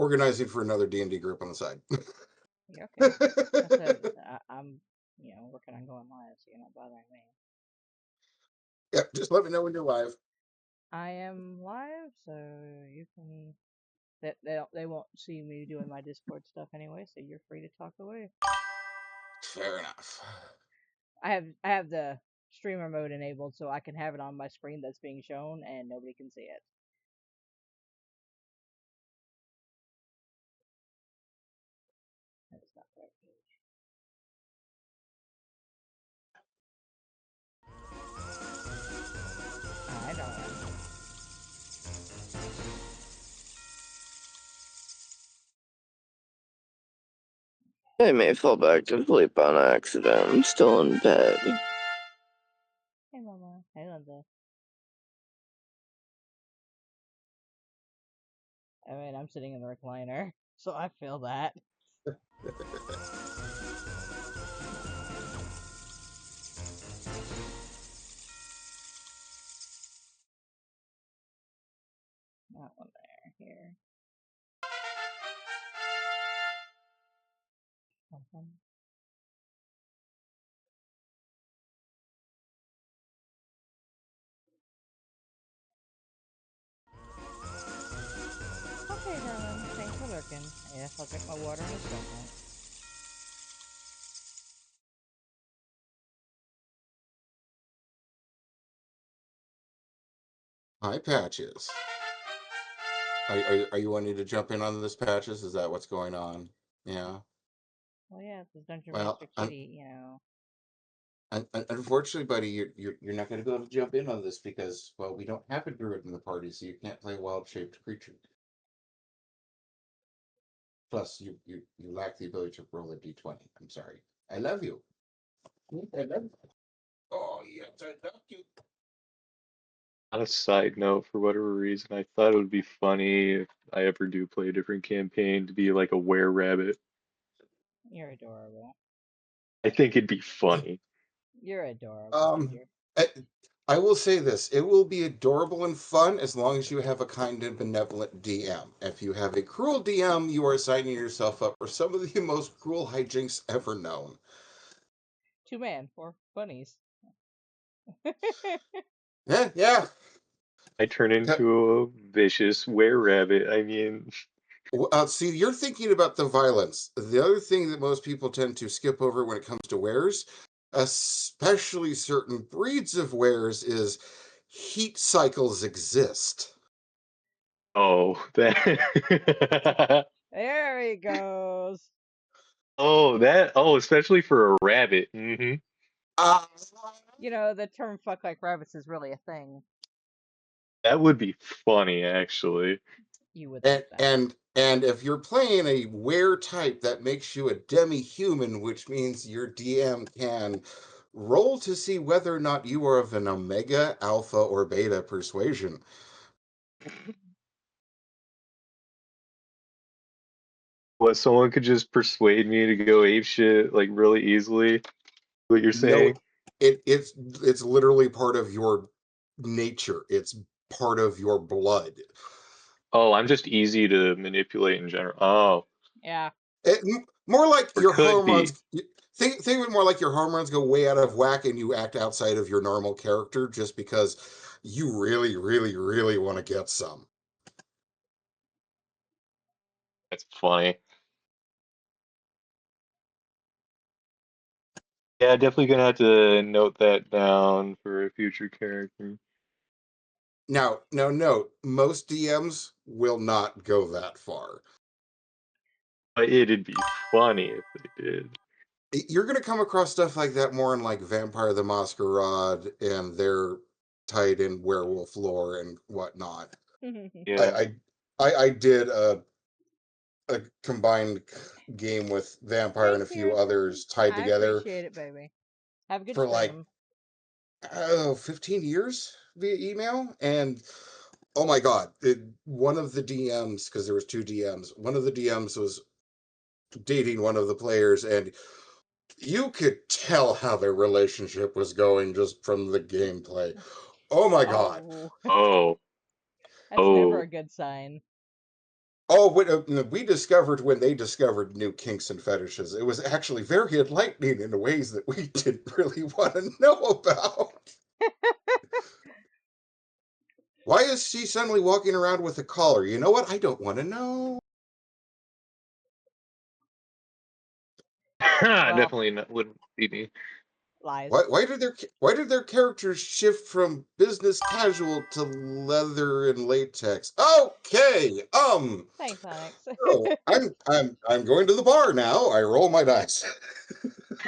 organizing for another D&D group on the side. You're okay. I said I'm, working on going live, so you're not bothering me. Yeah, just let me know when you're live. I am live, so you can. They won't see me doing my Discord stuff anyway, so you're free to talk away. Fair enough. I have the streamer mode enabled, so I can have it on my screen that's being shown, and nobody can see it. That's not the right page. I don't. I may fall back to sleep on accident. I'm still in bed. Hey, Mama. Hey, Linda. I mean, I'm sitting in the recliner, so I feel that. That one there. Here. Something. Okay, darling. Thanks for lurking. Yes, I'll drink my water in a second. Hi, Patches. Are you wanting to jump in on this, Patches? Is that what's going on? Yeah. Well, yeah, this Dungeon Well, Master Kitty, unfortunately, buddy, you're not going to be able to jump in on this because, well, we don't have a druid in the party, so you can't play wild-shaped creature. Plus, you lack the ability to roll a d20. I'm sorry. I love you. I love you. Oh yes, I love you. On a side note, for whatever reason, I thought it would be funny if I ever do play a different campaign to be like a were-rabbit. you're adorable. I think it'd be funny. You're adorable, Ginger. I will say this: it will be adorable and fun as long as you have a kind and benevolent DM. If you have a cruel DM, you are signing yourself up for some of the most cruel hijinks ever known. 2-man, 4 bunnies. Yeah. I turn into a vicious were-rabbit. I mean, See, you're thinking about the violence. The other thing that most people tend to skip over when it comes to wares, especially certain breeds of wares, is heat cycles exist. oh, that. There he goes. Oh, especially for a rabbit. Uh, The term fuck like rabbits is really a thing. That would be funny, actually. You would think that. And if you're playing a were type, that makes you a demi-human, which means your DM can roll to see whether or not you are of an omega, alpha, or beta persuasion. What, someone could just persuade me to go ape shit like really easily? What you're No, saying? it's literally part of your nature. It's part of your blood. Oh, I'm just easy to manipulate in general. Oh, Yeah. More like or your could be. hormones. Think of it more like your hormones go way out of whack and you act outside of your normal character just because you really, really, really want to get some. That's funny. Yeah, definitely gonna have to note that down for a future character. Now, note, most DMs will not go that far. But it'd be funny if they did. You're going to come across stuff like that more in like Vampire the Masquerade and their tied in werewolf lore and whatnot. Yeah. I did a combined game with Vampire and a few others tied I together appreciate it, baby. Have a good for like stream. 15 years via email. And oh my God, one of the DMs, because there was 2 DMs, one of the DMs was dating one of the players, and you could tell how their relationship was going just from the gameplay. Oh my God. Oh. Oh. That's never Oh. a good sign. Oh, we discovered when they discovered new kinks and fetishes. It was actually very enlightening in ways that we didn't really want to know about. Why is she suddenly walking around with a collar? You know what? I don't want to know. Well, Definitely not, wouldn't be me. lies. Why did their characters shift from business casual to leather and latex? Okay, Thanks, Onyx. so I'm going to the bar now. I roll my dice.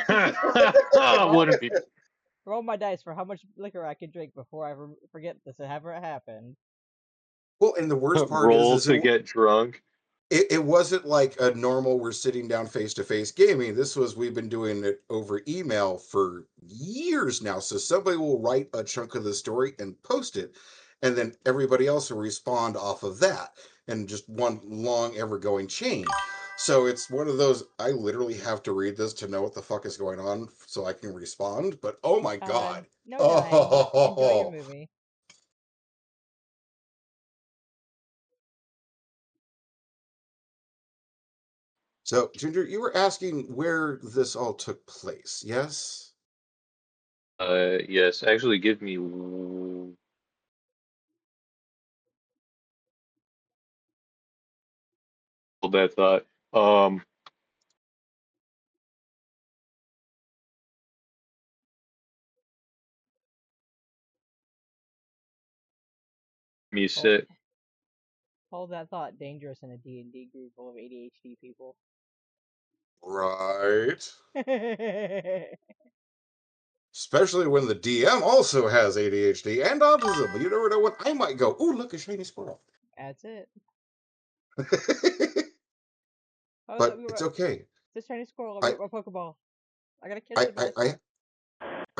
Wouldn't be. Roll my dice for how much liquor I can drink before I forget this ever happened. Well, and the worst part Roll is to get drunk. it wasn't like a normal we're sitting down face to face gaming. This was we've been doing it over email for years now. So somebody will write a chunk of the story and post it, and then everybody else will respond off of that, and just one long ever going chain. So it's one of those I literally have to read this to know what the fuck is going on so I can respond. But oh my god. No dying. Enjoy your Oh, movie. so Ginger, you were asking where this all took place, yes? Yes. Actually, give me. Hold that thought. Me Hold, sit. hold that thought. Dangerous in a D&D group full of ADHD people. Right. Especially when the DM also has ADHD and autism. You never know when I might go, ooh, look, a shiny squirrel. That's it. But it's okay. This shiny squirrel. I'll be I, with my Pokeball. I gotta catch I, it, I, miss.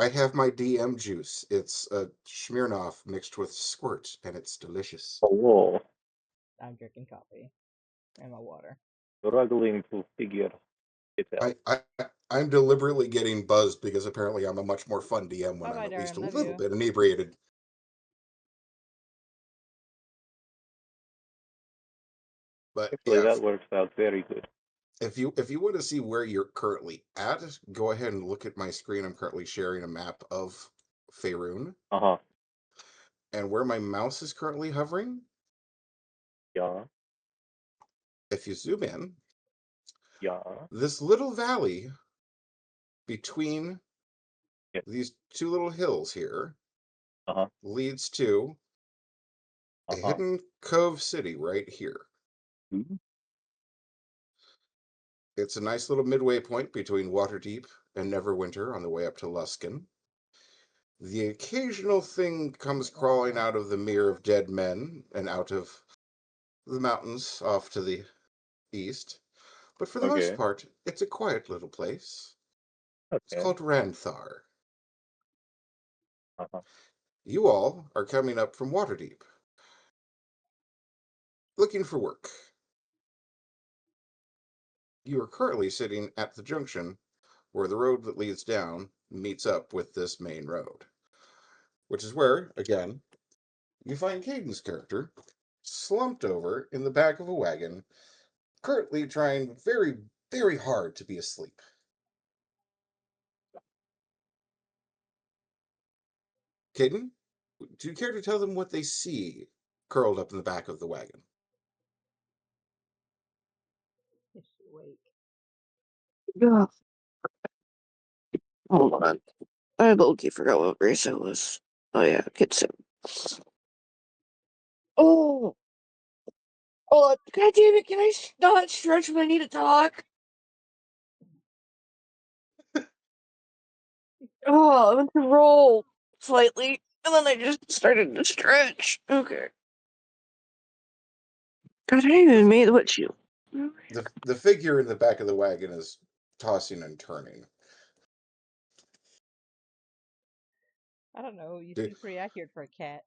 I, I have my DM juice. It's a Smirnoff mixed with squirt, and it's delicious. Hello. I'm drinking coffee and my water. Struggling to figure it out. I'm deliberately getting buzzed because apparently I'm a much more fun DM when Bye I'm bye, at least darling. a Love little you. bit inebriated. But Actually, yeah, that works out very good. if you want to see where you're currently at, go ahead and look at my screen. I'm currently sharing a map of Faerun, Uh-huh. and where my mouse is currently hovering. Yeah. If you zoom in, Yeah. this little valley between Yeah. these two little hills here Uh-huh. leads to a Uh-huh. hidden cove city right here. Mhm. It's a nice little midway point between Waterdeep and Neverwinter on the way up to Luskan. The occasional thing comes crawling out of the Mere of Dead Men and out of the mountains off to the east, but for the most Okay. part, it's a quiet little place. It's Okay. called Ranthar. Uh-huh. You all are coming up from Waterdeep, looking for work. You are currently sitting at the junction where the road that leads down meets up with this main road, which is where, again, you find Caden's character slumped over in the back of a wagon, currently trying very, very hard to be asleep. Caden, do you care to tell them what they see curled up in the back of the wagon? Is she awake? Yeah. Hold on. I low-key forgot what race I was. Oh yeah, Kid Sim. Oh! Oh, God damn it, can I not stretch when I need to talk? Oh, I went to roll slightly, and then I just started to stretch. Okay. God, I didn't even The, made what you. the figure in the back of the wagon is tossing and turning. I don't know. You Do, seem pretty accurate for a cat.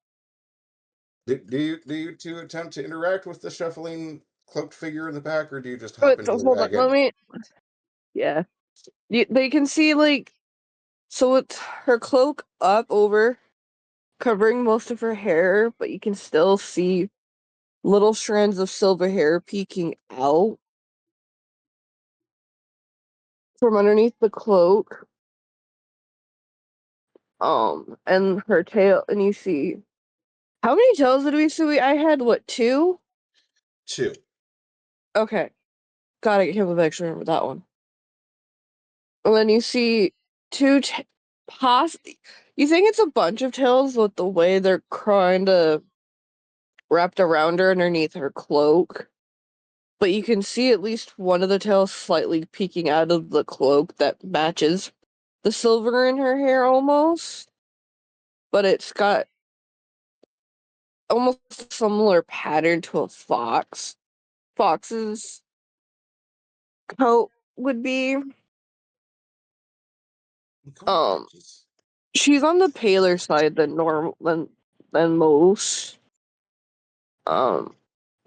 do you two attempt to interact with the shuffling cloaked figure in the back, or do you just hop But into the hold on, let wagon? me. Yeah. They can see, like, so with her cloak up over, covering most of her hair, but you can still see little strands of silver hair peeking out from underneath the cloak. And her tail, and you see how many tails did we see? I had what, 2? 2. Okay, gotta get him actually remember that one. And then you see 2 you think it's a bunch of tails with the way they're kind of wrapped around her underneath her cloak. But you can see at least one of the tails slightly peeking out of the cloak that matches the silver in her hair almost. But it's got almost a similar pattern to a fox. Fox's coat would be. Um, she's on the paler side than most. But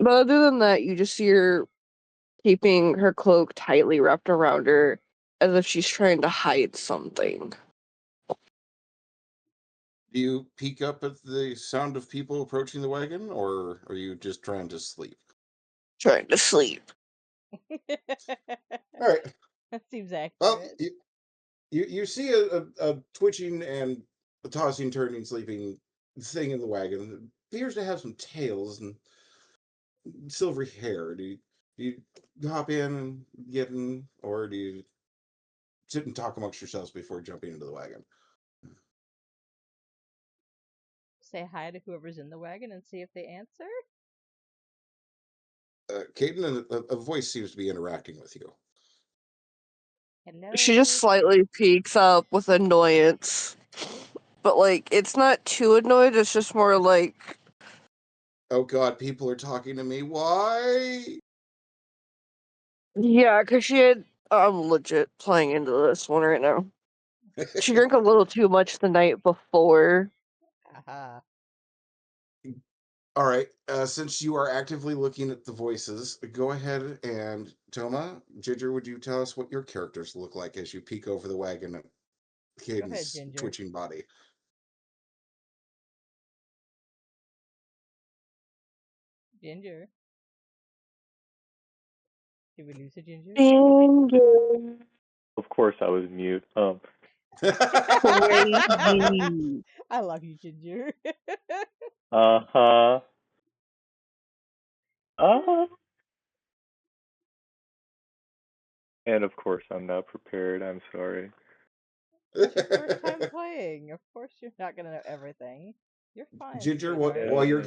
other than that, you just see her keeping her cloak tightly wrapped around her as if she's trying to hide something. Do you peek up at the sound of people approaching the wagon, or are you just trying to sleep? Trying to sleep. All right. That seems Well, accurate. you see a twitching and a tossing, turning, sleeping thing in the wagon. It appears to have some tails and silvery hair. Do you hop in and get in, or do you sit and talk amongst yourselves before jumping into the wagon? Say hi to whoever's in the wagon and see if they answer. Caden, a voice seems to be interacting with you. She just Hello. slightly peeks up with annoyance. But, like, it's not too annoyed, it's just more like, Oh God, people are talking to me. Why? yeah, because I'm legit playing into this one right now. She drank a little too much the night before. Aha. All right. Since you are actively looking at the voices, go ahead and Toma, Ginger, would you tell us what your characters look like as you peek over the wagon at Go ahead, Caden's Ginger. twitching body? Ginger. Did we lose a Ginger? Ginger. Of course, I was mute. Crazy. I love you, Ginger. Uh-huh. Uh-huh. And of course, I'm not prepared. I'm sorry. It's your first time playing. Of course, you're not gonna know everything. You're fine, Ginger, sweetheart. while you're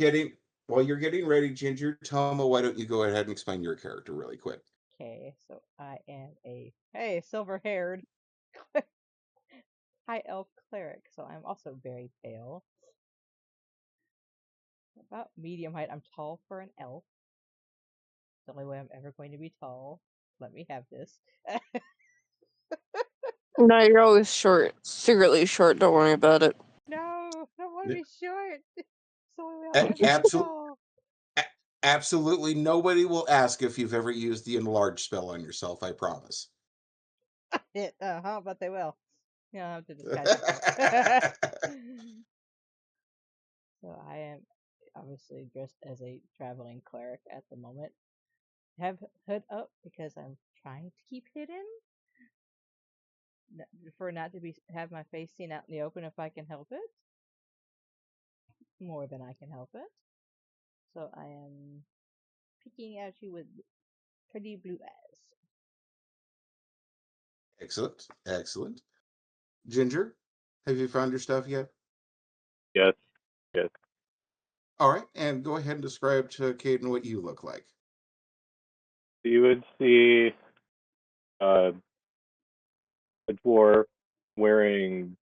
getting ready, Ginger, Toma, why don't you go ahead and explain your character really quick? Okay, so I am a silver-haired high elf cleric. So I'm also very pale. About medium height. I'm tall for an elf. The only way I'm ever going to be tall. Let me have this. No, you're always short. Secretly short, don't worry about it. No, I don't want to be short. It's the only way I'll ever be Absolutely. tall. Absolutely nobody will ask if you've ever used the enlarge spell on yourself, I promise. But they will. You don't have to disguise yourself. So I am obviously dressed as a traveling cleric at the moment. Have hood up because I'm trying to keep hidden. For not to be have my face seen out in the open if I can help it. More than I can help it. So I am peeking at you with pretty blue eyes. Excellent. Excellent. Ginger, have you found your stuff yet? Yes. Yes. All right, and go ahead and describe to Caden what you look like. You would see uh, a dwarf wearing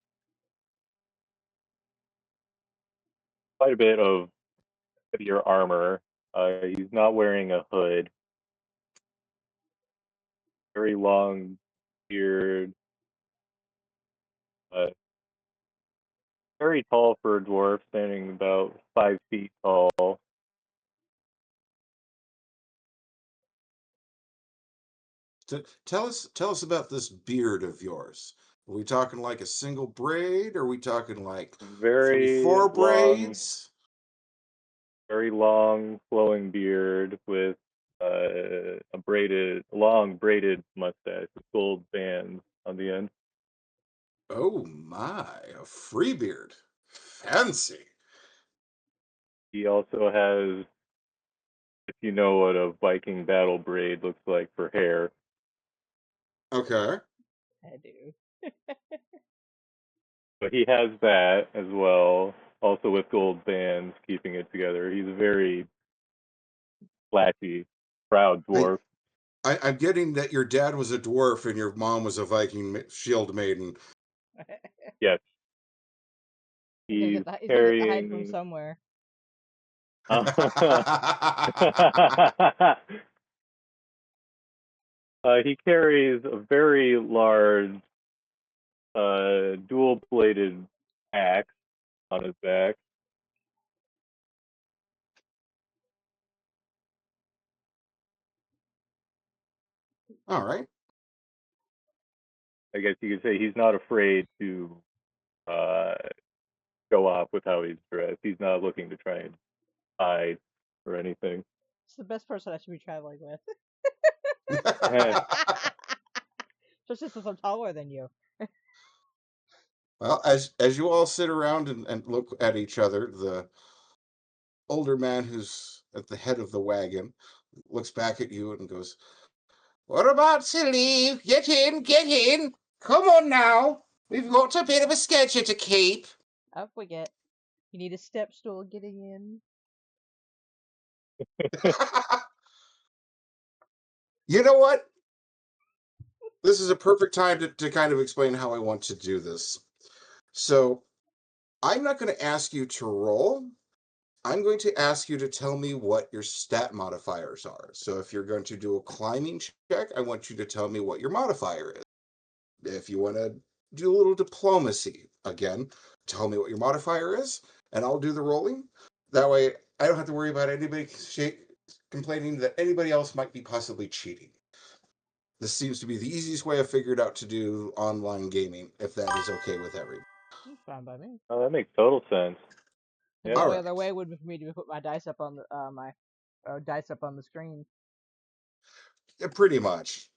quite a bit of heavier armor. He's not wearing a hood. Very long beard. Uh, very tall for a dwarf, standing about 5 feet tall. Tell us about this beard of yours. Are we talking like a single braid? Are we talking like Very 3-4 long, braids? very long, flowing beard with long braided mustache with gold bands on the end. Oh my, a free beard. Fancy. He also has, if you know what a Viking battle braid looks like for hair, Okay. I do. but he has that as well, also with gold bands keeping it together. He's a very flashy, proud I, dwarf. I'm getting that your dad was a dwarf and your mom was a Viking shield maiden. Yes, he's He's gonna get the hide from carrying. somewhere. He carries a very large, dual-bladed axe on his back. All right. I guess you could say he's not afraid to uh, show off with how he's dressed. He's not looking to try and hide or anything. It's the best person I should be traveling with. Eh, Especially since I'm taller than you. Well, as you all sit around and look at each other, the older man who's at the head of the wagon looks back at you and goes, "We're about to leave. Get in, get in. Come on now. We've got a bit of a schedule to keep." I forget. You need a step stool getting in. You know what? This is a perfect time to kind of explain how I want to do this. So I'm not going to ask you to roll. I'm going to ask you to tell me what your stat modifiers are. So if you're going to do a climbing check, I want you to tell me what your modifier is. If you want to do a little diplomacy, again, tell me what your modifier is, and I'll do the rolling. That way, I don't have to worry about anybody complaining that anybody else might be possibly cheating. This seems to be the easiest way I've figured out to do online gaming, if that is okay with everyone. It's fine by me. oh, that makes total sense. And the Yeah. All only right, other way would be for me to put my dice up on the my dice up on the screen. pretty much.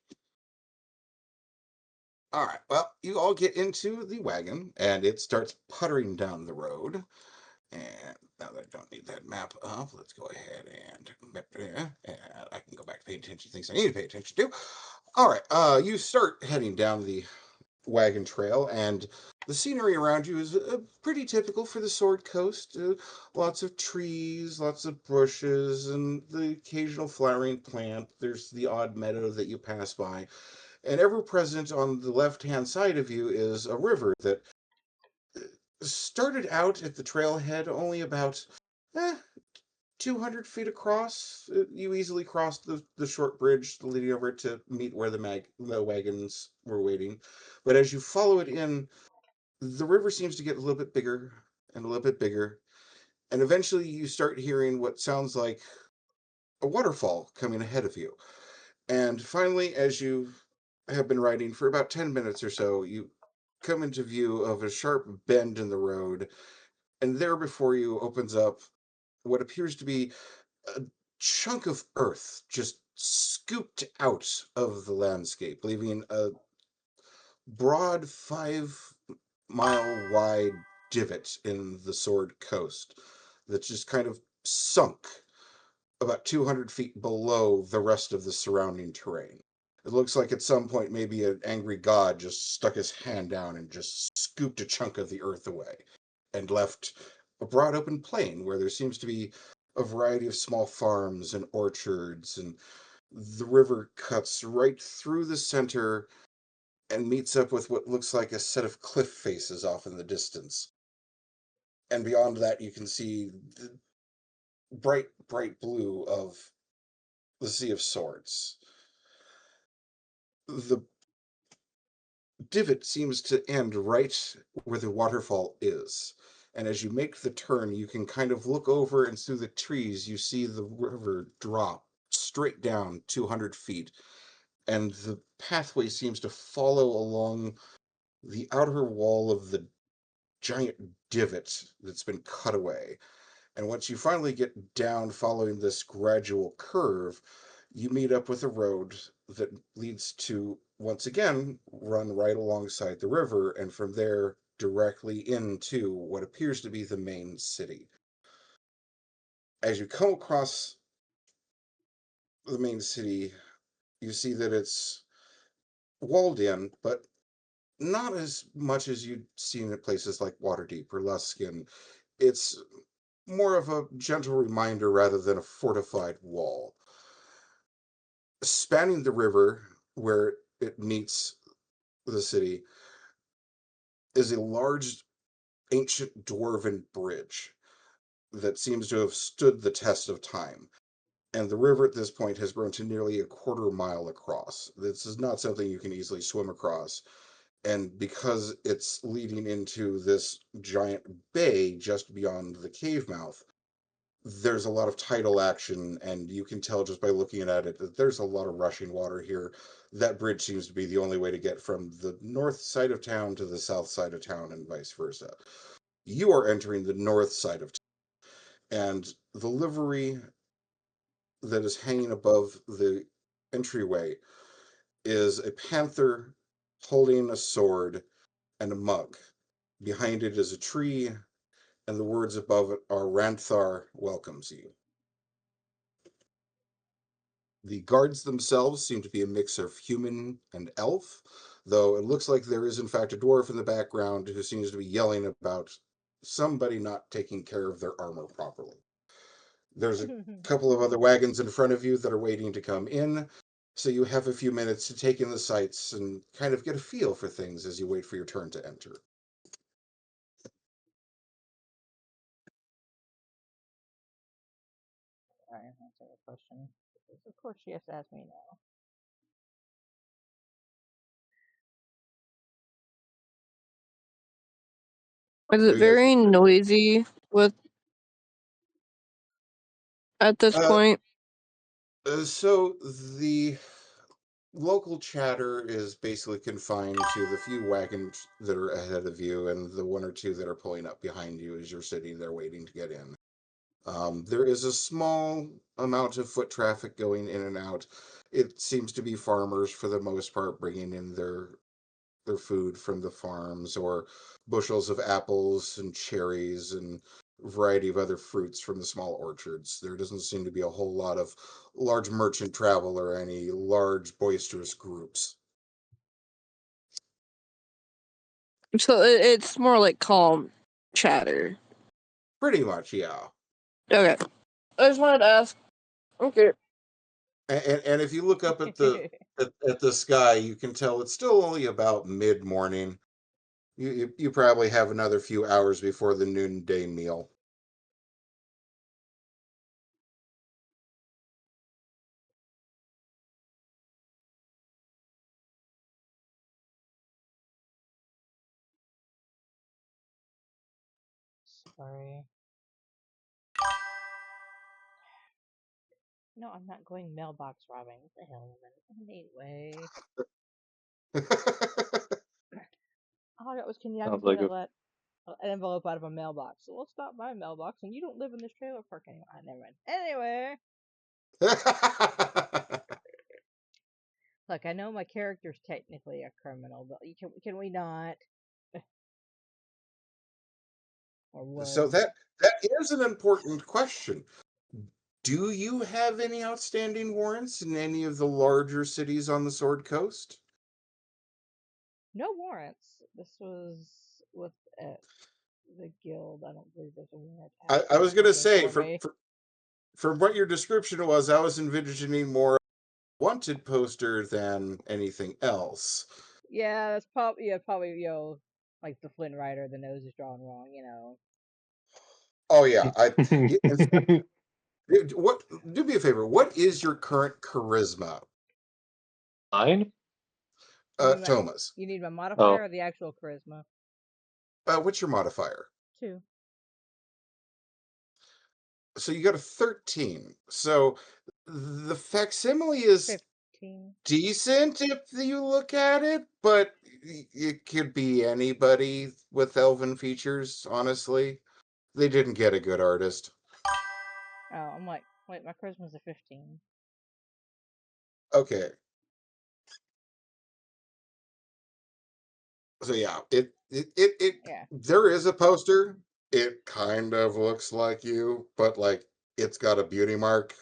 All right, well, you all get into the wagon, and it starts puttering down the road. And now that I don't need that map up, let's go ahead and I can go back to paying attention to things I need to pay attention to. All right, you start heading down the wagon trail, and the scenery around you is pretty typical for the Sword Coast. Lots of trees, lots of bushes, and the occasional flowering plant. There's the odd meadow that you pass by, and ever present on the left-hand side of you is a river that started out at the trailhead only about eh, 200 feet across. You easily crossed the short bridge leading over to meet where the wagons were waiting. But as you follow it in, the river seems to get a little bit bigger and a little bit bigger. And eventually you start hearing what sounds like a waterfall coming ahead of you. And finally, as you have been riding for about 10 minutes or so, you come into view of a sharp bend in the road. And there before you opens up what appears to be a chunk of earth just scooped out of the landscape, leaving a broad 5 mile wide divot in the Sword Coast that's just kind of sunk about 200 feet below the rest of the surrounding terrain. It looks like at some point maybe an angry god just stuck his hand down and just scooped a chunk of the earth away and left a broad open plain where there seems to be a variety of small farms and orchards, and the river cuts right through the center and meets up with what looks like a set of cliff faces off in the distance. And beyond that, you can see the bright, bright blue of the Sea of Swords. The divot seems to end right where the waterfall is. And as you make the turn, you can kind of look over, and through the trees, you see the river drop straight down 200 feet. And the pathway seems to follow along the outer wall of the giant divot that's been cut away. And once you finally get down following this gradual curve, you meet up with a road that leads to, once again, run right alongside the river, and from there directly into what appears to be the main city. As you come across the main city, you see that it's walled in, but not as much as you'd seen at places like Waterdeep or Luskin. It's more of a gentle reminder rather than a fortified wall. Spanning the river where it meets the city is a large ancient dwarven bridge that seems to have stood the test of time. And the river at this point has grown to nearly a quarter mile across. This is not something you can easily swim across. And because it's leading into this giant bay just beyond the cave mouth, there's a lot of tidal action, and you can tell just by looking at it that there's a lot of rushing water here. That bridge seems to be the only way to get from the north side of town to the south side of town and vice versa. You are entering the north side of town, and the livery that is hanging above the entryway is a panther holding a sword and a mug. Behind it is a tree, and the words above it are Ranthar welcomes you. The guards themselves seem to be a mix of human and elf, though it looks like there is in fact a dwarf in the background who seems to be yelling about somebody not taking care of their armor properly. There's a couple of other wagons in front of you that are waiting to come in, so you have a few minutes to take in the sights and kind of get a feel for things as you wait for your turn to enter. Alright, answer the question. Because of course she has to ask me now. Is So it yes, very noisy with at this uh, point? so the local chatter is basically confined to the few wagons that are ahead of you and the one or two that are pulling up behind you as you're sitting there waiting to get in. There is a small amount of foot traffic going in and out. It seems to be farmers for the most part bringing in their food from the farms, or bushels of apples and cherries and a variety of other fruits from the small orchards. There doesn't seem to be a whole lot of large merchant travel or any large boisterous groups. So it's more like calm chatter. Pretty much, yeah. Okay. I just wanted to ask. Okay. And if you look up at the sky, you can tell it's still only about mid morning. You probably have another few hours before the noonday meal. Sorry. No, I'm not going mailbox robbing. What the hell, woman? Anyway. All I got was, can you Sounds please like not a let an envelope out of a mailbox? So let's stop by a mailbox, and you don't live in this trailer park anymore. Never mind. Anyway. Look, I know my character's technically a criminal, but can we not? Or So was. that is an important question. Do you have any outstanding warrants in any of the larger cities on the Sword Coast? No warrants. This was with the guild. I don't believe there's a warrant I was going to active say, for me. from what your description was, I was envisioning more wanted poster than anything else. Yeah, that's probably like the Flint Rider. The nose is drawn wrong. Oh yeah, in fact, what? Do me a favor. What is your current charisma, Mine? You need my Thomas? Oh, modifier or the actual charisma? What's your modifier? 2. So you got a 13. So the facsimile is 15. decent if you look at it, but it could be anybody with elven features, honestly. They didn't get a good artist. Oh, I'm like, wait, my charisma's a 15. Okay. So yeah, Yeah. there is a poster. It kind of looks like you, but like it's got a beauty mark,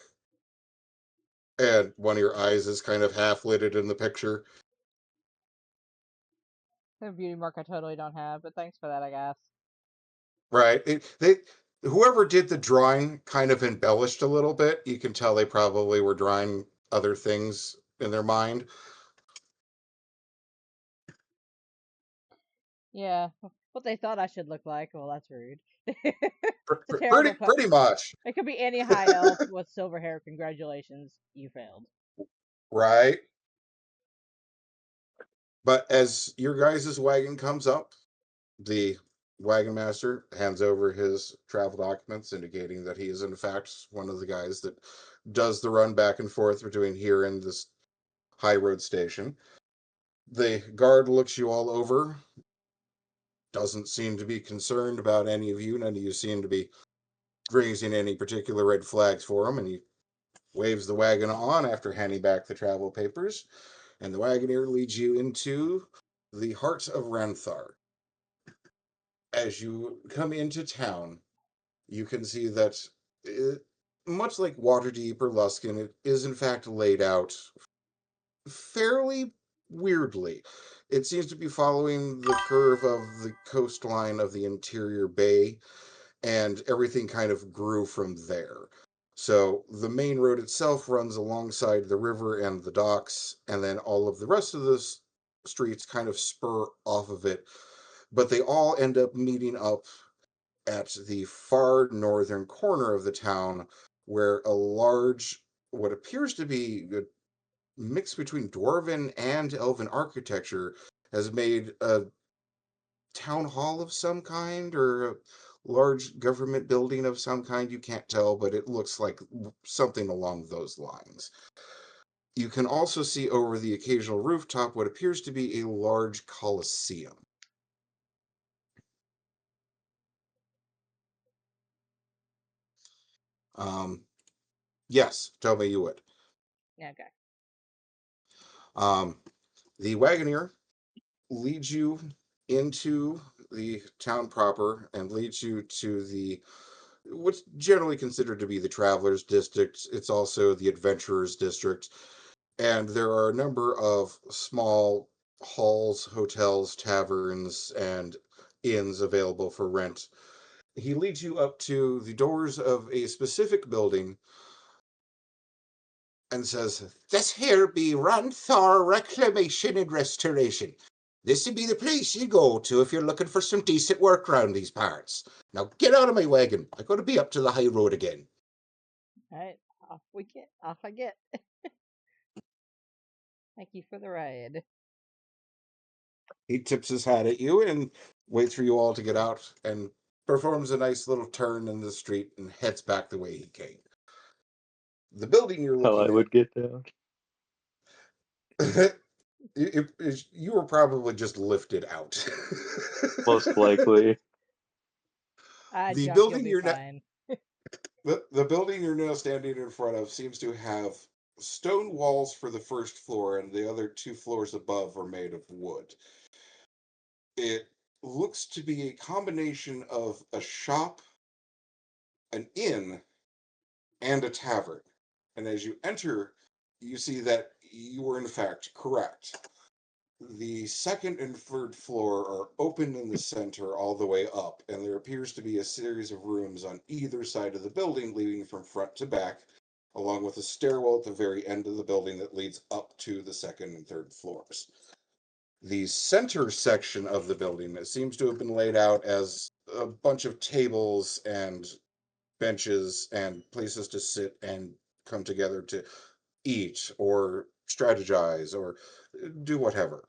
and one of your eyes is kind of half lidded in the picture. A beauty mark I totally don't have, but thanks for that, I guess. Right. Whoever did the drawing kind of embellished a little bit. You can tell they probably were drawing other things in their mind. Yeah, what they thought I should look like. Well, that's rude. It's a Pretty terrible. pretty much. It could be any high elf with silver hair. Congratulations, you failed. Right. But as your guys' wagon comes up, the wagon master hands over his travel documents, indicating that he is in fact one of the guys that does the run back and forth between here and this high road station. The guard looks you all over, doesn't seem to be concerned about any of you. None of you seem to be raising any particular red flags for him, and he waves the wagon on after handing back the travel papers, and the wagoneer leads you into the heart of Ranthar. As you come into town, you can see that, it, much like Waterdeep or Luskin, it is in fact laid out fairly weirdly. It seems to be following the curve of the coastline of the interior bay, and everything kind of grew from there. So the main road itself runs alongside the river and the docks, and then all of the rest of the streets kind of spur off of it, but they all end up meeting up at the far northern corner of the town, where a large, what appears to be a mix between dwarven and elven architecture, has made a town hall of some kind or a large government building of some kind. You can't tell, but it looks like something along those lines. You can also see over the occasional rooftop what appears to be a large coliseum. Um, yes, tell me you would. Yeah, okay. Um, the Wagoneer leads you into the town proper and leads you to the what's generally considered to be the travelers district. It's also the adventurers district, and there are a number of small halls, hotels, taverns, and inns available for rent. He leads you up to the doors of a specific building and says, "This here be Ranthar Reclamation and Restoration. This would be the place you go to if you're looking for some decent work round these parts. Now get out of my wagon. I gotta be up to the high road again." Alright, off I get. Thank you for the ride. He tips his hat at you and waits for you all to get out and performs a nice little turn in the street and heads back the way he came. The building you're How I looking would get down. at, you were probably just lifted out. Most likely. the Junk, you'll building be you're now fine. the building you're now standing in front of seems to have stone walls for the first floor, and the other two floors above are made of wood. It looks to be a combination of a shop, an inn, and a tavern. And as you enter, you see that you were in fact correct. The second and third floor are open in the center all the way up, and there appears to be a series of rooms on either side of the building leading from front to back, along with a stairwell at the very end of the building that leads up to the second and third floors. The center section of the building, it seems to have been laid out as a bunch of tables and benches and places to sit and come together to eat or strategize or do whatever.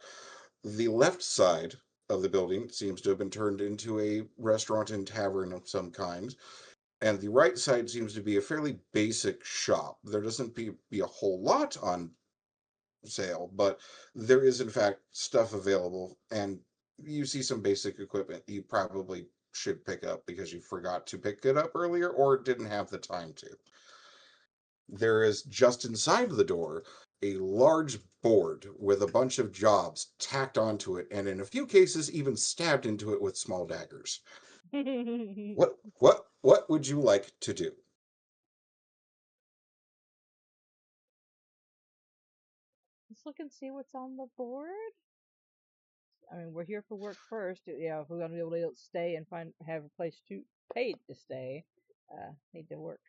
The left side of the building seems to have been turned into a restaurant and tavern of some kind, and the right side seems to be a fairly basic shop. There doesn't be a whole lot on sale, but there is in fact stuff available, and you see some basic equipment you probably should pick up because you forgot to pick it up earlier or didn't have the time to. There is just inside the door a large board with a bunch of jobs tacked onto it, and in a few cases even stabbed into it with small daggers. What would you like to do? Let's look and see what's on the board. I mean, we're here for work first. Yeah, if we're gonna be able to stay and have a place to pay to stay, need to work.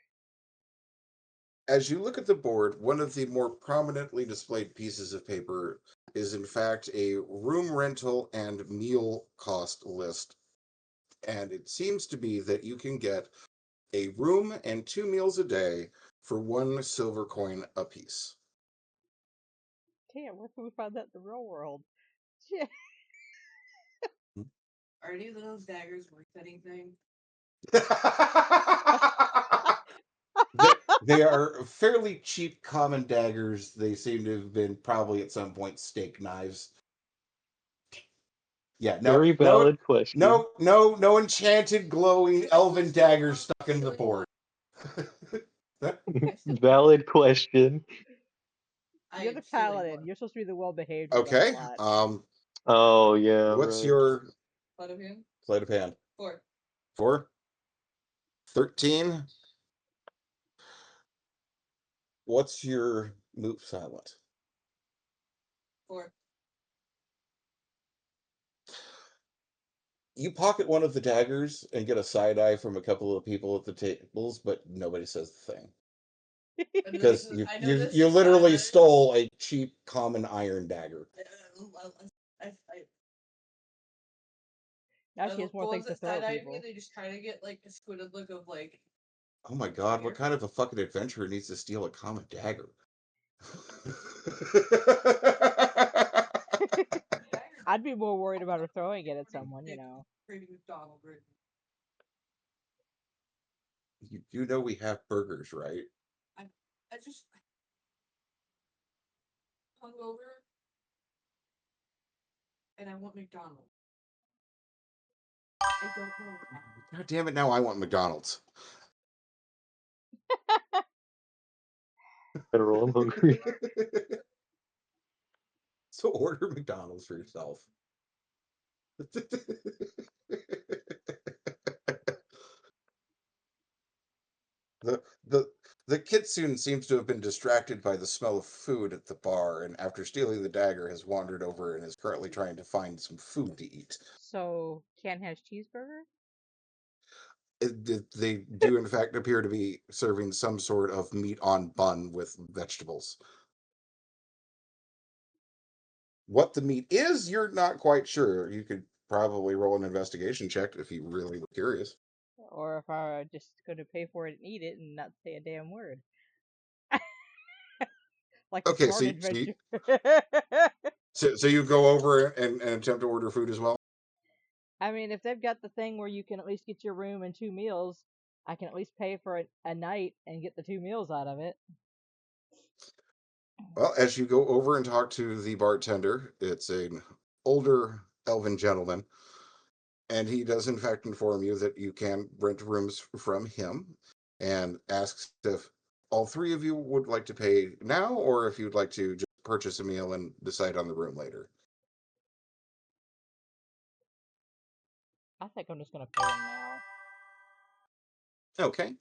As you look at the board, one of the more prominently displayed pieces of paper is in fact a room rental and meal cost list. And it seems to be that you can get a room and 2 meals a day for 1 silver coin apiece. Damn, where can we find that in the real world? Shit. Are any of those daggers worth anything? They are fairly cheap common daggers. They seem to have been probably at some point steak knives. Yeah, Very valid question. no enchanted glowing elven daggers stuck in the board. Valid question. You're the paladin. You're supposed to be the well-behaved one of the Okay. lot. Oh yeah, What's right. your Sleight of hand? sleight of hand? 4. 4? 13? What's your move silent? 4. You pocket one of the daggers and get a side eye from a couple of people at the tables, but nobody says the thing. Because you literally stole a cheap common iron dagger. Now she has more things to throw at people. They just kind of get like a squinted look of like, Oh my god, what kind of a fucking adventurer needs to steal a common dagger? I'd be more worried about her throwing it at someone, you know. You know we have burgers, right? I just hung over and I want McDonald's. I don't know. God damn it, now I want McDonald's. Better roll, I'm hungry. So order McDonald's for yourself. The the kitsune seems to have been distracted by the smell of food at the bar, and after stealing the dagger, has wandered over and is currently trying to find some food to eat. So, Ken has cheeseburger? They do, in fact, appear to be serving some sort of meat on bun with vegetables. What the meat is, you're not quite sure. You could probably roll an investigation check if you really were curious. Or if I'm just going to pay for it and eat it and not say a damn word. Like a Okay, smart adventure. so you go over and attempt to order food as well? I mean, if they've got the thing where you can at least get your room and 2 meals, I can at least pay for a night and get the 2 meals out of it. Well, as you go over and talk to the bartender, it's an older elven gentleman, and he does in fact inform you that you can rent rooms from him, and asks if all three of you would like to pay now or if you'd like to just purchase a meal and decide on the room later. I think I'm just going to pay him now. Okay.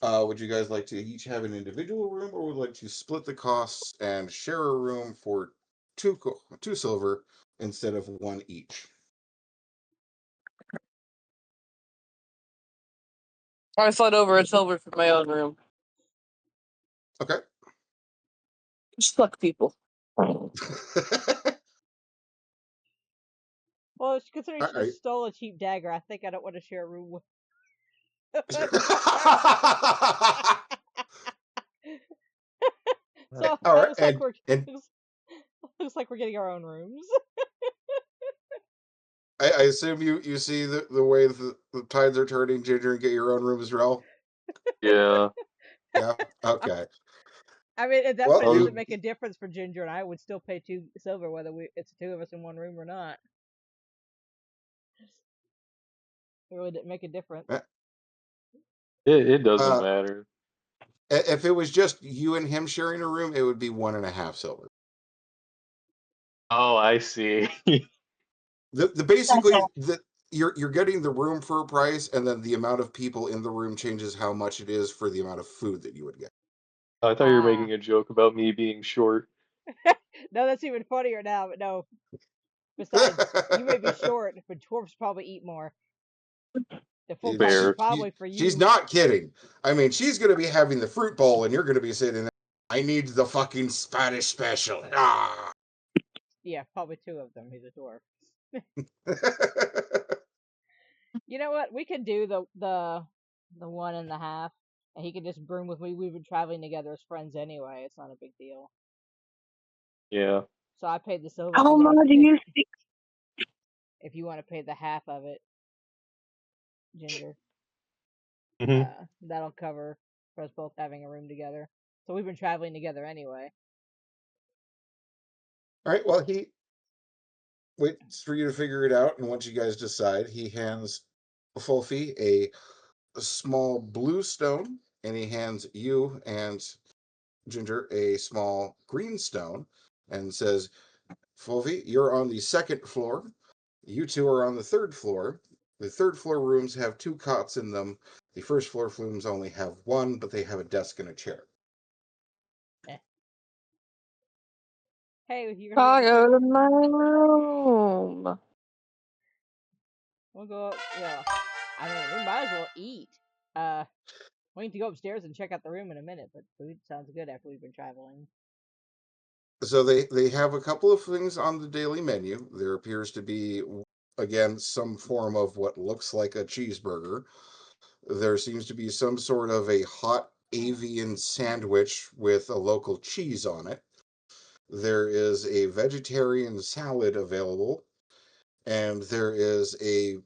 Would you guys like to each have an individual room, or would like to split the costs and share a room for two silver instead of one each? I slide over a silver for my own room. Okay. Just fuck people. Well, considering she Alright. just stole a cheap dagger, I think I don't want to share a room with. So All right, looks like we're and looks like we're getting our own rooms. I assume you see the way the tides are turning, Ginger, and get your own room as well. Yeah. Yeah. Okay. I mean, at that Well, point, it I'll doesn't make a difference for Ginger and I. Would still pay 2 silver whether it's 2 of us in one room or not. It really didn't make a difference. Uh, It doesn't uh, matter. if it was just you and him sharing a room, it would be 1.5 silver. Oh, I see. The basically you're getting the room for a price, and then the amount of people in the room changes how much it is for the amount of food that you would get. I thought you were Ah. making a joke about me being short. No, that's even funnier now, but no. Besides, you may be short, but dwarves probably eat more. The full price is Fair. probably for She's you. not kidding. I mean, she's going to be having the fruit bowl, and you're going to be sitting there. I need the fucking Spanish special. Ah. Yeah, probably two of them. He's a dwarf. You know what? We could do the 1.5, and he can just broom with me. We've been traveling together as friends anyway. It's not a big deal. Yeah. So I paid the silver How much do you think? if you want to pay the half of it, Ginger. Hmm. That'll cover for us both having a room together. So we've been traveling together anyway. All right. Well, he waits for you to figure it out, and once you guys decide, he hands Fulfi a small blue stone, and he hands you and Ginger a small green stone, and says, "Fulfi, you're on the second floor. You two are on the third floor. The third floor rooms have 2 cots in them. The first floor rooms only have 1, but they have a desk and a chair." Eh. Hey, you're gonna be I able to go to my room. we'll go up, yeah. I mean, we might as well eat. Uh, we need to go upstairs and check out the room in a minute, but food sounds good after we've been traveling. So they have a couple of things on the daily menu. There appears to be, again, some form of what looks like a cheeseburger. There seems to be some sort of a hot avian sandwich with a local cheese on it. There is a vegetarian salad available, and there is a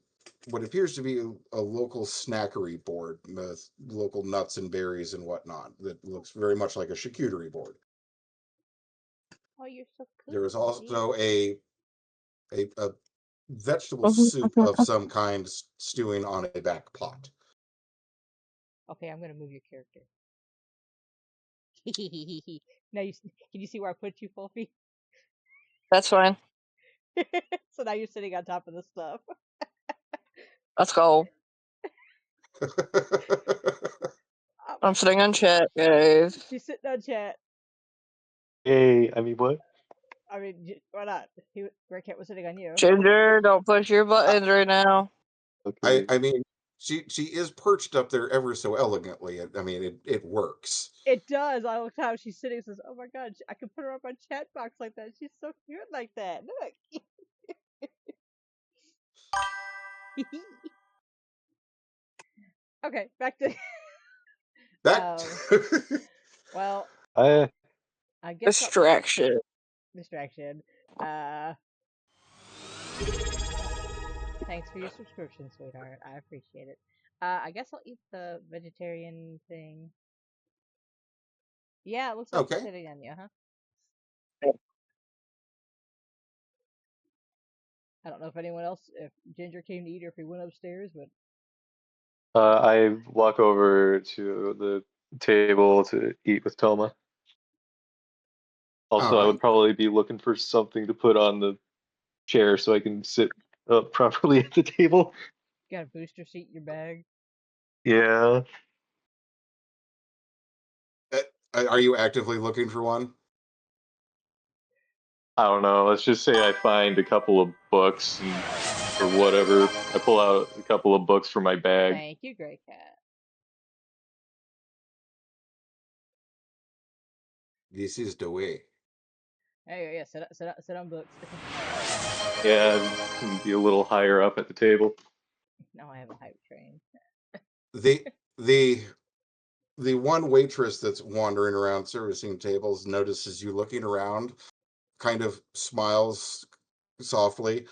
what appears to be a local snackery board with local nuts and berries and whatnot that looks very much like a charcuterie board. Oh, you're so There is cozy. also a vegetable soup of some kind stewing on a back pot. Okay, I'm gonna move your character. Now can you see where I put you, Fluffy? That's fine. So now you're sitting on top of the stuff. Let's go. I'm sitting on chat, guys. She's sitting on chat. Hey, I mean, what? I mean, why not? Greg Cat was sitting on you. Ginger, don't push your I, buttons right now. Okay. I mean, she is perched up there ever so elegantly. I mean, it works. It does. I looked how she's sitting. Says, "Oh my god, I can put her up on chat box like that. She's so cute like that. Look." Okay, back to. That um. Well, I I guess I'll Distraction. distraction. Thanks for your subscription, sweetheart. I appreciate it. I guess I'll eat the vegetarian thing. Yeah, it looks like she's okay. sitting on you, huh? I don't know if anyone else, if Ginger came to eat or if he went upstairs, but I walk over to the table to eat with Toma. All Also, I would right. probably be looking for something to put on the chair so I can sit up properly at the table. you got a booster seat in your bag. Yeah. Are you actively looking for one? I don't know. Let's just say I find a couple of books and, or whatever. I pull out a couple of books from my bag. Thank you, Grey Cat. This is the way. There you go. Yeah, sit on books. Yeah, and be a little higher up at the table. Now I have a hype train. The the the one waitress that's wandering around servicing tables notices you looking around, kind of smiles softly,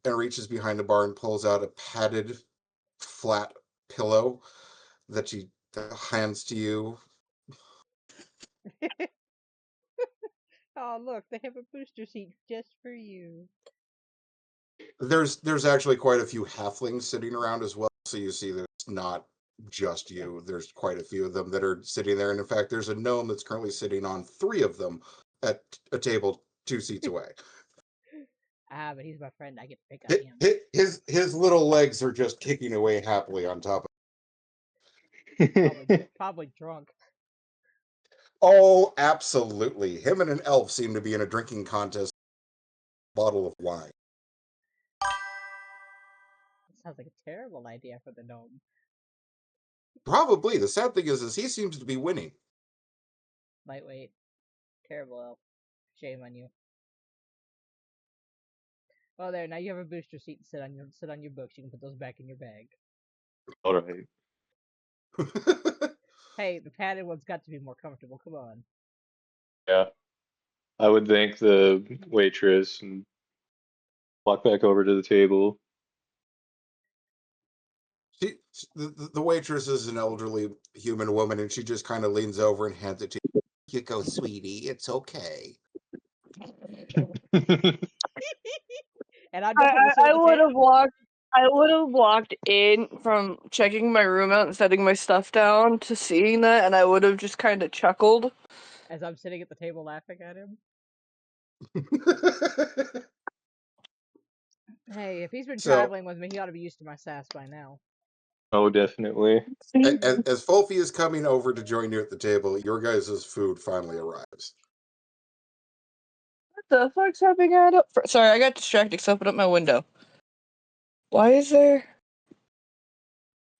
and reaches behind the bar and pulls out a padded, flat pillow that she hands to you. Oh, look, they have a booster seat just for you. There's actually quite a few halflings sitting around as well. So you see there's not just you. There's quite a few of them that are sitting there. And in fact, there's a gnome that's currently sitting on 3 of them at a table 2 seats away. But he's my friend. I get to pick on him. His little legs are just kicking away happily on top of. Probably drunk. Oh, absolutely. Him and an elf seem to be in a drinking contest. Bottle of wine. That sounds like a terrible idea for the gnome. Probably. The sad thing is he seems to be winning. Lightweight. Terrible elf. Shame on you. Well, there. Now you have a booster seat and sit on your books. You can put those back in your bag. All right. Hey, the padded one's got to be more comfortable. Come on. Yeah. I would thank the waitress and walk back over to the table. The waitress is an elderly human woman, and she just kind of leans over and hands it to you. You go, sweetie. It's okay. And I definitely sit at the table. I would have walked in from checking my room out and setting my stuff down to seeing that, and I would have just kind of chuckled. As I'm sitting at the table laughing at him. Hey, if he's been traveling with me, he ought to be used to my sass by now. Oh, definitely. As Fulfi is coming over to join you at the table, your guys' food finally arrives. What the fuck's happening up? Sorry, I got distracted because I opened up my window. Why is there...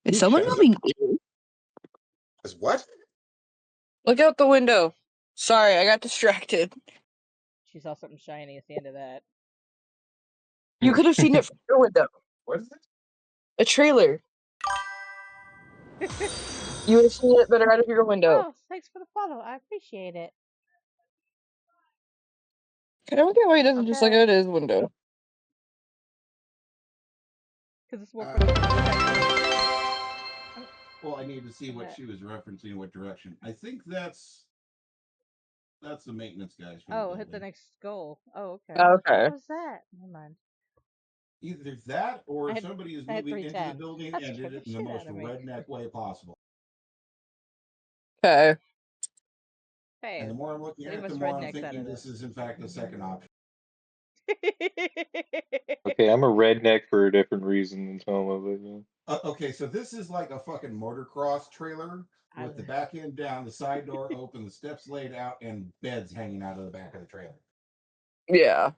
Is someone moving in? Is what? Look out the window. Sorry, I got distracted. She saw something shiny at the end of that. You could have seen it from your window. What is it? A trailer. You would have seen it better out of your window. Oh, thanks for the follow. I appreciate it. I don't get why he doesn't just look out his window. Because it's more fun to look at. Well, I need to see what she was referencing, what direction. I think that's the maintenance guys. Hit the next goal. Oh, okay. Okay. What was that? Never mind. Either that or somebody is moving into the building and did it in the most redneck way possible. Okay. Hey, and the more I'm looking at it, the more I'm thinking this is in fact the second option. Okay, I'm a redneck for a different reason than Toma, but yeah. Okay, so this is like a fucking motocross trailer with the back end down, the side door open, the steps laid out, and beds hanging out of the back of the trailer. Yeah.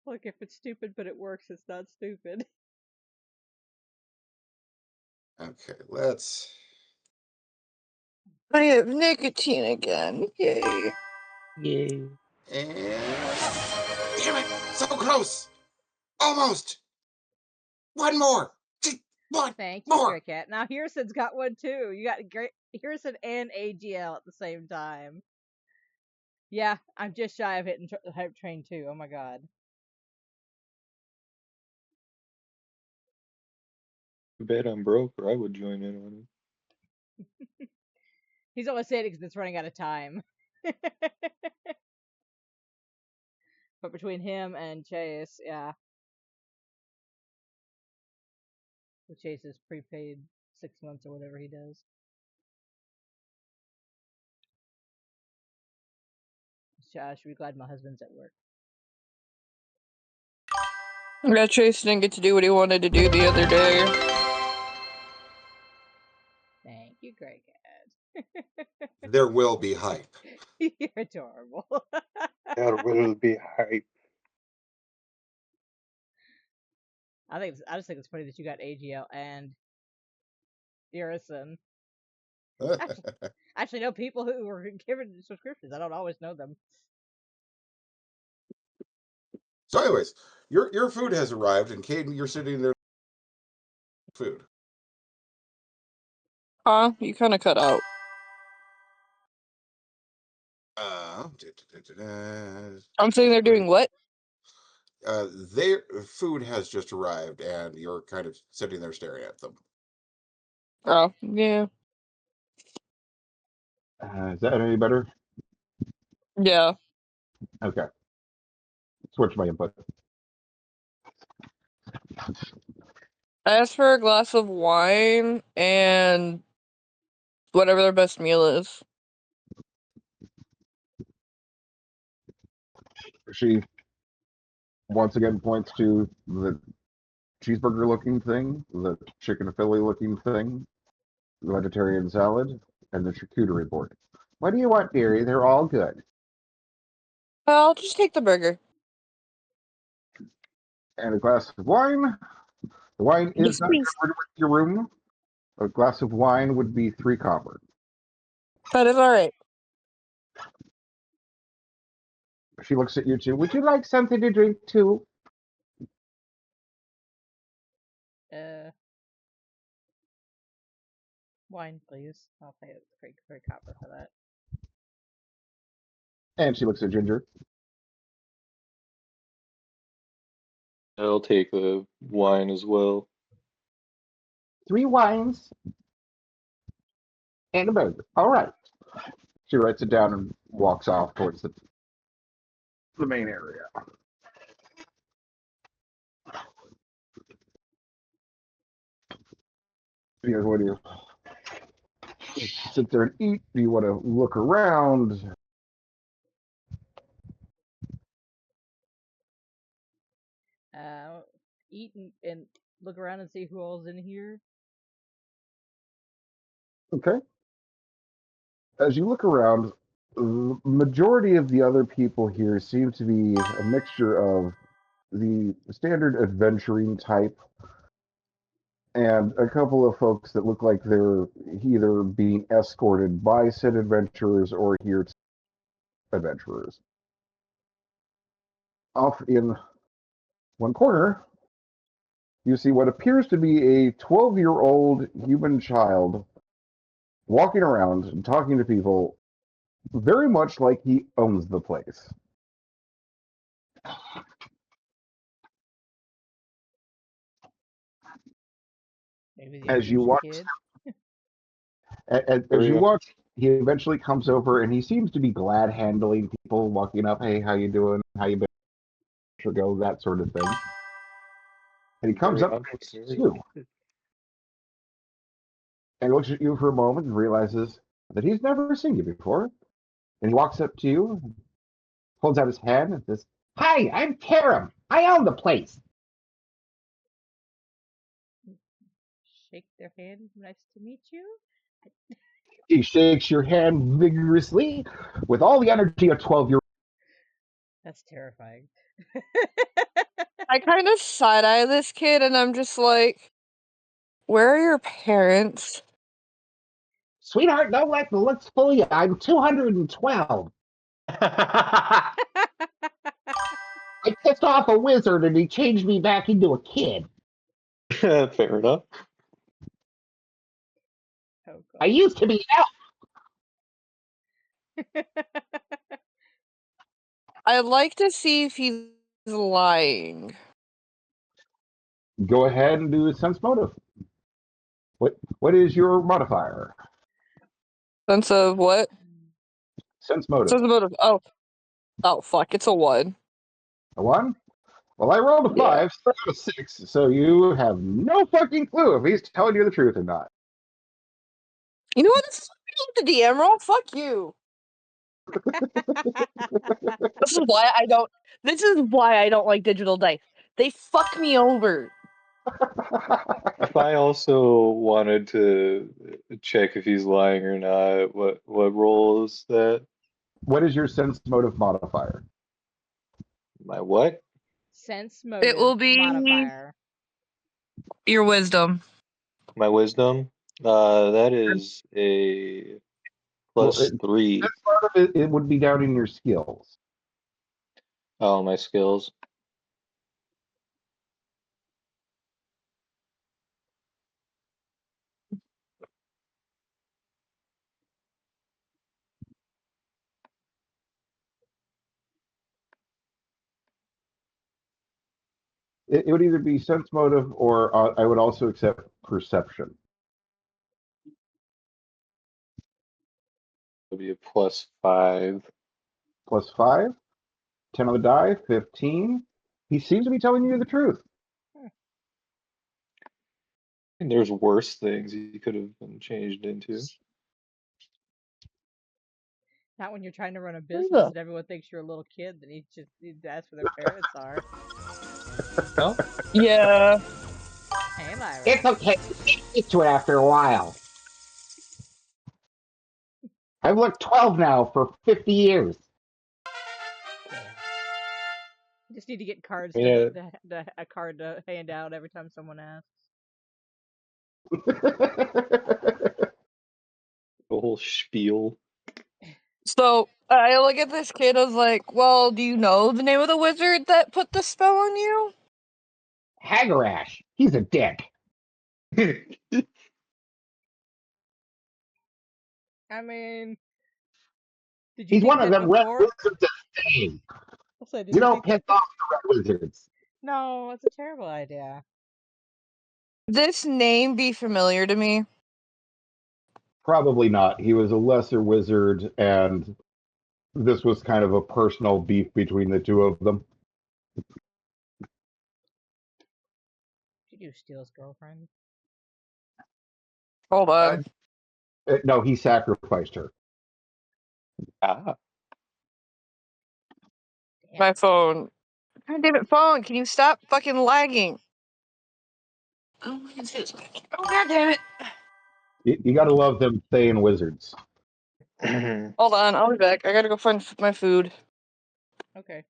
Look, if it's stupid but it works, it's not stupid. Okay, let's... I have nicotine again. Yay. Yay. And... Damn it! So close! Almost! One more! One Thank you, more! Great Cat. Now, Hearson's got one too. You got Hearson and AGL at the same time. Yeah, I'm just shy of hitting Hype Train 2. Oh my god. Too bad I'm broke, or I would join in on it. He's always saying it because it's running out of time. But between him and Chase, yeah. Chase is prepaid 6 months or whatever he does. I should be glad my husband's at work. Yeah, Chase didn't get to do what he wanted to do the other day. Thank you, Greg Cat. There will be hype. You're adorable. There will be hype. I just think it's funny that you got AGL and Harrison. Actually know people who were given subscriptions. I don't always know them. So, anyways, your food has arrived, and Caden, you're sitting there. Food. You kind of cut out. I'm sitting there doing what? Their food has just arrived, and you're kind of sitting there staring at them. Oh, yeah. Is that any better? Yeah. Okay. Switch my input. Ask for a glass of wine and whatever their best meal is. She once again points to the cheeseburger looking thing, the chicken Philly looking thing, the vegetarian salad, and the charcuterie board. What do you want, dearie? They're all good. I'll just take the burger. And a glass of wine. The wine Yes, is not please. covered with your room. A glass of wine would be 3 copper. That is alright. She looks at you too. Would you like something to drink too? Wine, please. I'll pay it 3 copper for that. And she looks at Ginger. I'll take the wine as well. 3 wines and a burger. All right. She writes it down and walks off towards the main area. You guys, what do you sit there and eat? Do you want to look around? Eat and look around and see who all's in here. Okay. As you look around, the majority of the other people here seem to be a mixture of the standard adventuring type and a couple of folks that look like they're either being escorted by said adventurers or here to adventurers. Off in one corner, you see what appears to be a 12-year-old human child walking around and talking to people very much like he owns the place. Maybe the As you English watch, kid. as you watch, he eventually comes over and he seems to be glad handling people walking up. Hey, how you doing? How you been? Should go, that sort of thing. And he comes Very up to you and looks at you for a moment and realizes that he's never seen you before. And he walks up to you, holds out his hand, and says, "Hi, I'm Karam. I own the place." Shake their hand. Nice to meet you. He shakes your hand vigorously with all the energy of 12-year-old. That's terrifying. I kind of side eye this kid and I'm just like, where are your parents? Sweetheart, don't let the looks fool you. I'm 212. I pissed off a wizard and he changed me back into a kid. Fair enough. Oh, I used to be an elf. I'd like to see if he's lying. Go ahead and do a sense motive. What is your modifier? Sense of what? Sense motive. Sense of motive. Oh, fuck. It's a 1. A 1? Well, I rolled a 5, so I got a 6, so you have no fucking clue if he's telling you the truth or not. You know what? This is the DM roll. Fuck you. This is why I don't. This is why I don't like digital dice. They fuck me over. If I also wanted to check if he's lying or not, what role is that? What is your sense motive modifier? My what? Sense motive. It will be modifier. your wisdom. My wisdom? That is a plus 3. That's part of it. It would be down in your skills. Oh, my skills. It would either be sense motive or I would also accept perception. It'll be a plus 5. Plus 5, 10 on the die, 15. He seems to be telling you the truth. And there's worse things he could have been changed into. Not when you're trying to run a business and everyone thinks you're a little kid, then you just need to ask where their parents are. Well, Yeah. Hey, Myra. It's okay. Get used to it after a while. I've looked 12 now for 50 years. Damn. You just need to get cards yeah, a card to hand out every time someone asks. the whole spiel. So I look at this kid, I was like, well, do you know the name of the wizard that put the spell on you? Hagarash. He's a dick. I mean, did you He's think one of that them red before? wizards of Spain. I'll say, did You you don't think piss that? off the red wizards. No, it's a terrible idea. This name be familiar to me? Probably not. He was a lesser wizard, and this was kind of a personal beef between the two of them. Did you steal his girlfriend? Hold on. No, he sacrificed her. Ah, Damn. My phone. God damn it, phone, can you stop fucking lagging? Oh, god damn it. You gotta love them Thayan wizards. Hold on, I'll be back. I gotta go find my food. Okay.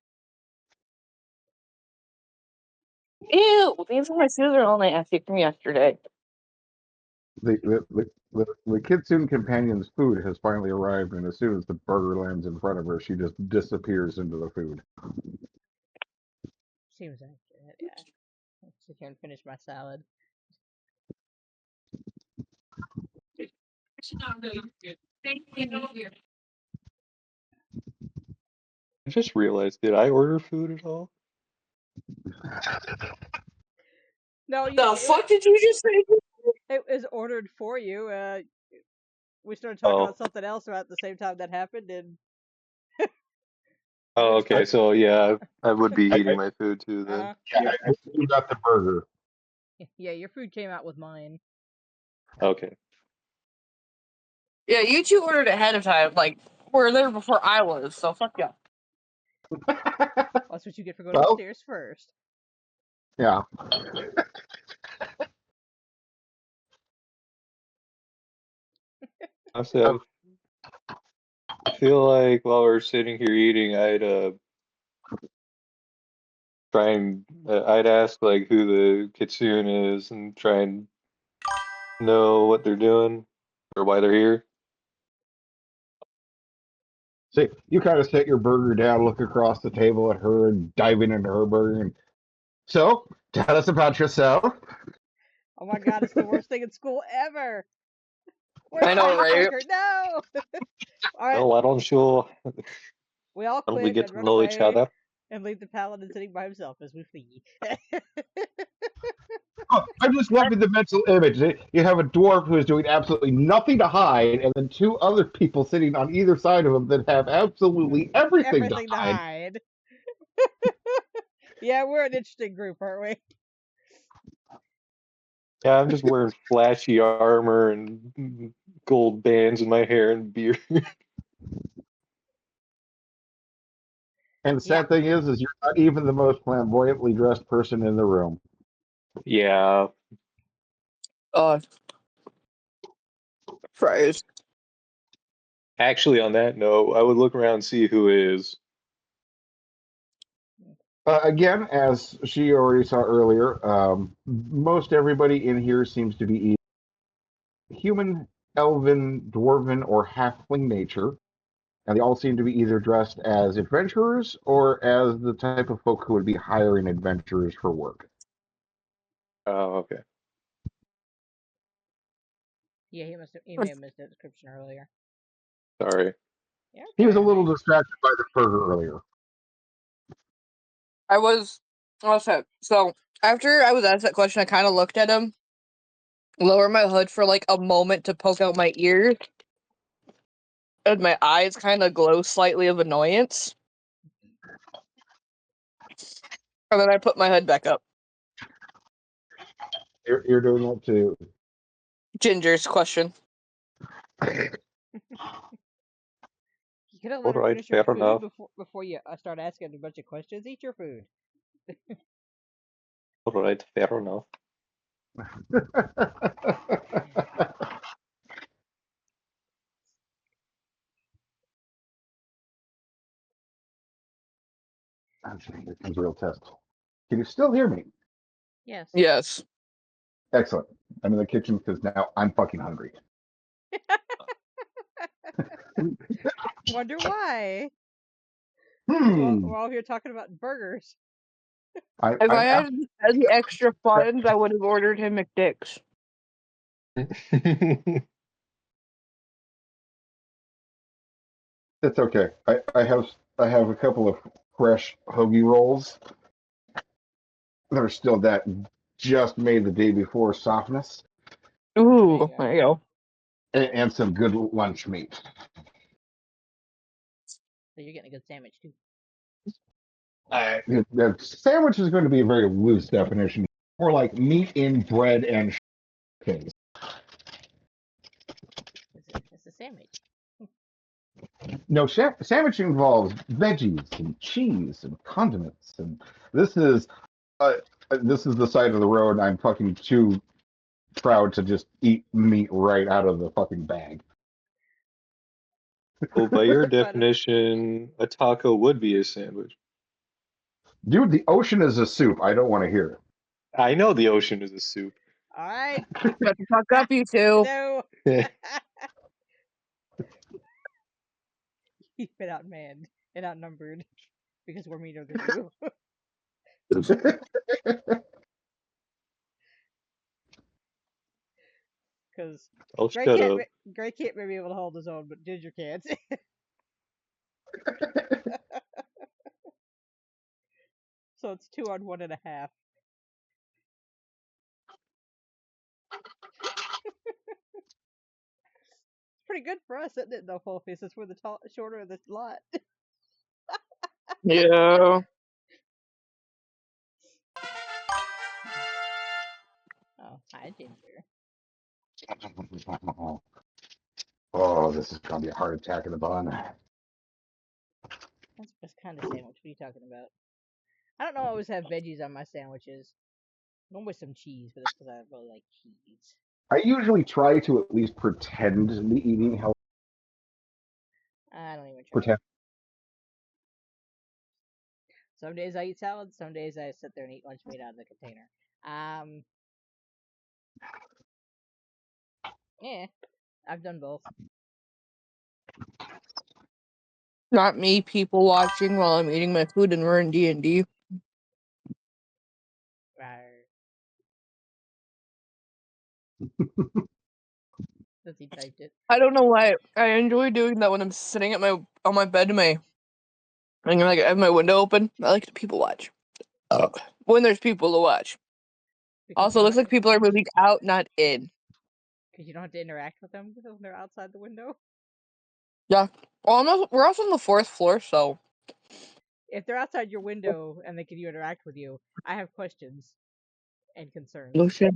Ew, these are my scissors only asked you from yesterday. The Kitsune companion's food has finally arrived, and as soon as the burger lands in front of her, she just disappears into the food. Seems accurate, yeah. Let's sit here and finish my salad. I just realized, did I order food at all? No, The fuck did you just say? it was ordered for you. We started talking Oh, about something else about the same time that happened, and oh, just okay. So yeah, I would be I, eating I, my food too then. I still got the burger. yeah, your food came out with mine. Okay. Yeah, you two ordered ahead of time. Like, we're there before I was, so fuck yeah. That's what you get for going Well, upstairs first. yeah. Honestly, I feel like while we're sitting here eating, I'd ask like who the kitsune is and try and know what they're doing or why they're here. See, you kind of set your burger down, look across the table at her, and dive into her burger. And so, tell us about yourself. Oh my god, it's the worst thing in school ever. Where's I my know, right? icebreaker? No. All right, Well, we all why don't we quit get and to run know each away other? and leave the paladin sitting by himself as we flee. Oh, I'm just loving the mental image. You have a dwarf who is doing absolutely nothing to hide, and then two other people sitting on either side of him that have absolutely everything to Everything to hide. hide. Yeah, we're an interesting group, aren't we? Yeah, I'm just wearing flashy armor and gold bands in my hair and beard. And the Yeah. sad thing is you're not even the most flamboyantly dressed person in the room. Yeah, Uh, fries. actually, on that note, I would look around and see who is. Again, as she already saw earlier, most everybody in here seems to be either human, elven, dwarven, or halfling nature. And they all seem to be either dressed as adventurers or as the type of folk who would be hiring adventurers for work. Oh, okay. Yeah, he may have missed the description earlier. Sorry. Yeah, He was okay. a little distracted by the burger earlier. I was. Also, so after I was asked that question, I kind of looked at him, lower my hood for like a moment to poke out my ears, and my eyes kind of glow slightly of annoyance. And then I put my hood back up. You're doing that too. Ginger's question. You could have let her Alright, finish her fair food enough. before you start asking a bunch of questions. Eat your food. Alright, fair enough. Here comes a real test. Can you still hear me? Yes. Yes. Excellent. I'm in the kitchen because now I'm fucking hungry. Wonder why? Hmm. We're all here talking about burgers. If I I'm had any extra funds, I would have ordered him McDicks. It's okay. I have a couple of fresh hoagie rolls that are still that just made the day before softness, There you Ooh, go. there you go. and some good lunch meat. So you're getting a good sandwich too. The sandwich is going to be a very loose definition, more like meat in bread and things. It's a sandwich. No, sandwich involves veggies and cheese and condiments, and this is uh, this is the side of the road I'm fucking too proud to just eat meat right out of the fucking bag. Well, by your But definition, a taco would be a sandwich. Dude, the ocean is a soup. I don't want to hear I know the ocean is a soup. all right. Shut the fuck up, you two. No. He's been outmanned and outnumbered because we're meaner than you. it. Because I'll Gray shut up. can't be able to hold his own, but Ginger can't. So it's 2 on 1.5. It's pretty good for us, isn't it? No full face. Since we're the shorter of the lot. Yeah. Oh, hi, Ginger. Oh, this is gonna be a heart attack in the bun. That's kind of sandwich. What are you talking about? I don't know. I always have veggies on my sandwiches. One with some cheese, but that's because I really like cheese. I usually try to at least pretend to be eating healthy. I don't even try. Pretend. Some days I eat salad. Some days I sit there and eat lunch meat out of the container. Yeah, I've done both. Not me people watching while I'm eating my food and we're in D&D. Since he typed it. I don't know why. I enjoy doing that when I'm sitting at my on my bed and I have my window open. I like to people watch. When there's people to watch. Because Also, it looks like people are moving out, not in. Because you don't have to interact with them when they're outside the window. Yeah. Well, we're also on the 4th floor, so. If they're outside your window and they can interact with you, I have questions and concerns. Oh shit.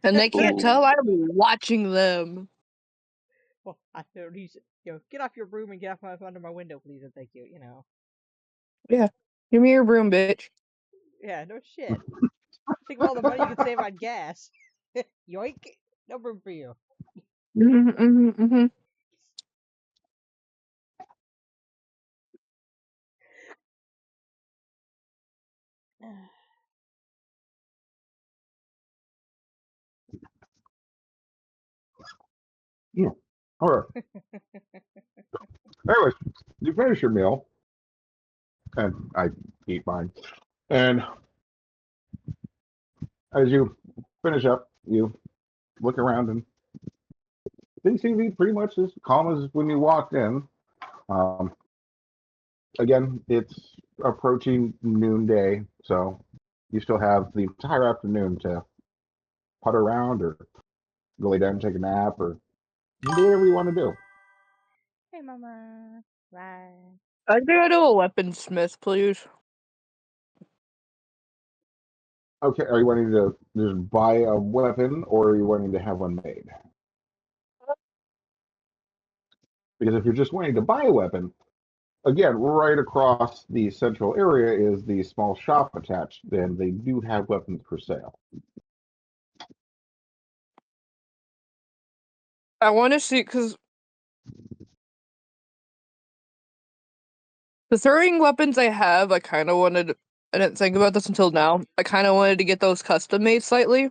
And they can't Ooh. tell I'm watching them. Well, I don't use it. Get off your broom and get off under my window, please, and thank you. Yeah. Give me your broom, bitch. Yeah, no shit. Think of all the money you could save on gas. Yoink! No broom for you. Mm-hmm. Yeah. All right. Anyways, you finish your meal, and I eat mine. And as you finish up, you look around, and things seem to be pretty much as calm as when you walked in. Um, again, it's approaching noonday, so you still have the entire afternoon to putter around or go lay down and take a nap or do whatever you want to do. Hey, mama. Bye. I go to a weaponsmith, please. Okay, are you wanting to just buy a weapon, or are you wanting to have one made? Because if you're just wanting to buy a weapon, again, right across the central area is the small shop attached, and they do have weapons for sale. I want to see because the throwing weapons I have, I kind of wanted. I didn't think about this until now. I kind of wanted to get those custom made slightly.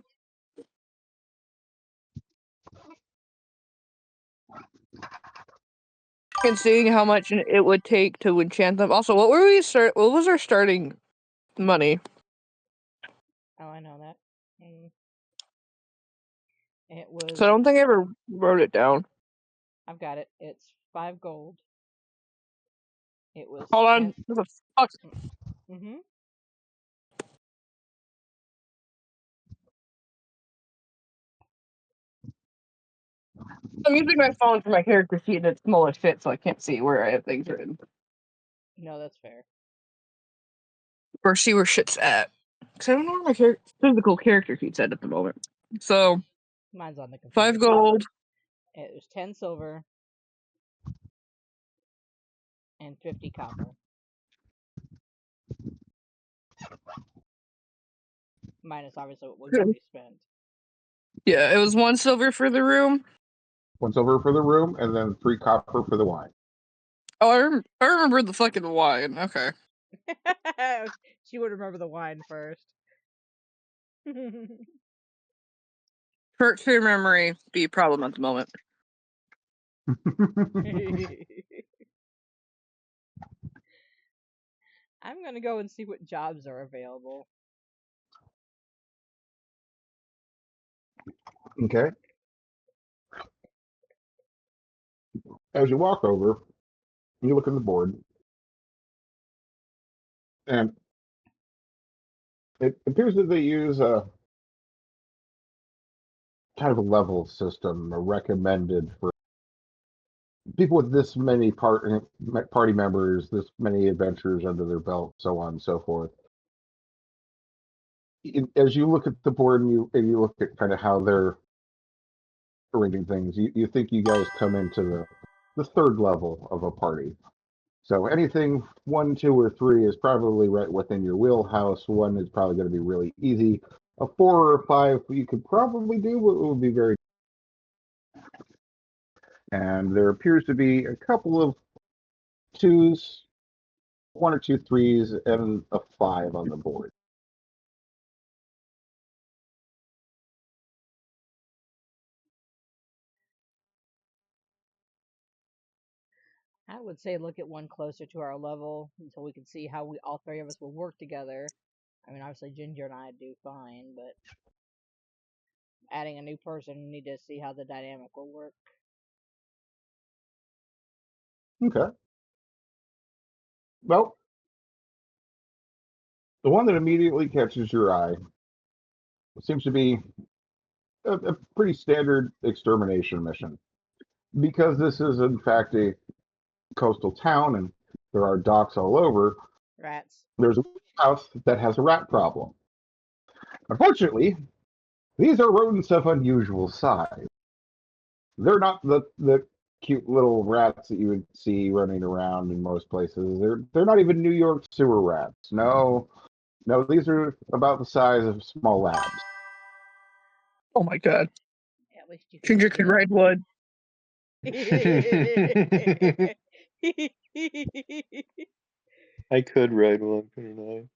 And seeing how much it would take to enchant them. Also, what were we start? What was our starting money? Oh, I know that. It was. So I don't think I ever wrote it down. I've got it. It's 5 gold. It was Hold 10. on. What the fuck? Mm-hmm. I'm using my phone for my character sheet and it's small as shit, so I can't see where I have things written. No, that's fair. Or see where shit's at. Because I don't know where my physical character sheet's at the moment. So, Mine's on the computer. 5 gold. It was 10 silver and 50 copper. Minus, obviously, what we've already spent. Yeah, it was 1 silver for the room. 1 silver for the room, and then 3 copper for the wine. Oh, I remember the fucking wine. Okay. She would remember the wine first. Short-term memory be a problem at the moment. I'm gonna go and see what jobs are available. Okay. As you walk over, you look at the board, and it appears that they use a kind of a level system, recommended for people with this many party members, this many adventures under their belt, so on and so forth. As you look at the board and you look at kind of how they're arranging things, you think you guys come into the third level of a party. So anything 1, 2, or 3 is probably right within your wheelhouse. 1 is probably going to be really easy. A 4 or a 5 you could probably do, but it would be very. And there appears to be a couple of 2s, 1 or 2 3s, and a 5 on the board. I would say look at one closer to our level until we can see how we all 3 of us will work together. I mean, obviously Ginger and I do fine, but adding a new person, we need to see how the dynamic will work. Okay. Well, the one that immediately catches your eye seems to be a pretty standard extermination mission. Because this is, in fact, a coastal town and there are docks all over, Rats. there's a house that has a rat problem. Unfortunately, these are rodents of unusual size. They're not the cute little rats that you would see running around in most places. They're not even New York sewer rats. No, no, these are about the size of small labs. Oh my god. At least you can Ginger see can them. ride one. I could ride one, couldn't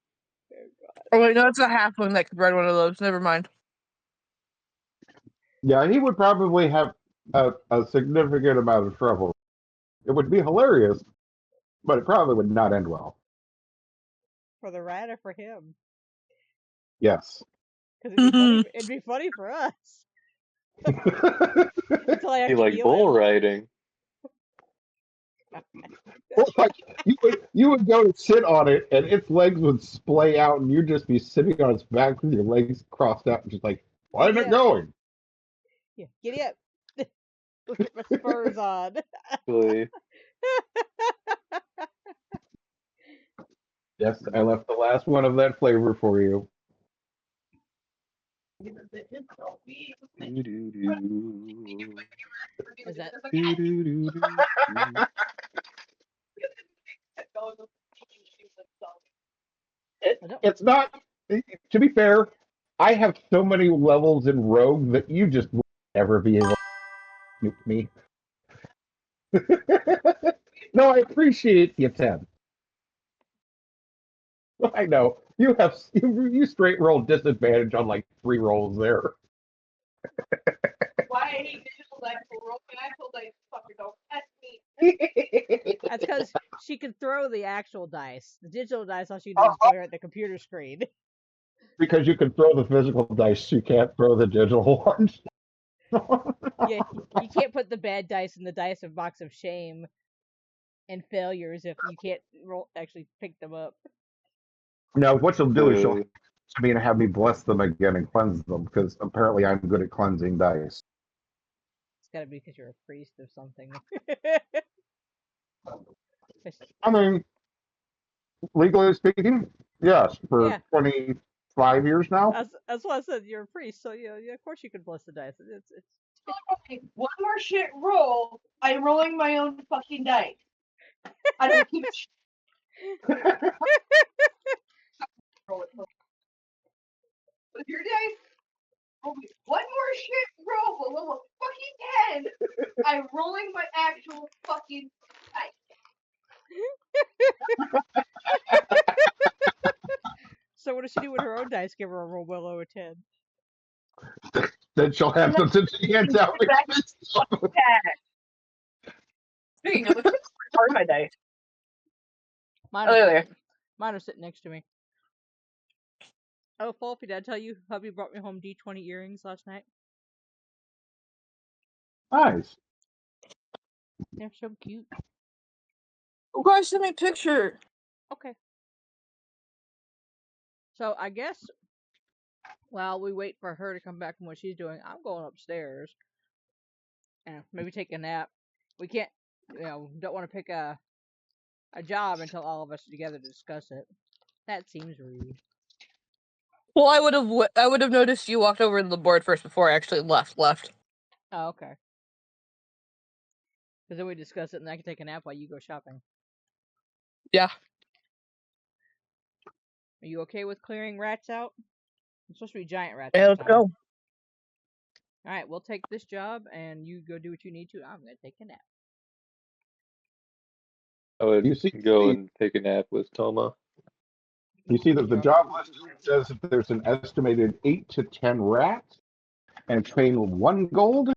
Oh wait, no, it's a halfling that could ride one of those. Never mind. Yeah, he would probably have a significant amount of trouble. It would be hilarious, but it probably would not end well. For the rat or for him? Yes. Because it'd be funny. It'd be funny for us. Until I I? have You to like heal bull him. riding? Well, like you would go to sit on it, and its legs would splay out, and you'd just be sitting on its back with your legs crossed out, and just like, why isn't Giddy it up. going? Yeah, giddy up. Let's get my spurs on. Really? Yes, I left the last one of that flavor for you. Do-do-do. Is that Do-do-do-do-do. I don't It's not. To be fair, I have so many levels in Rogue that you just will never be able to snoop me. No, I appreciate the attempt. I know you straight roll disadvantage on like 3 rolls there. Why I hate digital dice for roll and actual dice, fucker, don't test me. That's because she can throw the actual dice. The digital dice, all she does is glare at the computer screen. Because you can throw the physical dice, you can't throw the digital ones. Yeah, you can't put the bad dice in the dice of box of shame and failures if you can't actually pick them up. Now, what she'll do is she'll Uh, have me bless them again and cleanse them, because apparently I'm good at cleansing dice. It's gotta be because you're a priest of something. I mean, legally speaking, yes, for Yeah, 25 years now. that's why I said you're a priest. So yeah, of course you can bless the dice. It's Okay, one more shit roll, I'm rolling my own fucking dice. I don't give a shit. Roll it. With your dice, okay, one more shit roll below a fucking 10. I'm rolling my actual fucking dice. So what does she do with her own dice? Give her a roll below a 10. Then she'll have them to hands out. Speaking of which, where's my dice? Mine Oh, are, there. mine are sitting next to me. Oh, Wolfie, did I tell you hubby brought me home D20 earrings last night? Nice. They're so cute. Oh, guys, send me a picture. Okay. So I guess while we wait for her to come back from what she's doing, I'm going upstairs and maybe take a nap. We can't, don't want to pick a job until all of us are together to discuss it. That seems rude. Well, I would have noticed you walked over to the board first before I actually left. Oh, okay. Because then we discuss it and I can take a nap while you go shopping. Yeah. Are you okay with clearing rats out? It's supposed to be giant rats Yeah, this let's time. go. Alright, we'll take this job and you go do what you need to. I'm going to take a nap. I would You see, go and take a nap with Toma. you see that the Sure. job list says that there's an estimated 8 to 10 rats, and it's paying 1 gold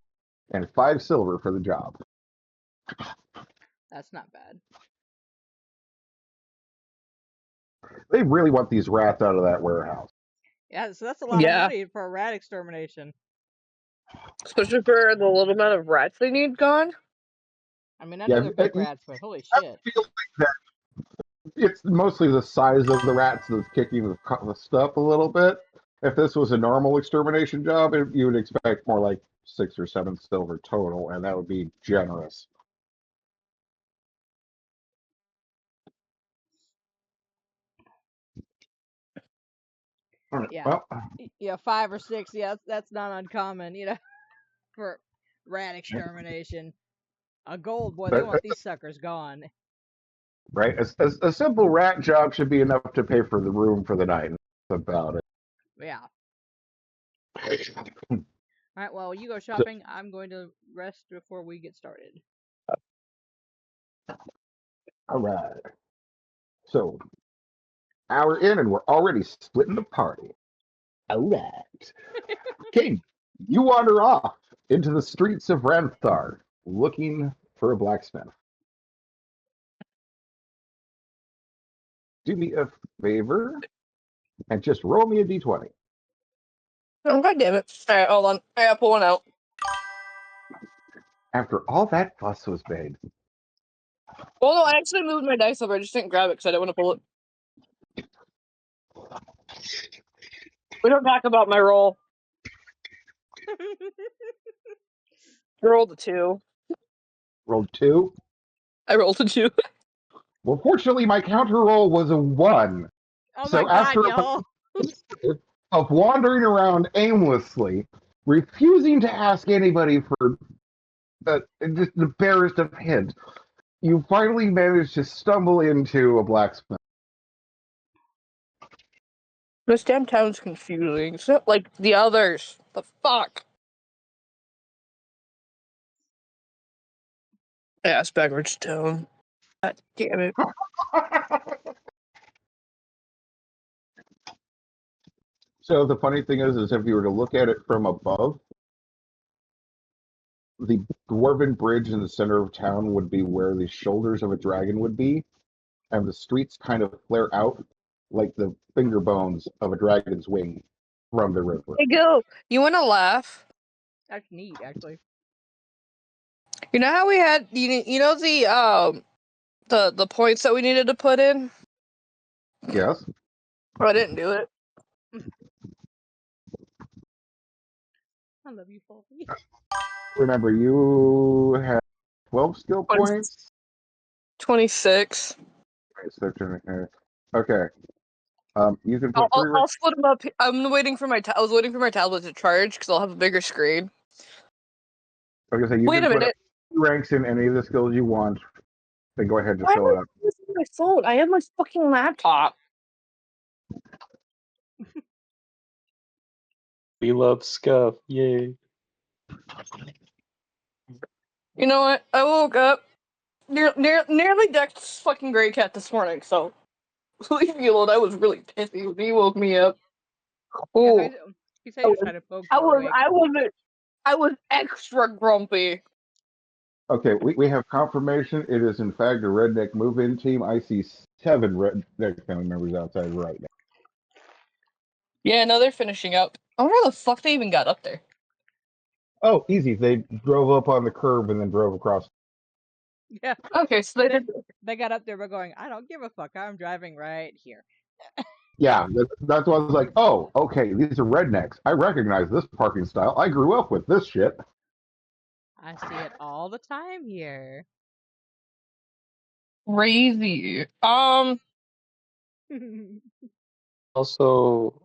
and 5 silver for the job. That's not bad. They really want these rats out of that warehouse. Yeah, so that's a lot of money for a rat extermination. Especially for the little amount of rats they need gone. I mean, I know they're big rats, but holy shit. I feel like that it's mostly the size of the rats that's kicking the stuff a little bit. If this was a normal extermination job, you would expect more like 6 or 7 silver total, and that would be generous. All right, Yeah. well, Yeah, 5 or 6. Yeah, that's not uncommon, for rat extermination. A gold, boy, they want these suckers gone. right? A simple rat job should be enough to pay for the room for the night. That's about it. Yeah. Alright, well, you go shopping. I'm going to rest before we get started. All right. So, hour in, and we're already splitting the party. All right. Okay, you wander off into the streets of Ranthar looking for a blacksmith. Do me a favor and just roll me a d20. Oh, god damn it. Alright, hold on. I gotta pull one out. After all that fuss was made, Well, no, I actually moved my dice over. I just didn't grab it because I didn't want to pull it. We don't talk about my roll. I rolled a 2. rolled 2. I rolled a 2. Well, fortunately, my counter roll was a 1. Oh So my god, after y'all. of wandering around aimlessly, refusing to ask anybody for just the barest of hints, you finally manage to stumble into a blacksmith. This damn town's confusing. It's not like the others. The fuck? Ass backwards town. God damn it. So the funny thing is if you were to look at it from above, the dwarven bridge in the center of town would be where the shoulders of a dragon would be, and the streets kind of flare out like the finger bones of a dragon's wing from the river. Hey, go. You want to laugh? That's neat, actually. You know how we had you know the points that we needed to put in? Yes. I didn't do it. I love you, Fulby. Remember, you had 12 skill points. 26. Okay. You can I'll, put I'll, 3 I'll split them up. I'm waiting for I was waiting for my tablet to charge because I'll have a bigger screen. Like I say, you Wait can a put minute. 2 ranks in any of the skills you want. Then go ahead and just Why am fill I it up. using my phone? I have my fucking laptop. We love scuff. Yay. You know what? I woke up nearly decked fucking gray cat this morning, so leave me alone. I was really pissy when he woke me up. Yeah, Oh, he said he was trying to poke I you was awake. I was extra grumpy. Okay, we have confirmation. It is, in fact, a redneck move-in team. I see 7 redneck family members outside right now. Yeah, no, they're finishing up. I wonder how the fuck they even got up there. Oh, easy. They drove up on the curb and then drove across. Yeah. Okay, so They got up there by going, I don't give a fuck. I'm driving right here. Yeah, that's why I was like, oh, okay, these are rednecks. I recognize this parking style. I grew up with this shit. I see it all the time here. crazy. Also,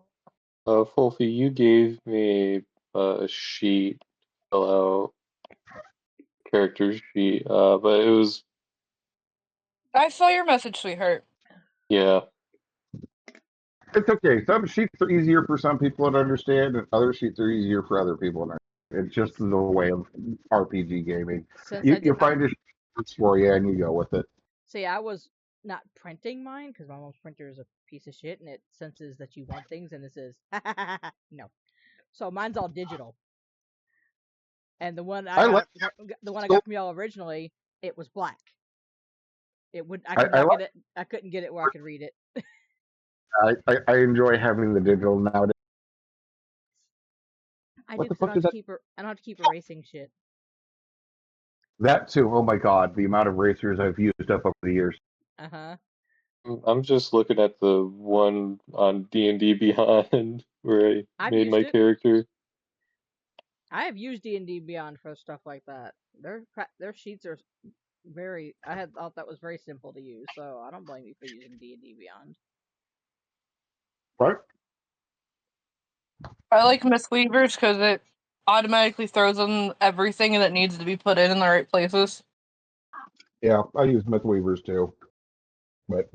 Fulfy, you gave me a sheet, fill out character sheet, but it was, I saw your message, sweetheart. yeah. It's okay. Some sheets are easier for some people to understand, and other sheets are easier for other people to understand. It's just the way of RPG gaming. Since I You find a sheet that works for you, and you go with it. see, I was not printing mine because my mom's printer is a piece of shit and it senses that you want things and it says no. So mine's all digital. And the one I I got, like. the one I got from y'all originally, it was black. It would I could I not like. get it. I couldn't get it where I could read it. I enjoy having the digital nowadays. I What do the because I fuck don't is have to that? keep I don't have to keep erasing shit. That too. Oh my god, the amount of racers I've used up over the years. Uh-huh. I'm just looking at the one on D&D Beyond where I I've made used my it. character. I have used D&D Beyond for stuff like that. Their sheets are very. I had thought that was very simple to use, so I don't blame you for using D&D Beyond. Right? I like Miss Weavers because it automatically throws in everything that needs to be put in the right places. Yeah, I use Mythweavers too. But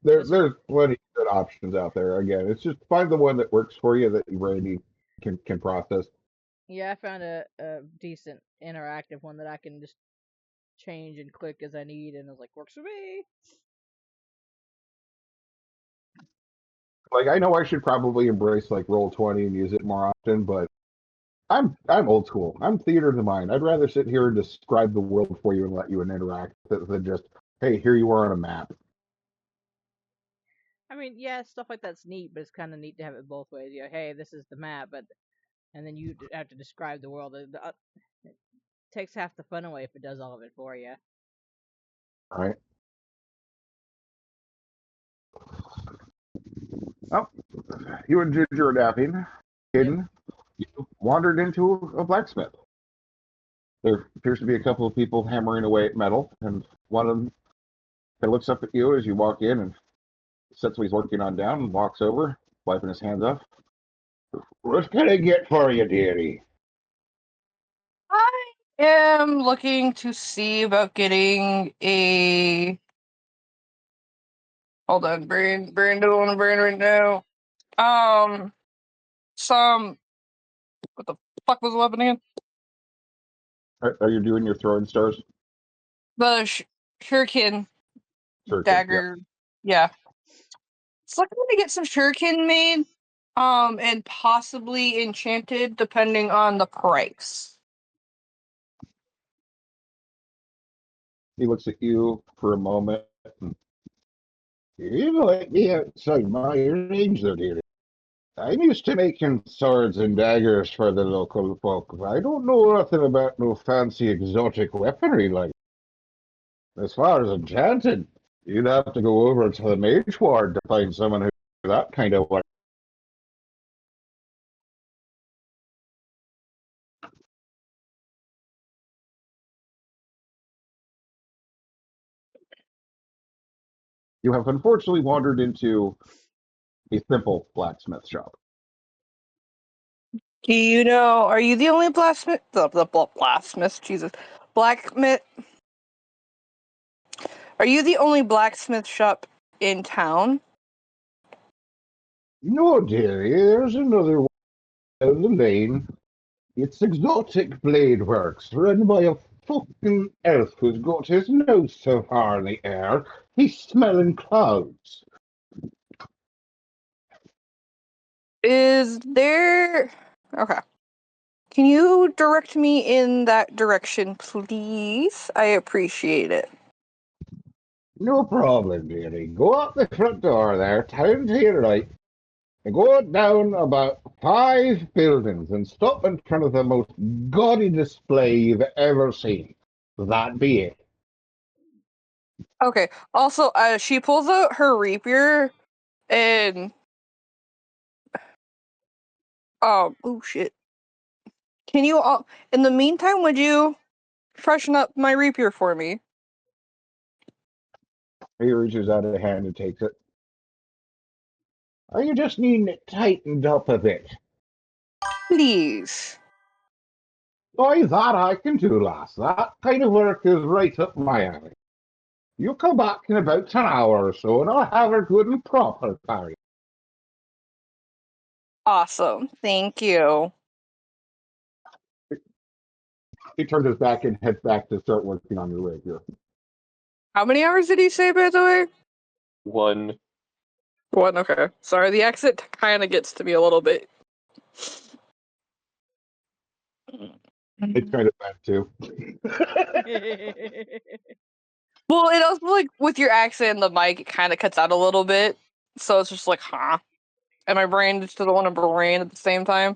Just there's plenty of good options out there. Again, it's just find the one that works for you that you really can process. yeah, I found a decent interactive one that I can just change and click as I need, and I was like, works for me. Like I know I should probably embrace like Roll20 and use it more often, but I'm old school. I'm theater of the mind. I'd rather sit here and describe the world for you and let you interact than just, hey, here you are on a map. I mean, yeah, stuff like that's neat, but it's kind of neat to have it both ways. You know, hey, this is the map, but and then you have to describe the world. It takes half the fun away if it does all of it for you. All right. Oh, you and Ginger are napping. Yep. Hidden. You wandered into a blacksmith. There appears to be a couple of people hammering away at metal, and one of them looks up at you as you walk in and sets what he's working on down and walks over, wiping his hands off. What can I get for you, dearie? I am looking to see about getting a. Hold on, brain don't want to brain right now. Some. What the fuck was the weapon again? Are you doing your throwing stars? The shuriken Shuriken, yeah. dagger. Yeah. It's looking to get some shuriken made, and possibly enchanted, depending on the price. He looks at you for a moment. You might be outside my range there, dearie. I'm used to making swords and daggers for the local folk. I don't know nothing about no fancy exotic weaponry like. As far as enchanted, you'd have to go over to the mage ward to find someone who that kind of work. You have unfortunately wandered into a simple blacksmith shop. Do you know? Are you the only blacksmith? The blacksmith, Jesus, blacksmith. Are you the only blacksmith shop in town? No, dearie, there's another one down the lane. It's Exotic Blade Works, run by a fucking elf who's got his nose so far in the air, he's smelling clouds. Is there? Okay. Can you direct me in that direction, please? I appreciate it. No problem, dearie. Go out the front door there, turn to your right, and go down about 5 buildings and stop in front of the most gaudy display you've ever seen. That be it. Okay. Also, she pulls out her rapier and oh shit. Can you in the meantime, would you freshen up my rapier for me? He reaches out a hand and takes it. Are you just needing it tightened up a bit? Please. Why, that I can do, lass. That kind of work is right up my alley. You come back in about an hour or so, and I'll have her good and proper, Barry. Awesome. Thank you. He turns his back and heads back to start working on your rapier. How many hours did he say, by the way? 1. One, okay. Sorry, the accent kind of gets to me a little bit. It's kind of bad, too. Well, it also, like, with your accent and the mic, it kind of cuts out a little bit. So it's just like, huh? And my brain just doesn't want to brain at the same time.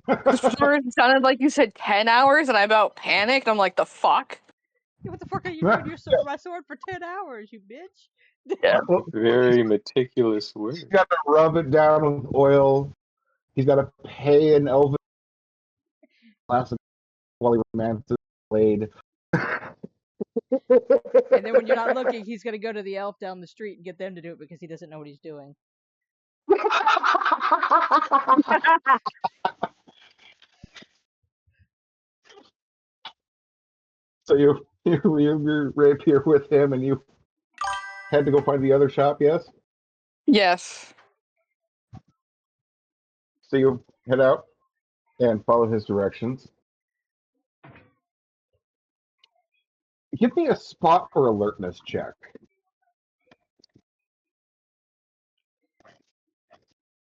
Because for some reason, it sounded like you said 10 hours, and I about panicked. I'm like, the fuck? Yeah, what the fuck are you doing my sword for 10 hours, you bitch? Yeah. Very meticulous work. He's got to rub it down with oil. He's got to pay an elven classic while he romances the blade. And then when you're not looking, he's gonna go to the elf down the street and get them to do it because he doesn't know what he's doing. So you leave your rapier with him, and you had to go find the other shop. Yes. Yes. So you head out and follow his directions. Give me a spot or alertness check.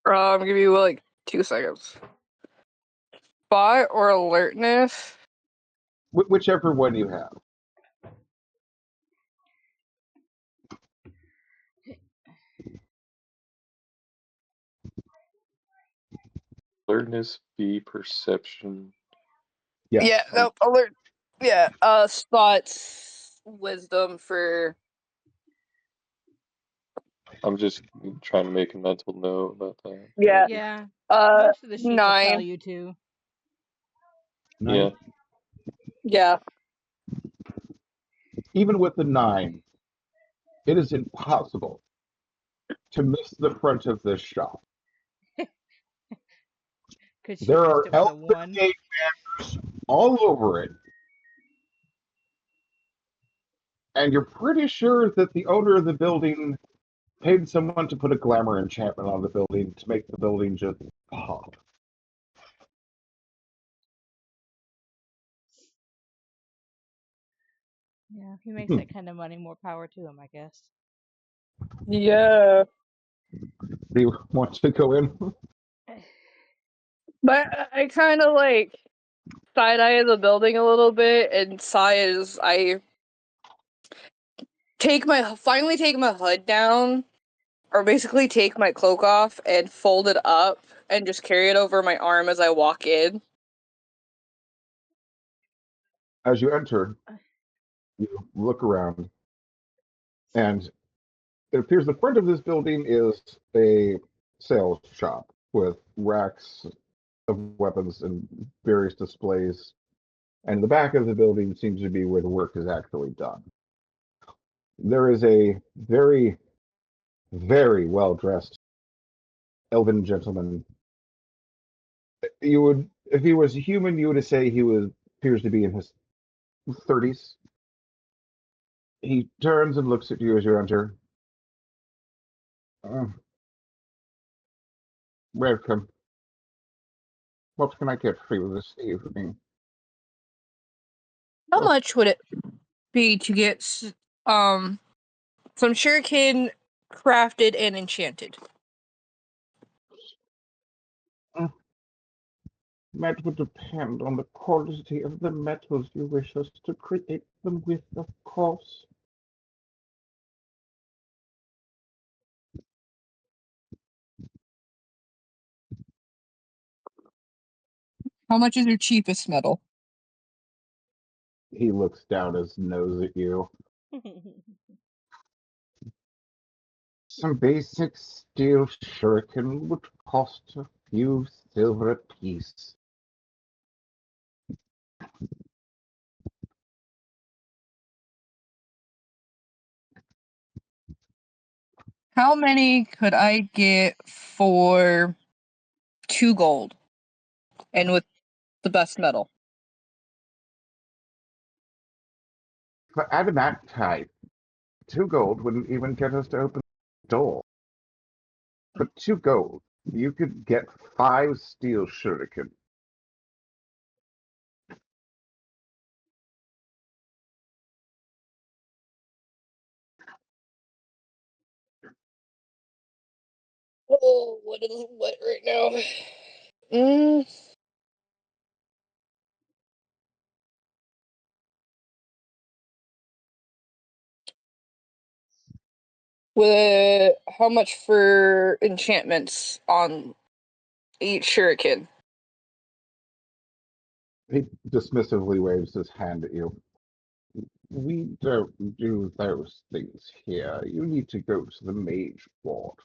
Give you like 2 seconds. Spot or alertness? Whichever one you have. Alertness, B, perception. Yes. Yeah, no, alert. Yeah, spots wisdom for. I'm just trying to make a mental note about that. Yeah. Yeah, Uh, most of the sheets will tell 9. you to. Yeah. Yeah. Even with the 9, it is impossible to miss the front of this shop. Could she There fist are it with a elven one? game manners all over it. And you're pretty sure that the owner of the building paid someone to put a glamour enchantment on the building to make the building just pop. Yeah, if he makes that kind of money, more power to him, I guess. Yeah. Do you want to go in? But I kind of like side eye the building a little bit and sigh as I finally take my hood down, or basically take my cloak off and fold it up and just carry it over my arm as I walk in. As you enter, you look around, and it appears the front of this building is a sales shop with racks of weapons and various displays. And the back of the building seems to be where the work is actually done. There is a very, very well dressed elven gentleman. You would, if he was a human, you would say he was appears to be in his 30s. He turns and looks at you as you enter. Uh, Welcome. What can I get for you this evening? How much would it be to get some shuriken crafted and enchanted? That would depend on the quality of the metals you wish us to create them with, of course. How much is your cheapest metal? He looks down his nose at you. Some basic steel shuriken would cost a few silver apiece. How many could I get for 2 gold? And with the best metal. For adamantite, 2 gold wouldn't even get us to open the door. For 2 gold, you could get 5 steel shuriken. Oh, what right now? Mm, with how much for enchantments on each shuriken? He dismissively waves his hand at you. We don't do those things here. You need to go to the mage ward.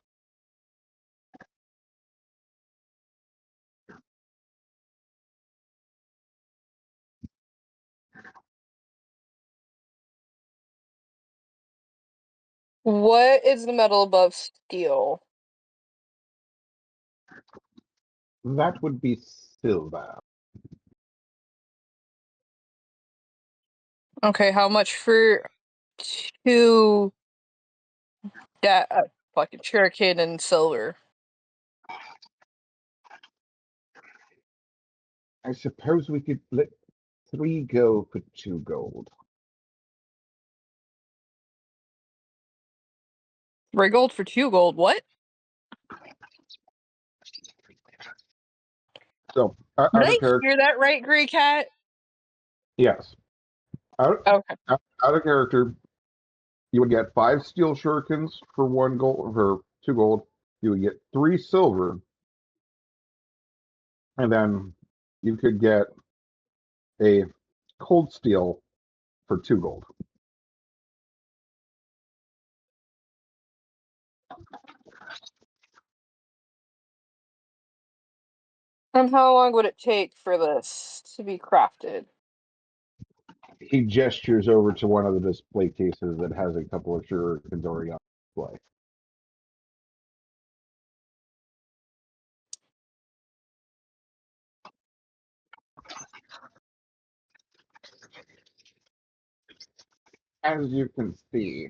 What is the metal above steel? That would be silver. Okay, how much for 2 fucking shuriken and silver? I suppose we could let 3 go for 2 gold. 3 gold for 2 gold, what? So, Did out I of character, hear that right, Grey Cat? yes. Out, Okay. out of character, you would get 5 steel shurikens for 1 gold, for 2 gold. You would get 3 silver, and then you could get a cold steel for 2 gold. And how long would it take for this to be crafted? He gestures over to one of the display cases that has a couple of shurikens already on display. As you can see,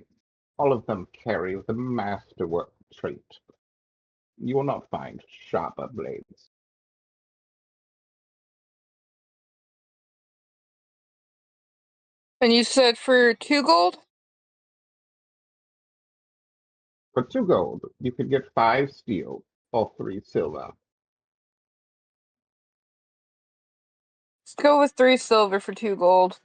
all of them carry the masterwork trait. You will not find sharper blades. And you said for 2 gold? For 2 gold, you could get 5 steel or 3 silver. Let's go with 3 silver for 2 gold.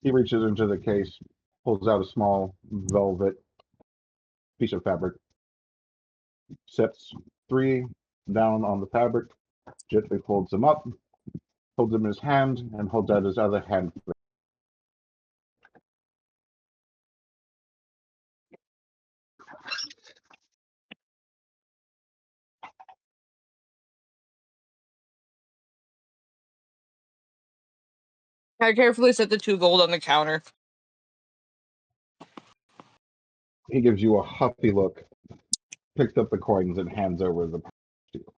He reaches into the case, pulls out a small velvet piece of fabric, sets 3 down on the fabric, gently folds them up, holds them in his hand, and holds out his other hand. I carefully set the 2 gold on the counter. He gives you a huffy look, picks up the coins, and hands over the steel.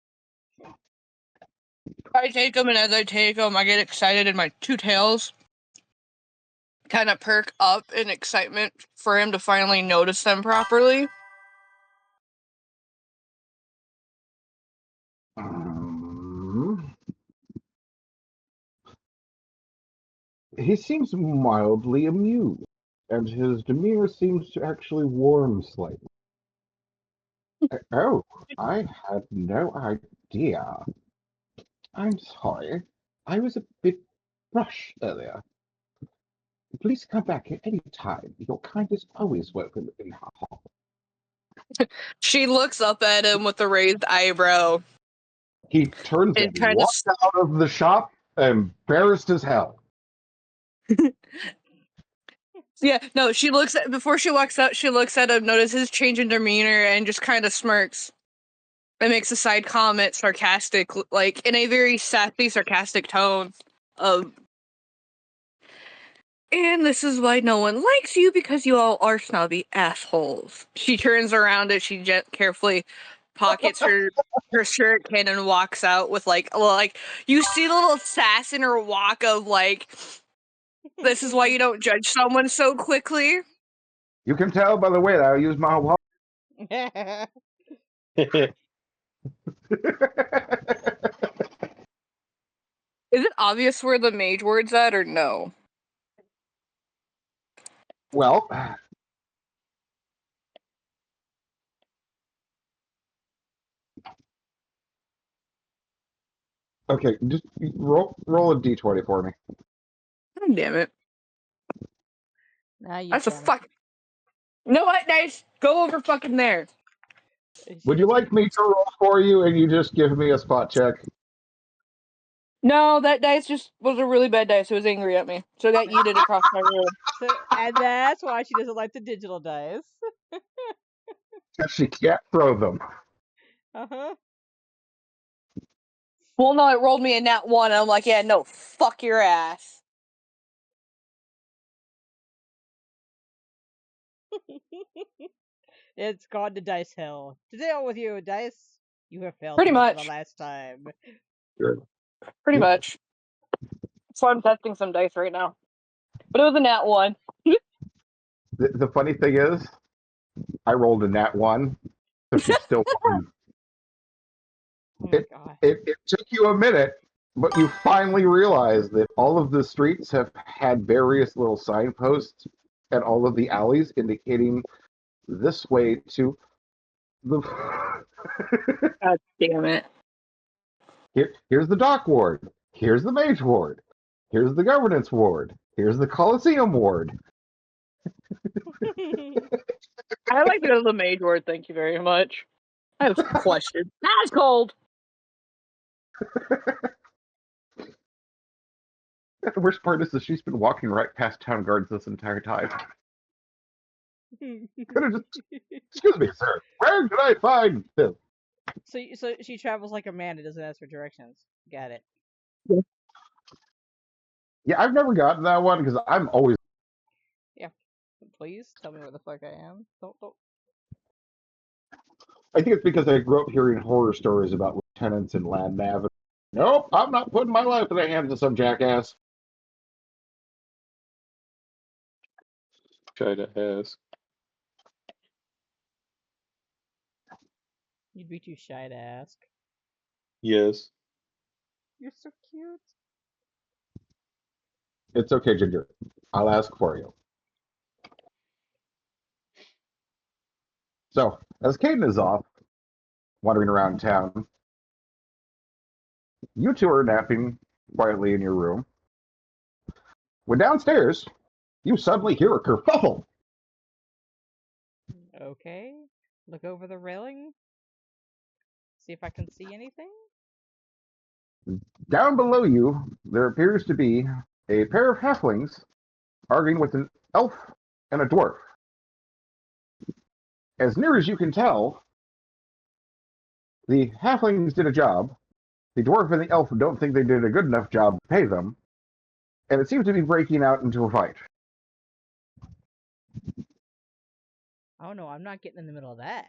I take them, and as I take them, I get excited, and my 2 tails kind of perk up in excitement for him to finally notice them properly. He seems mildly amused, and his demeanor seems to actually warm slightly. Oh, I had no idea. I'm sorry. I was a bit rushed earlier. Please come back at any time. Your kind is always welcome in our hall. She looks up at him with a raised eyebrow. He turns and and kind of walks out of the shop, embarrassed as hell. Yeah, no, she looks at before she walks out, she looks at him, notices his change in demeanor, and just kind of smirks. And makes a side comment, sarcastic, like in a very sassy, sarcastic tone of, and this is why no one likes you, because you all are snobby assholes. She turns around and she carefully pockets her shirt can and walks out with like you see the little sass in her walk of like, this is why you don't judge someone so quickly. You can tell by the way that I use my wallet. Is it obvious where the mage word's at or no? Well, okay, just roll a d20 for me. God damn it. Now you That's a tell me. fuck. No, what? Nice. Go over fucking there. Would you like me to roll for you and you just give me a spot check? No, that dice just was a really bad dice. It was angry at me. So I got yeeted across my room. So, and that's why she doesn't like the digital dice. Because she can't throw them. Uh-huh. Well, no, it rolled me a nat 1, and I'm like, yeah, no, fuck your ass. It's gone to dice hell. To deal with you, dice. You have failed Pretty me for much. the last time. Good. Pretty Yep. much. So I'm testing some dice right now. But it was a nat 1. The funny thing is, I rolled a nat 1, so she still won. Oh my god. It took you a minute, but you finally realized that all of the streets have had various little signposts and all of the alleys indicating this way to the. God damn it. Here's the dock ward. Here's the mage ward. Here's the governance ward. Here's the Coliseum ward. I like to go to the mage ward, thank you very much. I have some questions. That's cold! The worst part is that she's been walking right past town guards this entire time. Could have just, excuse me, sir. Where can I find this? So she travels like a man and doesn't ask for directions. Got it. Yeah, I've never gotten that one because I'm always. Yeah. Please tell me where the fuck I am. Don't. I think it's because I grew up hearing horror stories about lieutenants and land nav. Nope, I'm not putting my life in the hands of some jackass. Try to ask. You'd be too shy to ask. Yes. You're so cute. It's okay, Ginger. I'll ask for you. So, as Caden is off, wandering around town, you two are napping quietly in your room. When downstairs, you suddenly hear a kerfuffle. Okay. Look over the railing. See if I can see anything. Down below you, there appears to be a pair of halflings arguing with an elf and a dwarf. As near as you can tell, the halflings did a job. The dwarf and the elf don't think they did a good enough job to pay them, and it seems to be breaking out into a fight. Oh no, I'm not getting in the middle of that.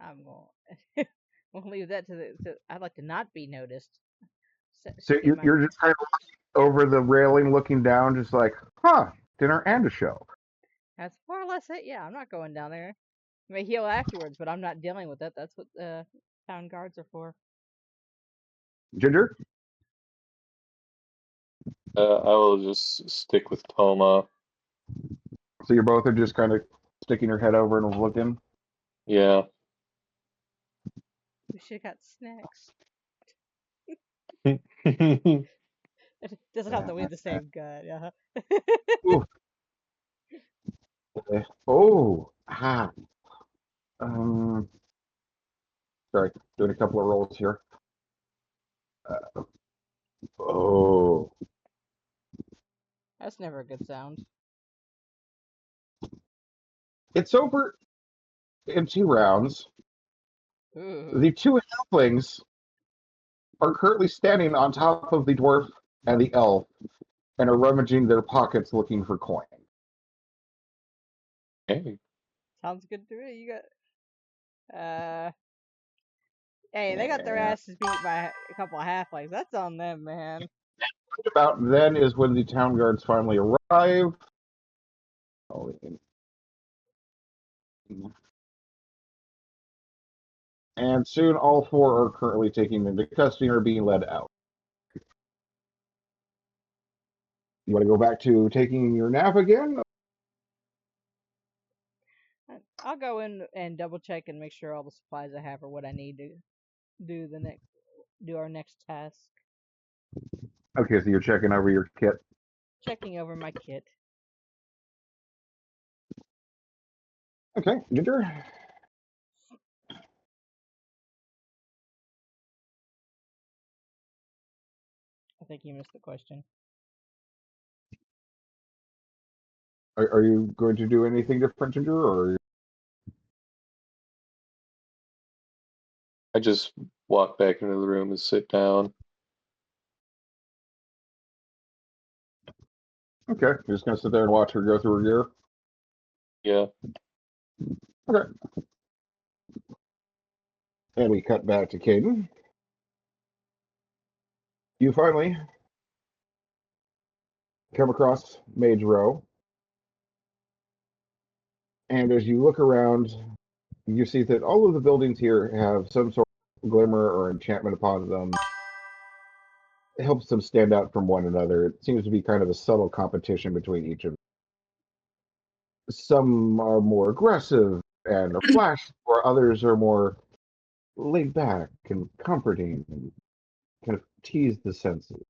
I'm going. We'll leave that to the. I'd like to not be noticed. So Get my. you're just kind of over the railing looking down, just like, huh, dinner and a show. That's more or less it. Yeah, I'm not going down there. I may heal afterwards, but I'm not dealing with it. That's what town guards are for. Ginger? I will just stick with Toma. So you both are just kind of sticking your head over and looking? Yeah. We should have got snacks. I It doesn't have to be the same gun. Yeah. Ooh. Oh, ah. Um, sorry, doing a couple of rolls here. Oh, That's never a good sound. it's over in 2 rounds. Ooh. The two halflings are currently standing on top of the dwarf and the elf and are rummaging their pockets looking for coin. Hey. Sounds good to me. You got. Hey, they got their And asses beat by a couple of halflings. That's on them, man. about then is when the town guards finally arrive. And soon all four are currently taken into custody and are being led out. You want to go back to taking your nap again? I'll go in and double check and make sure all the supplies I have are what I need to do our next task. Okay, so you're checking over your kit. Checking over my kit. Okay, Ginger. I think you missed the question. Are you going to do anything different, Ginger, or I just walk back into the room and sit down. okay? You're just gonna sit there and watch her go through her gear. Yeah. Okay. And we cut back to Caden. You finally come across Mage Row, and as you look around, you see that all of the buildings here have some sort of glimmer or enchantment upon them. It helps them stand out from one another. It seems to be kind of a subtle competition between each of them. Some are more aggressive and are flashy, or others are more laid back and comforting and kind of tease the senses.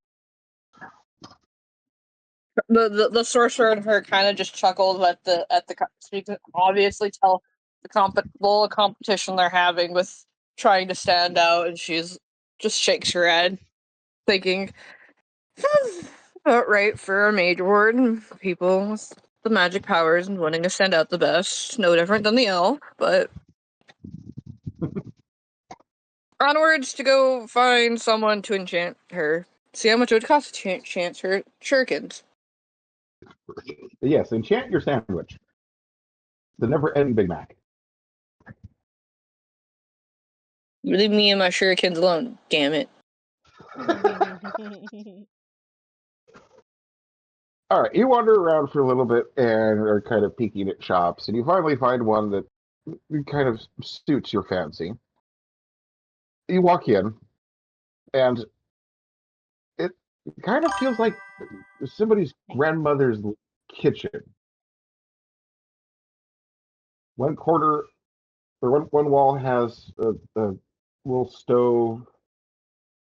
The sorcerer and her kind of just chuckled so you can obviously tell the competition they're having with trying to stand out, and she's just shakes her head, thinking, "Sounds about right for a mage ward and people with the magic powers and wanting to stand out the best. No different than the elf, but onwards to go find someone to enchant her. See how much it would cost to enchant her shurikens." But yes, enchant your sandwich. The never-ending Big Mac. You leave me and my shurikens alone, damn it. All right, you wander around for a little bit and are kind of peeking at shops, and you finally find one that kind of suits your fancy. You walk in, and it kind of feels like somebody's grandmother's kitchen. One corner or one wall has a little stove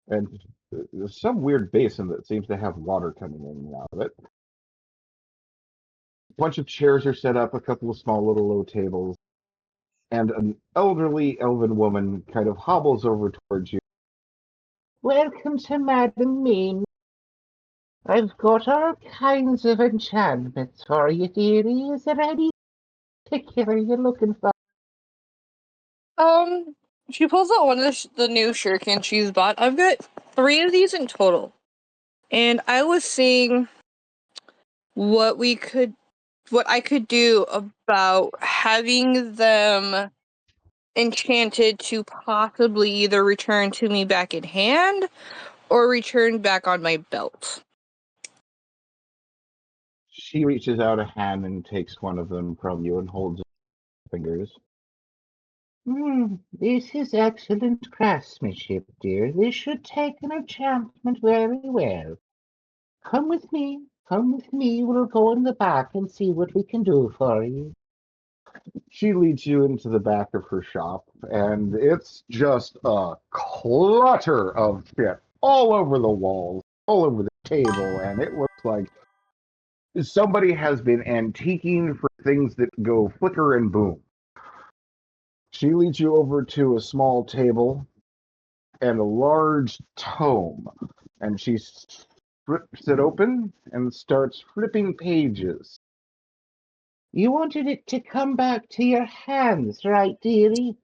and there's some weird basin that seems to have water coming in and out of it. A bunch of chairs are set up, a couple of small little low tables, and an elderly elven woman kind of hobbles over towards you. Welcome to Madam Mim. I've got all kinds of enchantments for you, dearie. Is there any particular you're looking for? She pulls out one of the new shurikens she's bought. I've got 3 of these in total. And I was seeing what I could do about having them enchanted to possibly either return to me back in hand or return back on my belt. She reaches out a hand and takes one of them from you and holds it with her fingers. This is excellent craftsmanship, dear. This should take an enchantment very well. Come with me. Come with me. We'll go in the back and see what we can do for you. She leads you into the back of her shop, and it's just a clutter of shit all over the walls, all over the table, and it looks like somebody has been antiquing for things that go flicker and boom. She leads you over to a small table and a large tome, and she flips it open and starts flipping pages. You wanted it to come back to your hands, right, dearie?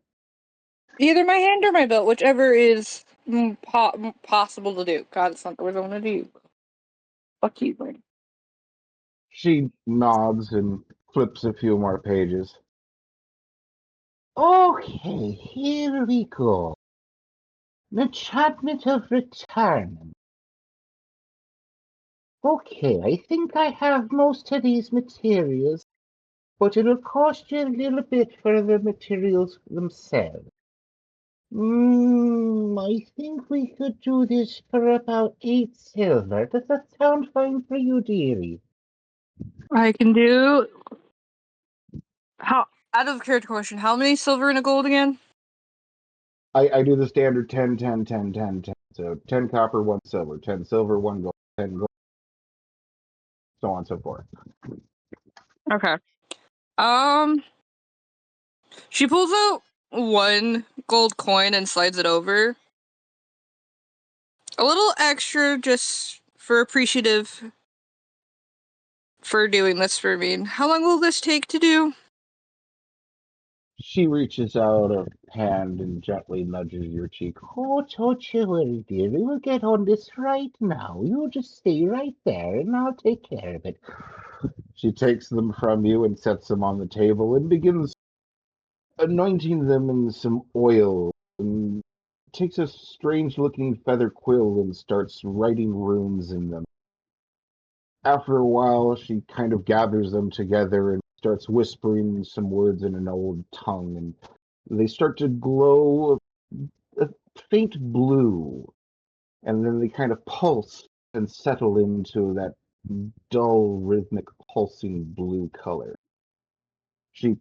Either my hand or my belt, whichever is possible to do. God, it's not the word I want to do. Fuck you, Brady. She nods and flips a few more pages. Okay, here we go. The enchantment of retirement. Okay, I think I have most of these materials, but it'll cost you a little bit for the materials themselves. I think we could do this for about 8 silver. Does that sound fine for you, dearie? I can do. How, out of character question, how many silver and a gold again? I do the standard 10, 10, 10, 10, 10. So 10 copper, 1 silver, 10 silver, 1 gold, 10 gold, so on and so forth. Okay. She pulls out 1 gold coin and slides it over. A little extra just for appreciative for doing this for me. How long will this take to do? She reaches out a hand and gently nudges your cheek. Oh, don't you worry, dearie. We'll get on this right now. You just stay right there, and I'll take care of it. She takes them from you and sets them on the table and begins anointing them in some oil and takes a strange-looking feather quill and starts writing runes in them. After a while, she kind of gathers them together and starts whispering some words in an old tongue, and they start to glow a faint blue, and then they kind of pulse and settle into that dull, rhythmic, pulsing blue color. She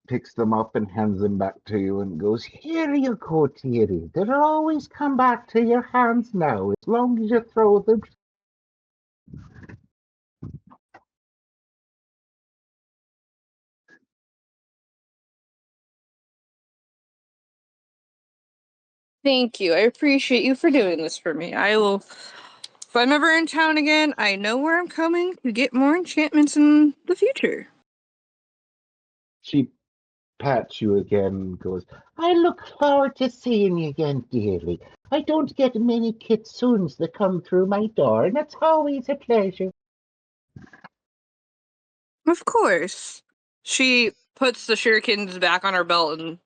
picks them up and hands them back to you and goes, Here you go, dearie. They'll always come back to your hands now, as long as you throw them. Thank you. I appreciate you for doing this for me. I will. If I'm ever in town again, I know where I'm coming to get more enchantments in the future. She pats you again and goes, I look forward to seeing you again, dearie. I don't get many kitsunes that come through my door, and it's always a pleasure. Of course. She puts the shurikens back on her belt and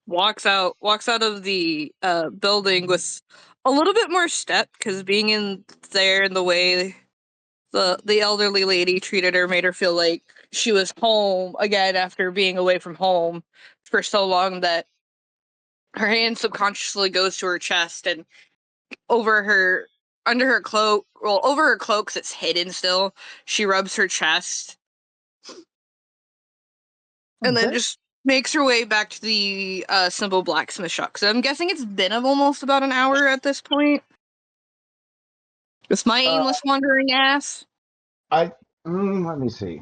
walks out of the building with a little bit more step, because being in there in the way The elderly lady treated her, made her feel like she was home again after being away from home for so long that her hand subconsciously goes to her chest and over her under her cloak, well, over her cloak 'cause it's hidden still. She rubs her chest and then Okay. just makes her way back to the simple blacksmith shop. So I'm guessing it's been of almost about an hour at this point. With my Uh, aimless wandering ass. Let me see.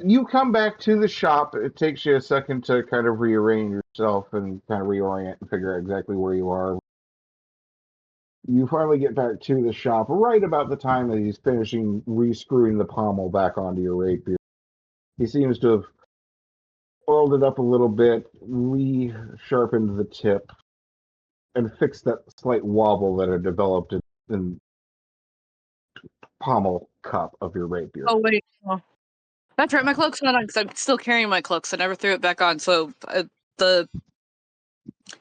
You come back to the shop. It takes you a second to kind of rearrange yourself and kind of reorient and figure out exactly where you are. You finally get back to the shop right about the time that he's finishing rescrewing the pommel back onto your rapier. He seems to have oiled it up a little bit, re-sharpened the tip, and fixed that slight wobble that had developed in pommel cup of your rapier. Oh wait, oh. That's right. My cloak's not on because I'm still carrying my cloak, so I never threw it back on. So the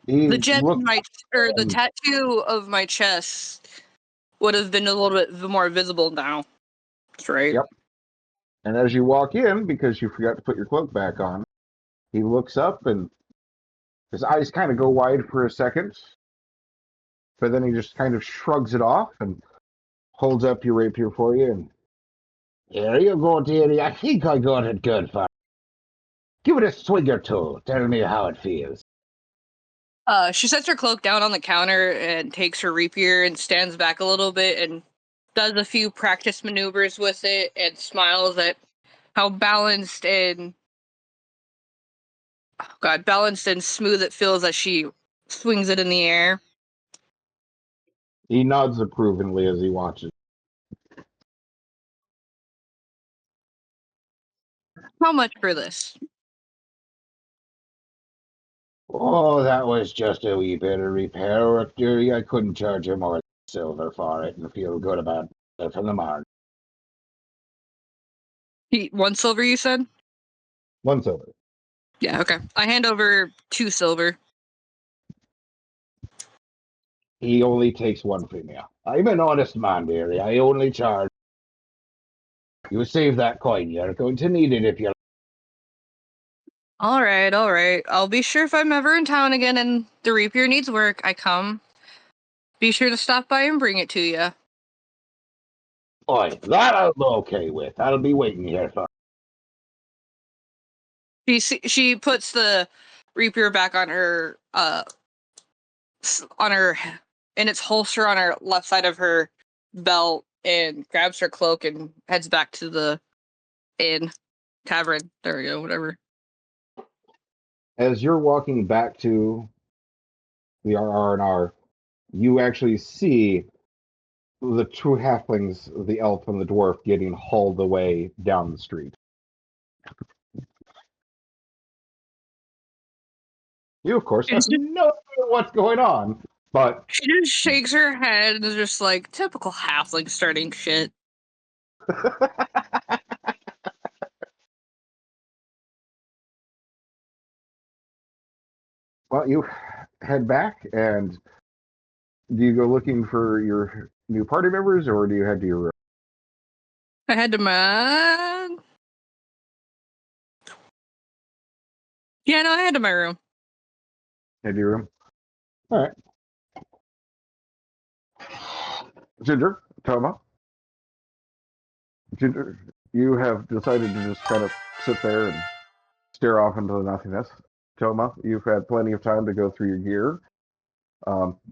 He the gem in looked my or the and tattoo of my chest would have been a little bit more visible now. That's right. yep. And as you walk in, because you forgot to put your cloak back on, he looks up and his eyes kind of go wide for a second, but then he just kind of shrugs it off and holds up your rapier for you. And here you go, dearie. I think I got it good for you. Give it a swig or two. Tell me how it feels. She sets her cloak down on the counter and takes her rapier and stands back a little bit and does a few practice maneuvers with it and smiles at how balanced and balanced and smooth it feels as she swings it in the air. He nods approvingly as he watches. How much for this? Oh, that was just a wee bit of repair work, dearie. I couldn't charge you more than silver for it and feel good about it from the mark. 1 silver, you said? 1 silver. Yeah, okay. I hand over 2 silver. He only takes 1 from you. I'm an honest man, dearie. I only charge. You save that coin. You're going to need it if you're. All right, all right. I'll be sure if I'm ever in town again and the rapier needs work, I come. Be sure to stop by and bring it to you. Oi, that I'll be okay with. I'll be waiting here for. She puts the rapier back on her in its holster on her left side of her belt and grabs her cloak and heads back to the inn tavern. There we go, whatever. As you're walking back to the R&R, you actually see the two halflings, the elf and the dwarf, getting hauled away down the street. You, of course, have no idea what's going on, but She just shakes her head and is just like, typical halfling starting shit. well, you head back, and do you go looking for your new party members, or do you head to your room? I had to my Yeah, no, I had to my room. Head to your room. All right. Ginger, Toma. Ginger, you have decided to just kind of sit there and stare off into the nothingness. Toma, you've had plenty of time to go through your gear.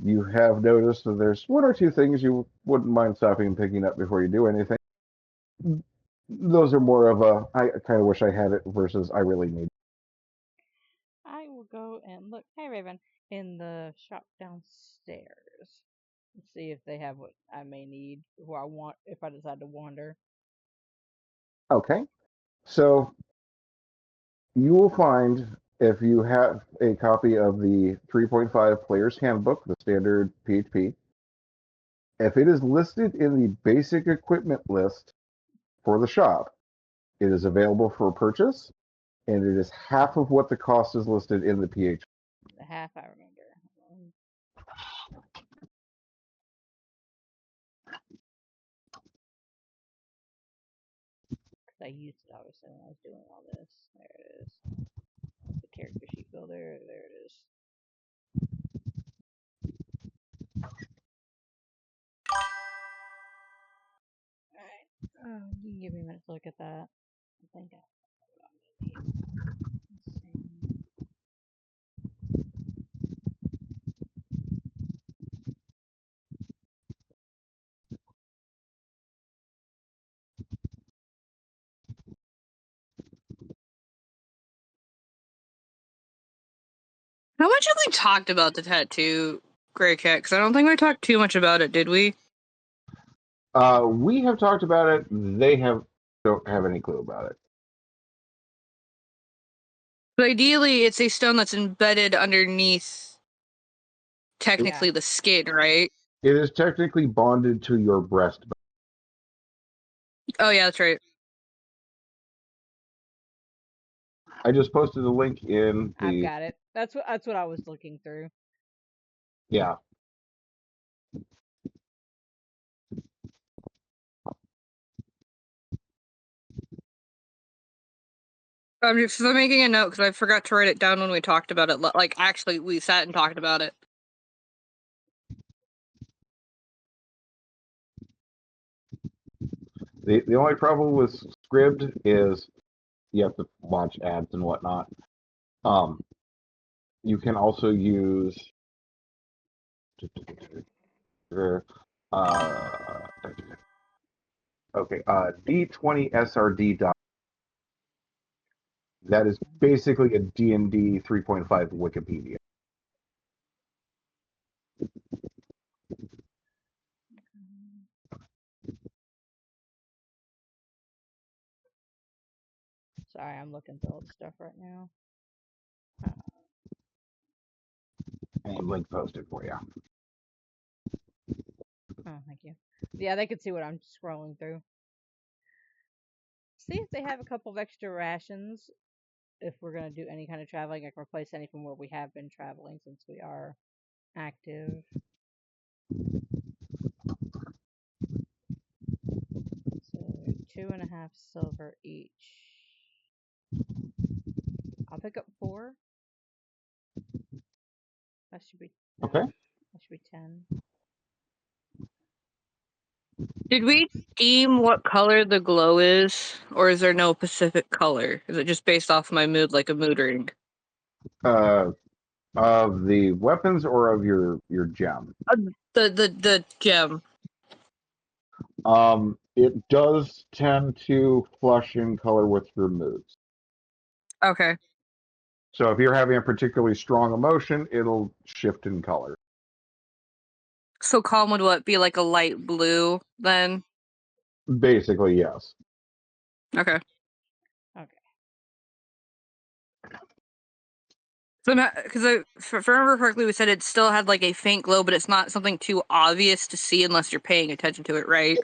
You have noticed that there's 1 or 2 things you wouldn't mind stopping and picking up before you do anything. Those are more of a, I kind of wish I had it versus I really need. I will go and look. Hey, Raven, in the shop downstairs. Let's see if they have what I may need, who I want if I decide to wander. Okay. So you will find if you have a copy of the 3.5 Player's Handbook, the standard PHP, if it is listed in the basic equipment list for the shop, it is available for purchase, and it is half of what the cost is listed in the PHP. The half I remember. I used it obviously when I was doing all this. There it is. The character sheet builder. There it is. Alright. You can give me a minute to look at that. I think I know what I'm gonna need. Let's see. How much have we talked about the tattoo, Gray Cat? Because I don't think we talked too much about it, did we? We have talked about it. They don't have any clue about it. But ideally, it's a stone that's embedded underneath, technically, the skin, right? It is technically bonded to your breastbone. Oh, yeah, that's right. I just posted a link in the. I've got it. That's what I was looking through. Yeah. I'm just making a note because I forgot to write it down when we talked about it. Like, actually, we sat and talked about it. The only trouble with Scribd is you have to watch ads and whatnot. You can also use D20 SRD. That is basically a D&D 3.5 Wikipedia. Sorry, I'm looking through all the stuff right now. And link posted for you. Oh, thank you. Yeah, they could see what I'm scrolling through. See if they have a couple of extra rations. If we're gonna do any kind of traveling, I can replace any from where we have been traveling since we are active. So 2.5 silver each. I'll pick up 4. That should be no. Okay. That should be 10. Did we deem what color the glow is? Or is there no specific color? Is it just based off my mood, like a mood ring? Of the weapons or of your gem? The gem. It does tend to flush in color with your moods. Okay. So if you're having a particularly strong emotion, it'll shift in color. So calm would what be like a light blue then? Basically, yes. Okay. Okay. So because if I remember correctly, we said it still had like a faint glow, but it's not something too obvious to see unless you're paying attention to it, right?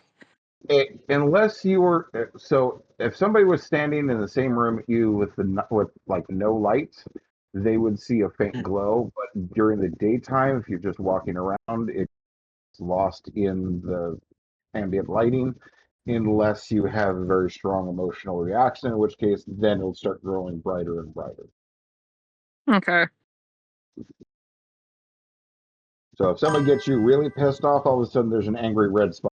Unless you were so, if somebody was standing in the same room at you with like no lights, they would see a faint glow. But during the daytime, if you're just walking around, it's lost in the ambient lighting, unless you have a very strong emotional reaction, in which case then it'll start growing brighter and brighter. Okay. So if someone gets you really pissed off, all of a sudden there's an angry red spot.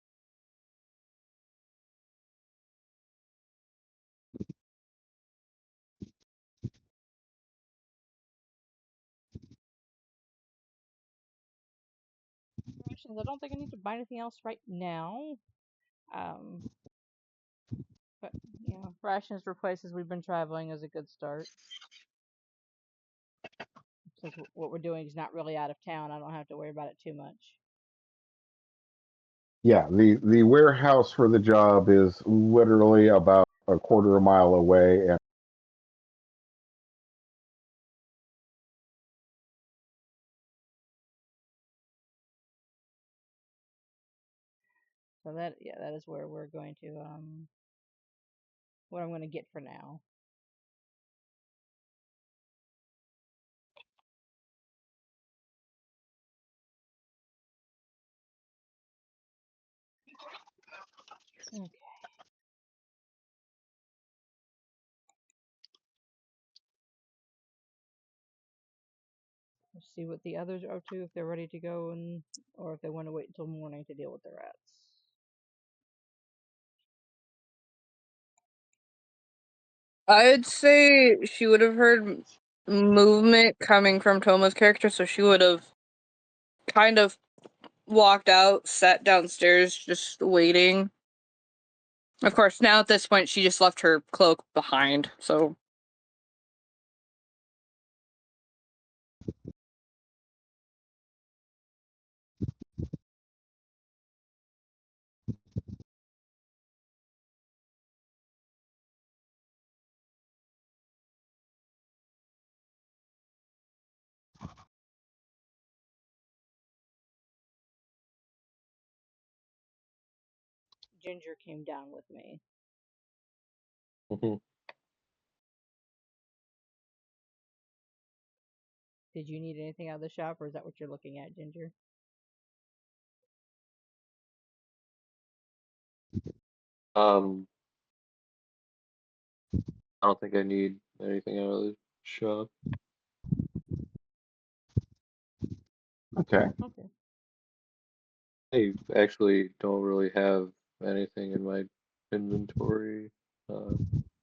Rations. I don't think I need to buy anything else right now. But rations for places we've been traveling is a good start. Since what we're doing is not really out of town, I don't have to worry about it too much. Yeah, the warehouse for the job is literally about a quarter of a mile away, and So that is where we're going to what I'm going to get for now. Okay. see what the others are up to, if they're ready to go, and or if they want to wait until morning to deal with the rats. I'd say she would have heard movement coming from Toma's character, so she would have kind of walked out, sat downstairs, just waiting. Of course, now at this point, she just left her cloak behind, so. Ginger came down with me. Mhm. Did you need anything out of the shop, or is that what you're looking at, Ginger? Um, I don't think I need anything out of the shop. Okay. Okay. I actually don't really have anything in my inventory. Uh,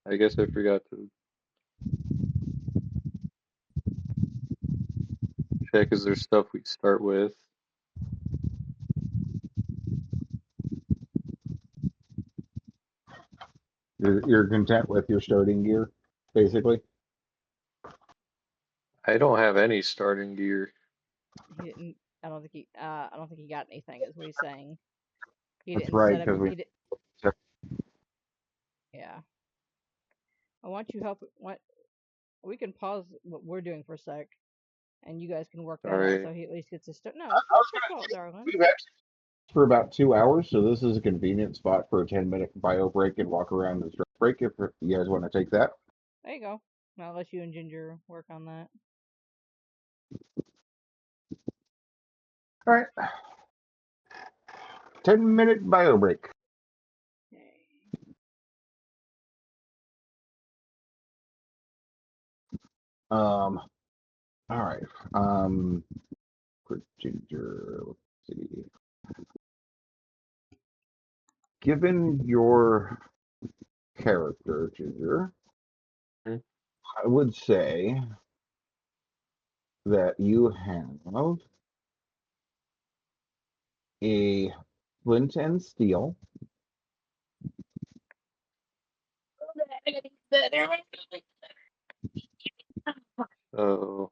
I guess I forgot to check. Is there stuff we start with? You're content with your starting gear, basically. I don't have any starting gear. He didn't. I don't think he. I don't think he got anything. Is what he's saying. He That's didn't right, set up. because we. He did. Yeah. I want you help. What we can pause what we're doing for a sec, and you guys can work that out. Sorry. So he at least gets his start. No, I was it's your gonna fault, say darling. we've actually for about 2 hours, so this is a convenient spot for a 10-minute bio break and walk around and stretch break. If you guys want to take that. There you go. I'll let you and Ginger work on that. All right. 10-minute bio break. All right. For Ginger, let's see. Given your character, Ginger, Hmm? I would say that you have a flint and steel, Oh,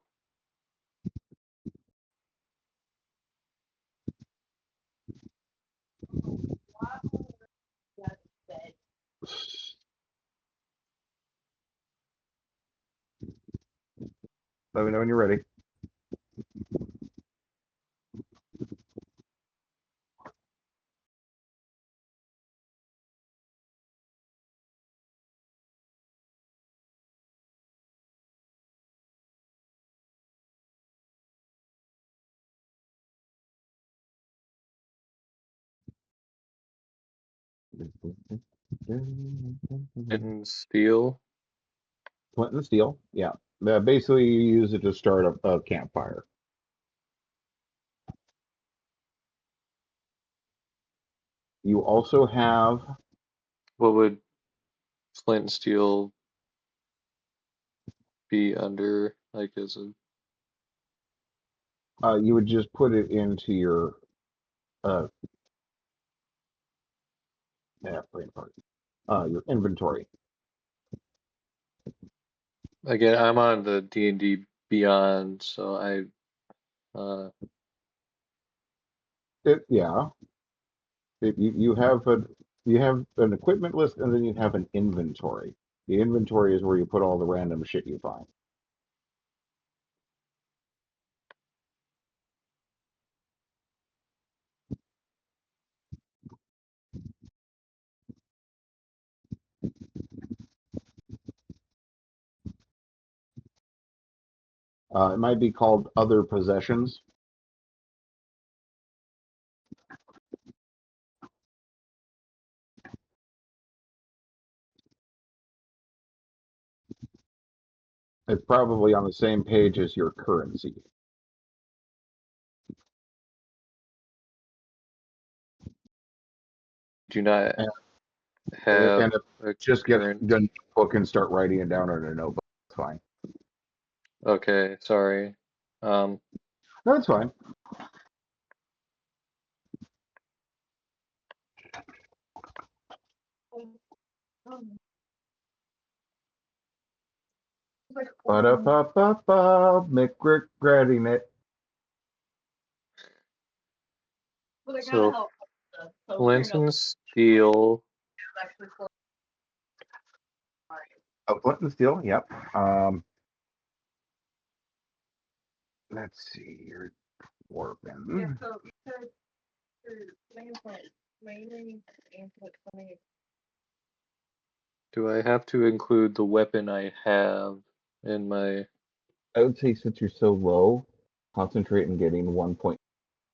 let me know when you're ready. and steel. Flint and steel, yeah. Basically, you use it to start a campfire. You also have, What would flint and steel be under, like, as a, you would just put it into your, uh, brain part, your inventory. again, I'm on the D&D Beyond, so uh, Yeah, you have an equipment list and then you have an inventory. The inventory is where you put all the random shit you find. It might be called other possessions. It's probably on the same page as your currency. Do not And, have and a just get current. the notebook and start writing it down on a notebook. It's fine. Okay, sorry. No, it's fine. Ba-da-ba-ba-ba, regretting it. But I gotta So help. So flint and steel. actually close. Oh, flint and steel, yep. Let's see here. Dwarven. Yeah, so mainly input something. Do I have to include the weapon I have in my? I would say since you're so low, concentrate on getting 1 point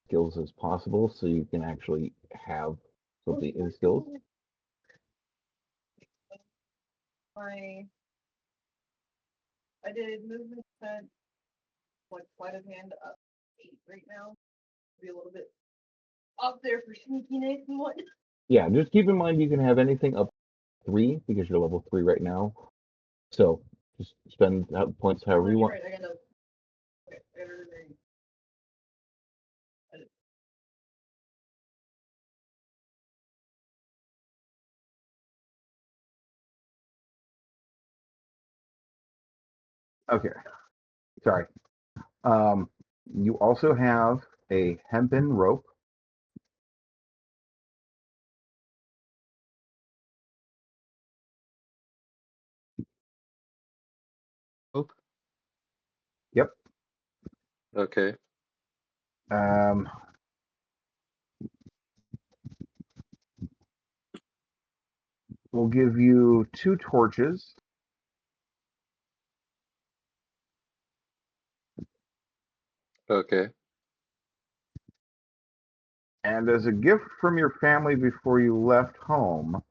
skills as possible so you can actually have something in skills. I did movement percent, like sleight of hand up 8 right now. Be a little bit up there for sneakiness and what. Yeah, just keep in mind you can have anything up 3 because you're level 3 right now. So just spend points however you want. Right, I gotta. Okay, I gotta remember. Okay, sorry. You also have a hempen rope. Oh, Yep. okay. Um, we'll give you 2 torches. Okay. And as a gift from your family before you left home,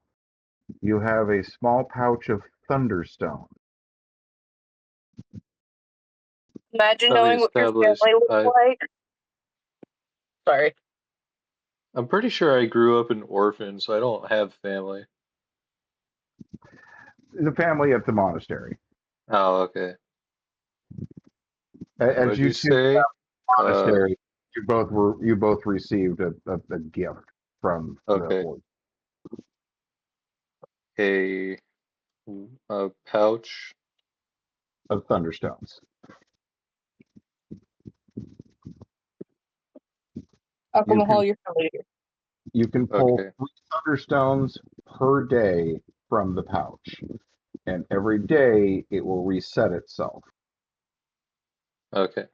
you have a small pouch of thunderstone. Imagine Thought we knowing what your established family looks like. Sorry. I'm pretty sure I grew up an orphan, so I don't have family. The family at the monastery. Oh, okay. As What'd you you two say? monastery, you both received a gift from the Okay. order A pouch. of thunderstones. Alcohol, you're familiar. You can pull Okay. 3 thunderstones per day from the pouch, and every day it will reset itself. Okay.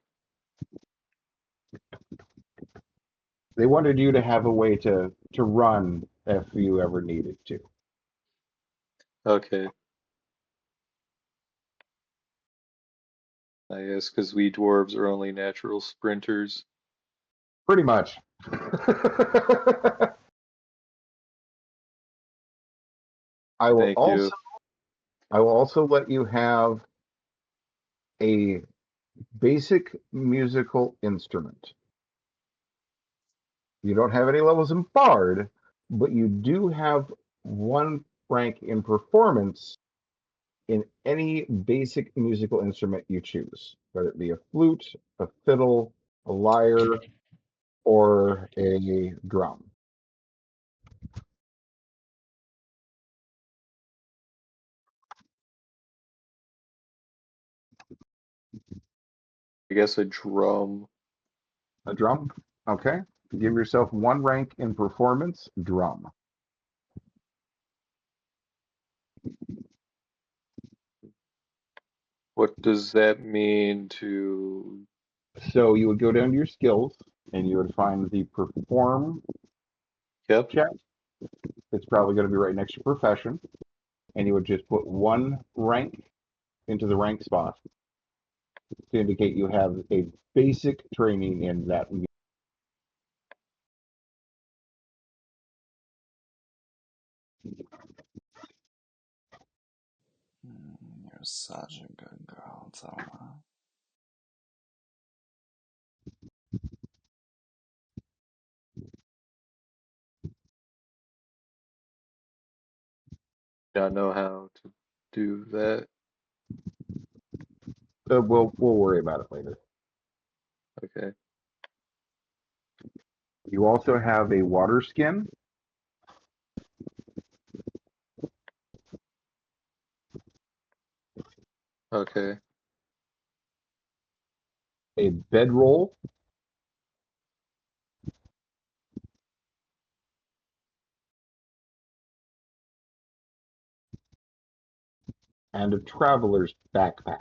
They wanted you to have a way to run if you ever needed to. Okay. I guess because we dwarves are only natural sprinters. Pretty much. I will Thank also you. I will also let you have a basic musical instrument. You don't have any levels in Bard, but you do have 1 rank in performance in any basic musical instrument you choose, whether it be a flute, a fiddle, a lyre, or a drum. I guess a drum. A drum? Okay. Give yourself 1 rank in performance, drum. What does that mean to? So you would go down to your skills and you would find the perform Yep. check. It's probably going to be right next to profession. And you would just put 1 rank into the rank spot to indicate you have a basic training in that. You're such a good girl, Thelma. not know how to do that. We'll worry about it later. Okay. You also have a water skin, Okay. a bedroll, and a traveler's backpack.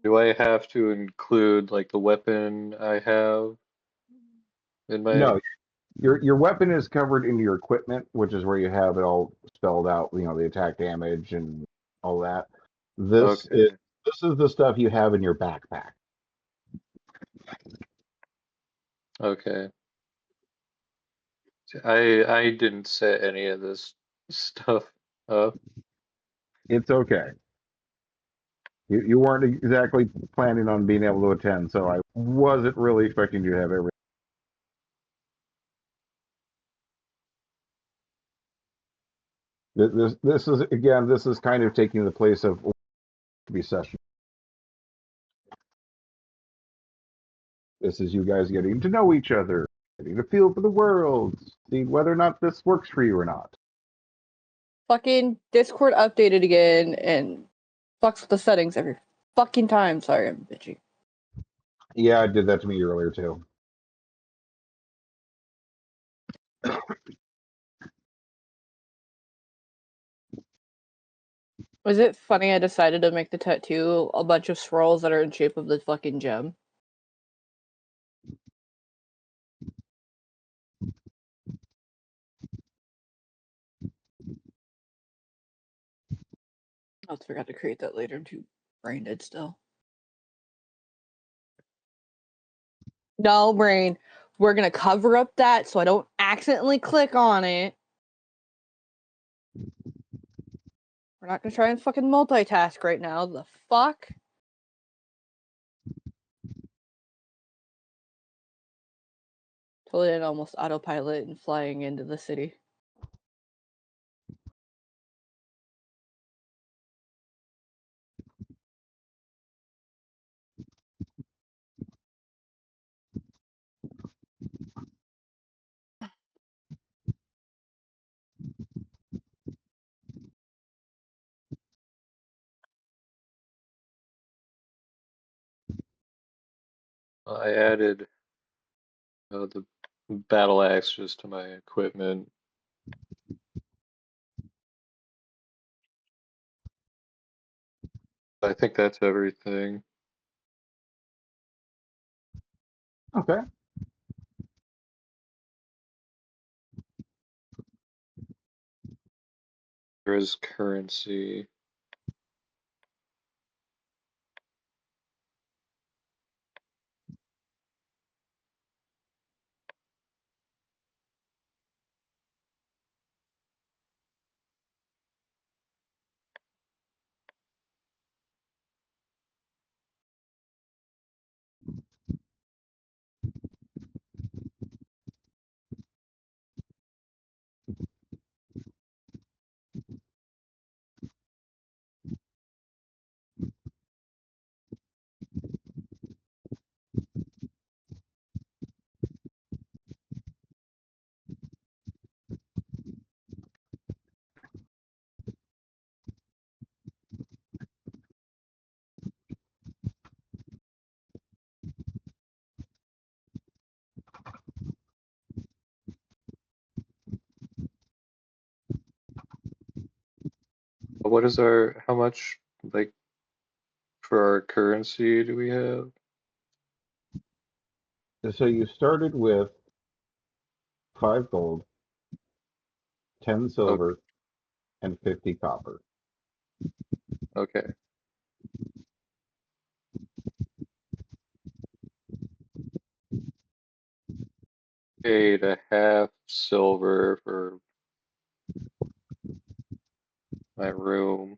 Do I have to include like the weapon I have in my? No, your weapon is covered in your equipment, which is where you have it all spelled out. You know, the attack damage and all that. This is Okay. this is the stuff you have in your backpack. Okay. I didn't set any of this stuff up. It's okay. You weren't exactly planning on being able to attend, so I wasn't really expecting you to have everything. This is again, this is kind of taking the place of be session. This is you guys getting to know each other, getting a feel for the world, seeing whether or not this works for you or not. Fucking Discord updated again and fucks with the settings every fucking time. Sorry, I'm bitchy. Yeah, it did that to me earlier too. Was it funny I decided to make the tattoo a bunch of swirls that are in shape of the fucking gem? I also forgot to create that later. I'm too brain dead still. No, brain. We're gonna cover up that so I don't accidentally click on it. We're not gonna try and fucking multitask right now. The fuck? Totally did almost autopilot and flying into the city. I added the battle axe just to my equipment. I think that's everything. Okay. There is currency. What is our, how much, like, for our currency do we have? So you started with 5 gold, 10 Oh, silver, and 50 copper. okay. paid a half silver for my room.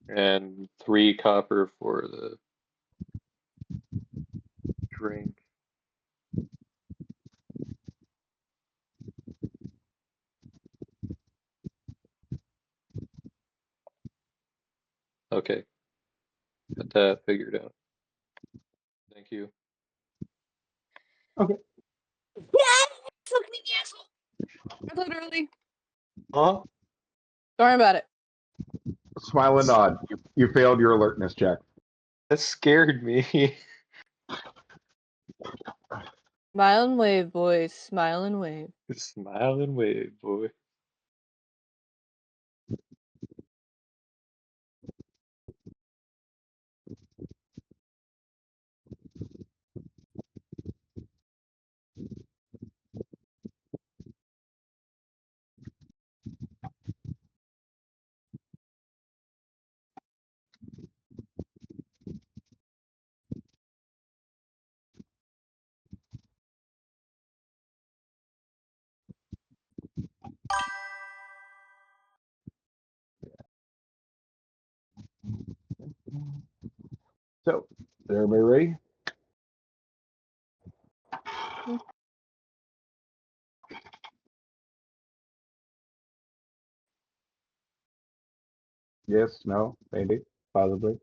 And 3 copper for the drink. Okay, got that figured out. Thank you. Okay. Fucking asshole. Literally. Huh? Don't worry about it. Smile and nod. You failed your alertness check. That scared me. Smile and wave, boys. Smile and wave. Smile and wave, boy. So, is everybody ready? Yes, no, maybe, possibly.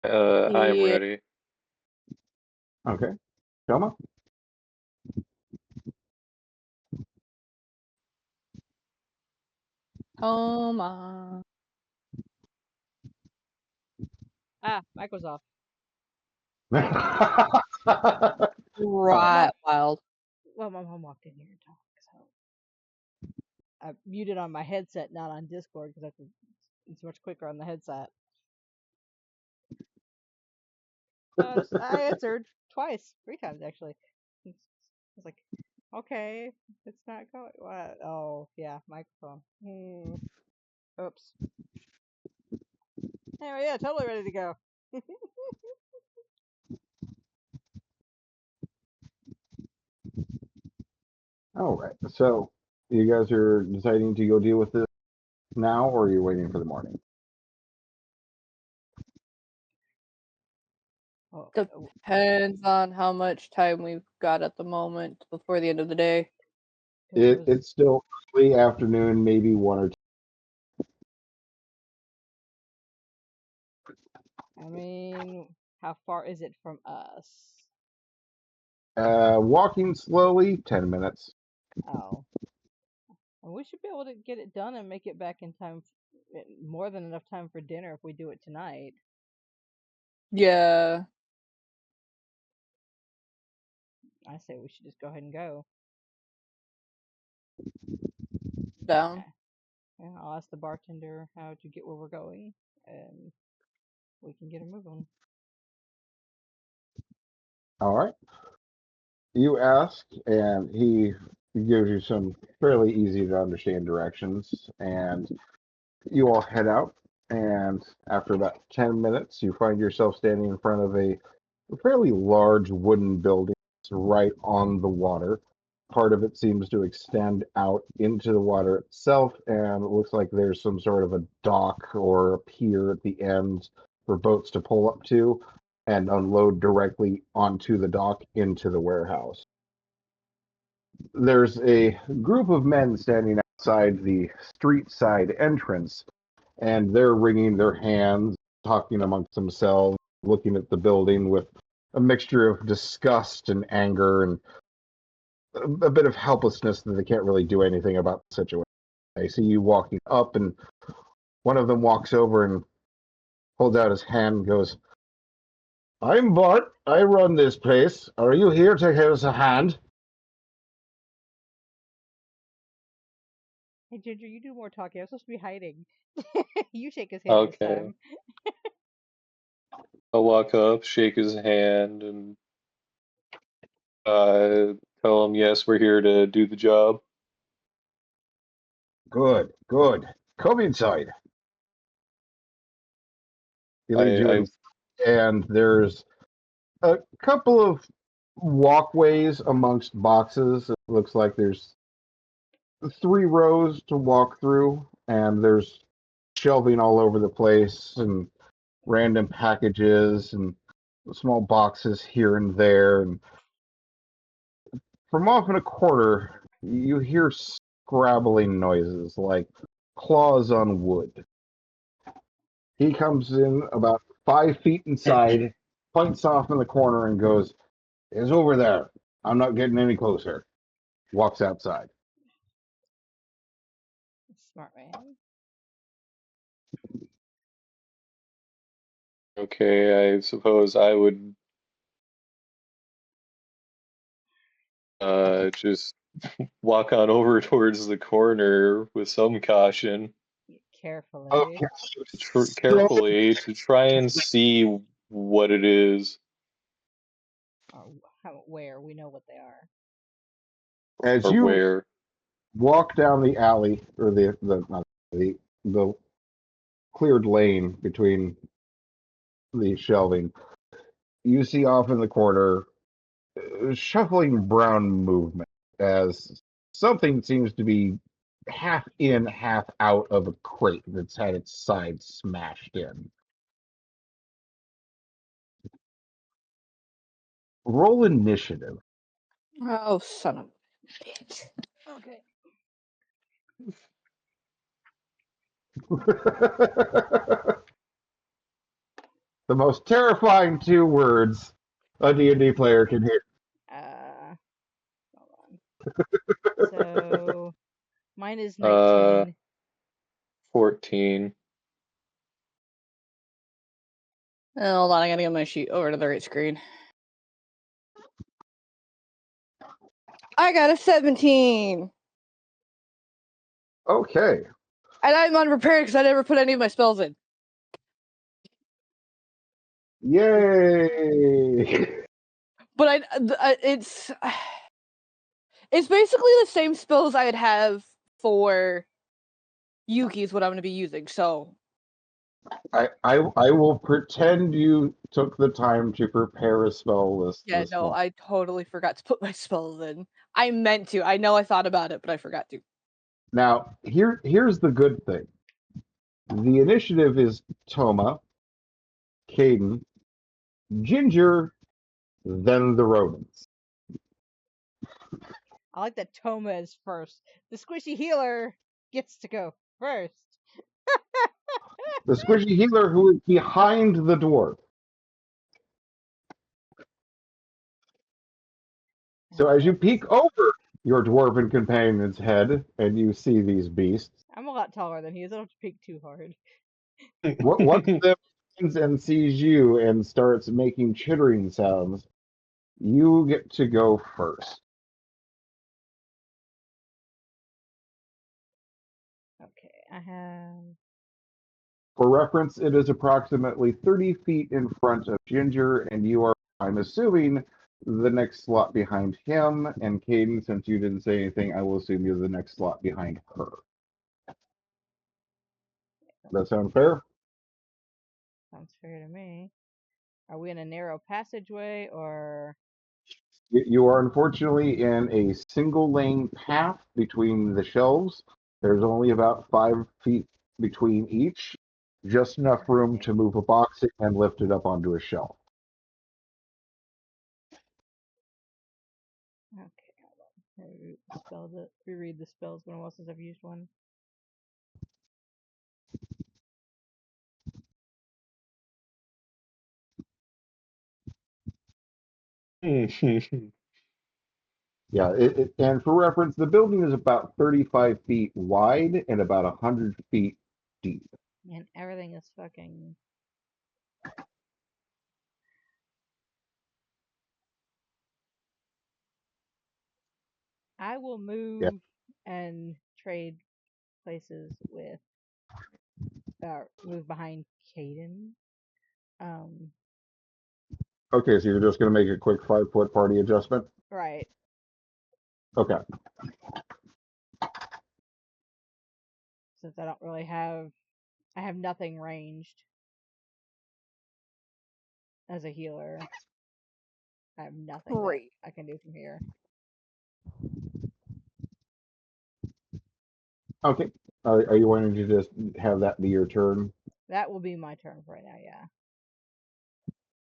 I am Yeah. ready. Okay. Thelma? Come on. Ah, mic was off. Right, wild. Well, my mom walked in here and talked, so I muted on my headset, not on Discord, because it's much quicker on the headset. I answered twice, 3 times actually. I was like, okay, it's not going. What? Oh, yeah, microphone. Oops. Oh yeah, totally ready to go. All right. So, you guys are deciding to go deal with this now, or are you waiting for the morning? Oh, Depends on how much time we've got at the moment before the end of the day. It's still early afternoon, maybe 1 or 2. I mean, how far is it from us? Walking slowly, 10 minutes. Oh, and we should be able to get it done and make it back in time, more than enough time for dinner if we do it tonight. Yeah. I say we should just go ahead and go. Down. Yeah, I'll ask the bartender how to get where we're going, and we can get a move on. All right. You ask, and he gives you some fairly easy to understand directions, and you all head out. And after about 10 minutes, you find yourself standing in front of a fairly large wooden building right on the water. Part of it seems to extend out into the water itself, and it looks like there's some sort of a dock or a pier at the end for boats to pull up to and unload directly onto the dock into the warehouse. There's a group of men standing outside the street side entrance, and they're wringing their hands, talking amongst themselves, looking at the building with a mixture of disgust and anger and a bit of helplessness that they can't really do anything about the situation. They see you walking up, and one of them walks over and holds out his hand and goes, "I'm Bart. I run this place. Are you here to give us a hand?" Hey Ginger, you do more talking. I'm supposed to be hiding. You shake his hand this Okay. time. I'll walk up, shake his hand, and uh, tell him, yes, we're here to do the job. Good, good. Come inside. He leads you I in, and there's a couple of walkways amongst boxes. It looks like there's 3 rows to walk through, and there's shelving all over the place, and random packages and small boxes here and there. And from off in a corner, you hear scrabbling noises like claws on wood. He comes in about 5 feet inside, points off in the corner, and goes, "It's over there. I'm not getting any closer." Walks outside. Smart man. okay, I suppose I would just walk on over towards the corner with some caution, Carefully. Okay. So carefully to try and see what it is Or where we know what they are. as or you where. walk down the alley, or not the cleared lane between the shelving, you see off in the corner shuffling brown movement as something seems to be half in, half out of a crate that's had its side smashed in. Roll initiative. Oh, son of a bitch. Okay. The most terrifying 2 words a D&D player can hear. Hold on. So mine is Uh, 19. 14. Hold on, I gotta get my sheet over to the right screen. I got a 17! Okay. And I'm unprepared because I never put any of my spells in. Yay! But it's basically the same spells I'd have for Yuki is what I'm going to be using. So I will pretend you took the time to prepare a spell list yeah, this no, morning. I totally forgot to put my spells in. I meant to. I know I thought about it, but I forgot to. Now, here's the good thing. The initiative is Toma, Caden, Ginger, then the rodents. I like that Toma is first. The squishy healer gets to go first. The squishy healer who is behind the dwarf. So as you peek over your dwarven companion's head and you see these beasts, I'm a lot taller than he is. I don't have to peek too hard. one of them turns and sees you and starts making chittering sounds. You get to go first. Okay, I have. For reference, it is approximately 30 feet in front of Ginger, and you are, I'm assuming, the next slot behind him. And Caden, since you didn't say anything, I will assume you're the next slot behind her. That sound fair? Sounds fair to me. Are we in a narrow passageway or? You are unfortunately in a single lane path between the shelves. There's only about 5 feet between each, just enough room Okay. to move a box and lift it up onto a shelf. Okay, hold on. Reread the spells when else since I've used one. Yeah, and for reference, the building is about 35 feet wide and about 100 feet deep. And everything is fucking. I will Yeah. move and trade places with. Move behind Caden. Um. Okay, so you're just going to make a quick 5 foot party adjustment? Right. Okay. Since I don't really have. I have nothing ranged. as a healer. I have nothing Great. that I can do from here. Okay. Are you wanting to just have that be your turn? That will be my turn for right now, yeah.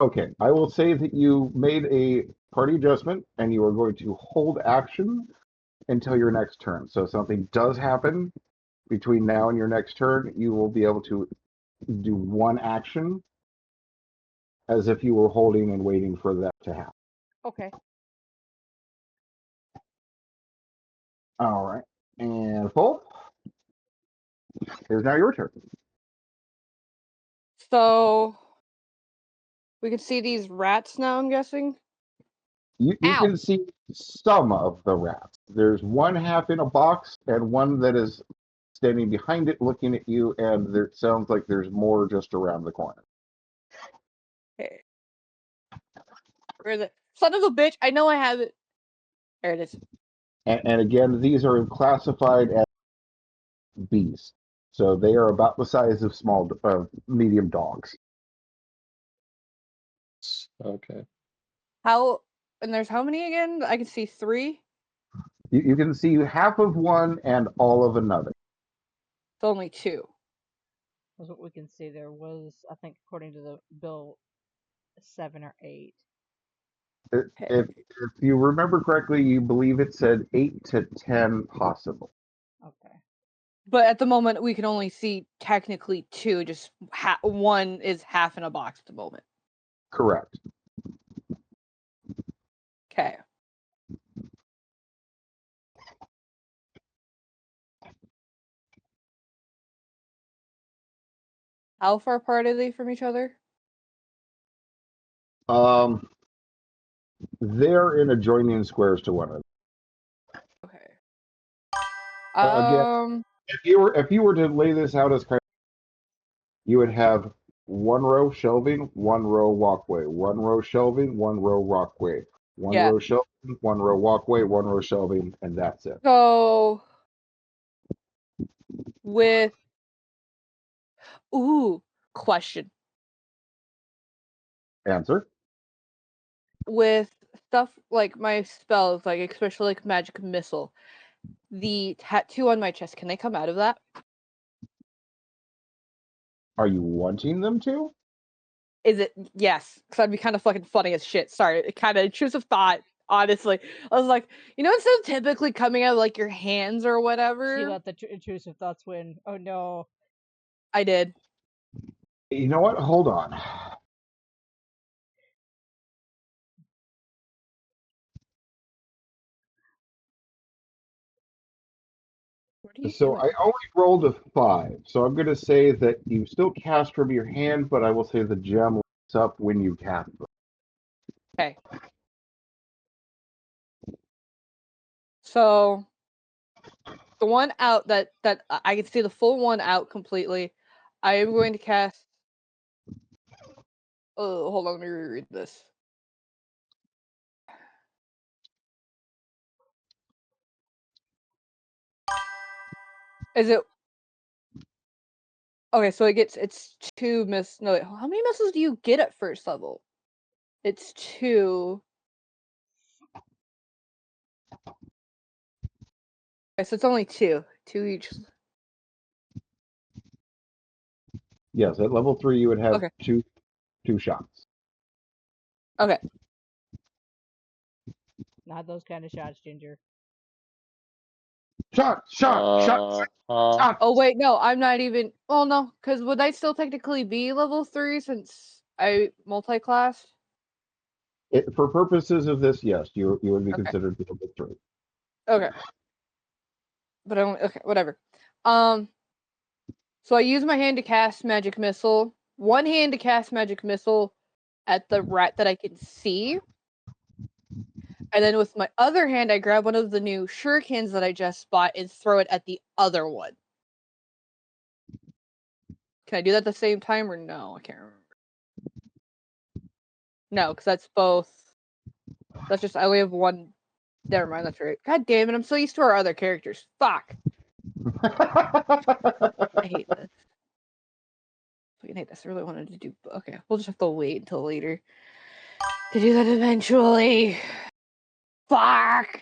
Okay. I will say that you made a party adjustment and you are going to hold action until your next turn. So if something does happen between now and your next turn, you will be able to do one action as if you were holding and waiting for that to happen. Okay. All right. And full. It is now your turn. So we can see these rats now, I'm guessing. You Ow. can see some of the rats. There's one half in a box and one that is standing behind it looking at you, and there, it sounds like there's more just around the corner. Okay. Where is it? Son of a bitch! I know I have it. There it is. And again, these are classified as beasts. So they are about the size of medium dogs. Okay. How? And there's how many again? I can see 3. You can see half of one and all of another. It's only 2. That's what we can see. There was, I think, according to the bill, 7 or 8. Okay. If you remember correctly, you believe it said 8 to 10 possible. Okay. But at the moment, we can only see technically 2. Just one is half in a box at the moment. Correct. Okay. How far apart are they from each other? They're in adjoining squares to one another. Okay. Again, if you were to lay this out as kind of, you would have one row shelving, one row walkway, one row shelving, one row walkway, one Yeah. row shelving, one row walkway, one row shelving, and that's it. So with question. Answer. With stuff like my spells, like especially like magic missile, the tattoo on my chest, can they come out of that? Are you wanting them to? Is it yes? Because that'd be kind of fucking funny as shit. Sorry, it kind of intrusive thought. Honestly, I was like, instead of typically coming out of like your hands or She whatever, let the intrusive thoughts win. Oh no. I did. You know what? Hold on. What are you So doing? I only rolled a 5, so I'm going to say that you still cast from your hand, but I will say the gem lights up when you cast them. Okay. So the one out that I can see the full one out completely. I am going to cast. Oh, hold on, let me reread this. Is it okay? So it's 2 miss. No, wait, how many misses do you get at first level? It's 2. Okay, so it's only 2 each. Yes, at level 3 you would have Okay. two shots. Okay. Not those kind of shots, Ginger. Shot. Oh wait, no, I'm not even. Well, no, because would I still technically be level 3 since I multi-class? For purposes of this, yes, you would be Okay. considered level 3. Okay. But I don't. Okay, whatever. So I use my hand to cast magic missile. One hand to cast magic missile at the rat that I can see. And then with my other hand, I grab one of the new shurikens that I just bought and throw it at the other one. Can I do that at the same time or no? I can't remember. No, because that's both. That's just I only have one. Never mind, that's right. God damn it, I'm so used to our other characters. Fuck. I hate this. fucking hate this. I really wanted to do. Okay, we'll just have to wait until later to do that eventually. Fuck.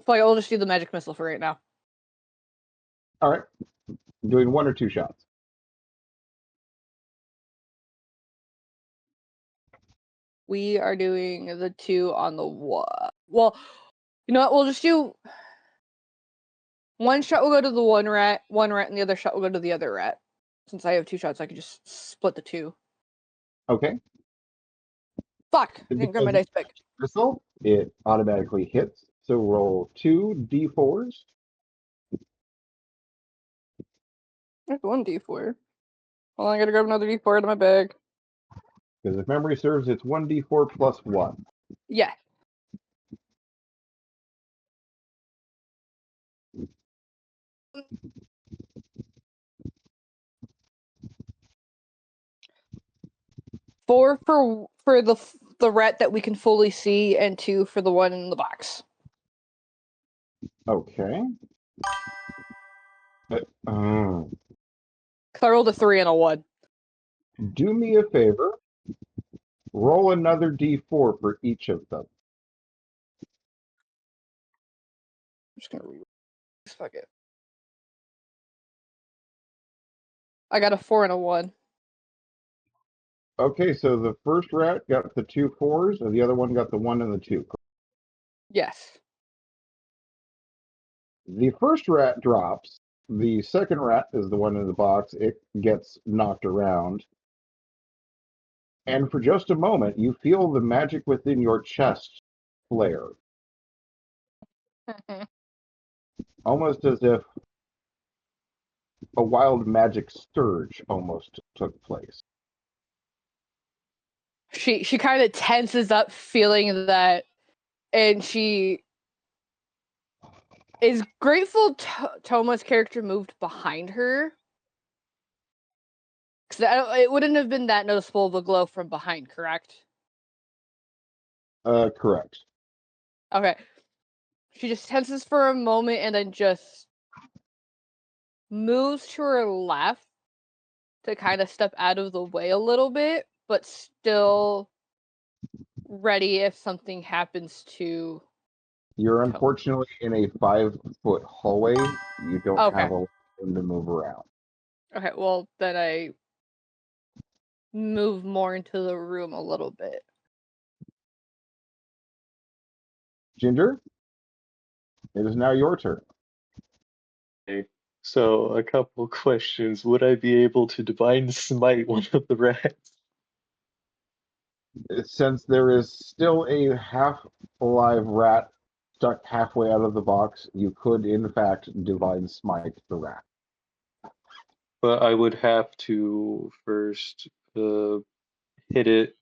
We'll just do the magic missile for right now. All right. Doing 1 or 2 shots. We are doing the 2 on the what? Well, you know what? We'll just do one shot will go to the one rat, and the other shot will go to the other rat. Since I have 2 shots, I can just split the 2. Okay. Fuck! I didn't grab my dice pick. Missile, it automatically hits. So roll 2 d4s. There's 1 d4. Hold on, I gotta grab another d4 out of my bag. Because if memory serves, it's 1d4 plus 1. Yeah. Four for the rat that we can fully see, and 2 for the one in the box. Okay. I rolled a 3 and a 1. Do me a favor. Roll another d4 for each of them. I'm just gonna read. Fuck it. I got a 4 and a 1. Okay, so the first rat got the 2 4s, and the other one got the 1 and the 2. Yes. The first rat drops. The second rat is the one in the box. It gets knocked around. And for just a moment, you feel the magic within your chest flare. Almost as if a wild magic surge almost took place. She kind of tenses up, feeling that, and she is grateful Toma's character moved behind her, because it wouldn't have been that noticeable of a glow from behind, correct? Correct. Okay. She just tenses for a moment and then just moves to her left to kind of step out of the way a little bit, but still ready if something happens to. You're unfortunately in a 5-foot hallway. You don't have a room to move around. Okay, well, then I move more into the room a little bit. Ginger, it is now your turn. Okay. So a couple questions. Would I be able to divine smite one of the rats? Since there is still a half-alive rat stuck halfway out of the box, you could, in fact, divine smite the rat. But I would have to first hit it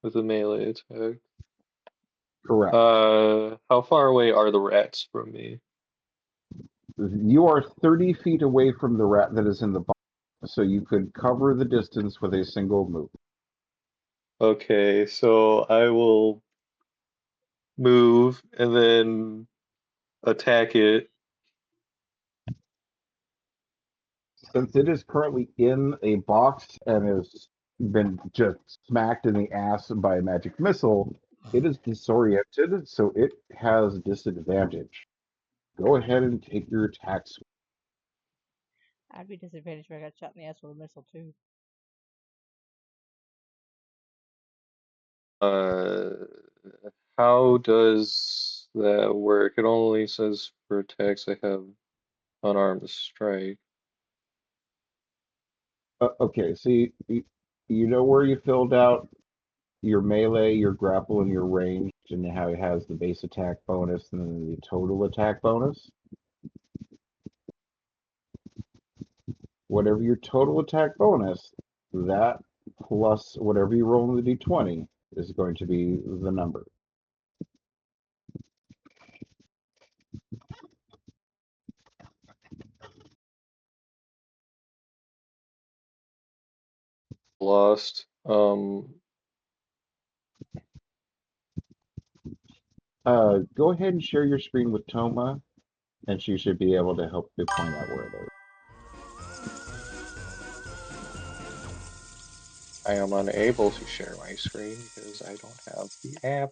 with a melee attack. Correct. How far away are the rats from me? You are 30 feet away from the rat that is in the box, so you could cover the distance with a single move. Okay, so I will move and then attack it. Since it is currently in a box and has been just smacked in the ass by a magic missile, it is disoriented, so it has disadvantage. Go ahead and take your attacks. I'd be disadvantaged if I got shot in the ass with a missile too. How does that work? It only says for attacks I have unarmed strike. Okay, so you know where you filled out your melee, your grapple, and your range, and how it has the base attack bonus and then the total attack bonus? Whatever your total attack bonus, that plus whatever you roll in the d20 is going to be the number. Lost. Go ahead and share your screen with Toma, and she should be able to help you point out where it is. I am unable to share my screen because I don't have the app.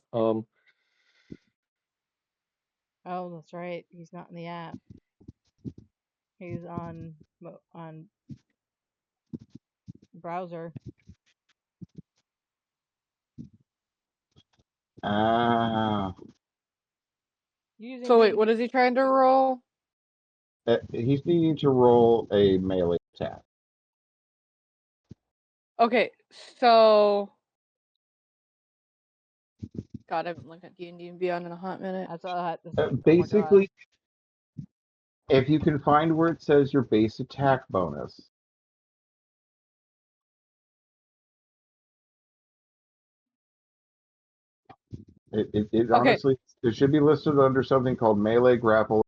Oh, that's right. He's not in the app. He's on browser. Ah, Using So wait, what D&D. is he trying to roll? he's needing to roll a melee attack. Okay, so God, I haven't looked at D&D and Beyond in a hot minute. That's all. Oh my god. Basically, if you can find where it says your base attack bonus, it Okay, honestly it should be listed under something called melee grapple.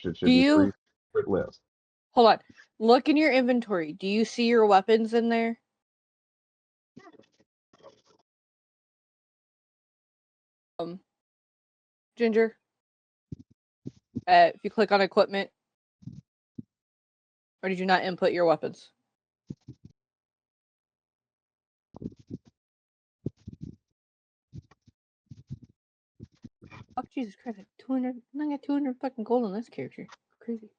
It do should be you pretty list. hold on? Look in your inventory. Do you see your weapons in there? Ginger. If you click on equipment, or did you not input your weapons? Oh Jesus Christ! I have 200. I got 200 fucking gold on this character. Crazy.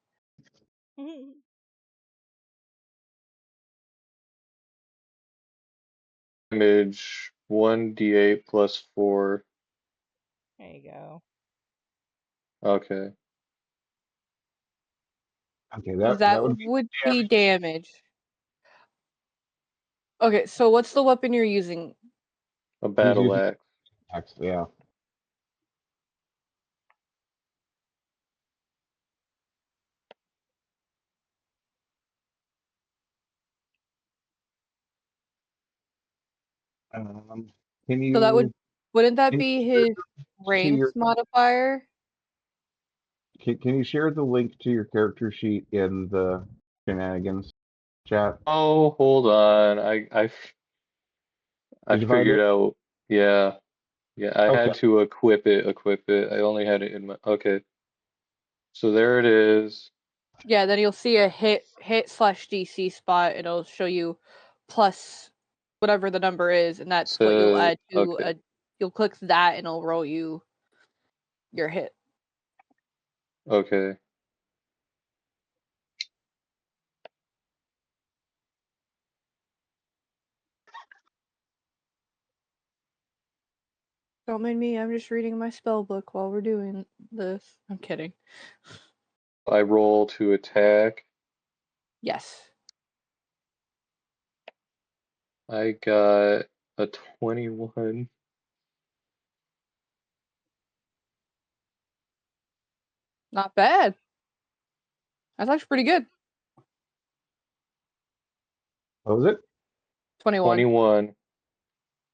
Damage 1d8 plus 4. There you go. Okay. Okay, That that would be would be damage. Okay, so what's the weapon you're using? A he's battle using axe. X, yeah. Can So that you wouldn't that can you be share his to your ranks modifier? can you share the link to your character sheet in the shenanigans chat? Oh, hold on. I Did you find figured it? out. Yeah. Yeah, I Okay. had to equip it. I only had it in my, okay. So there it is. Yeah, then you'll see a hit slash DC spot. It'll show you plus whatever the number is, and that's what you'll So, add to okay. a. You'll click that, and it'll roll you your hit. Okay. Don't mind me. I'm just reading my spell book while we're doing this. I'm kidding. I roll to attack. Yes. I got a 21. Not bad. That's actually pretty good. What was it? 21. 21.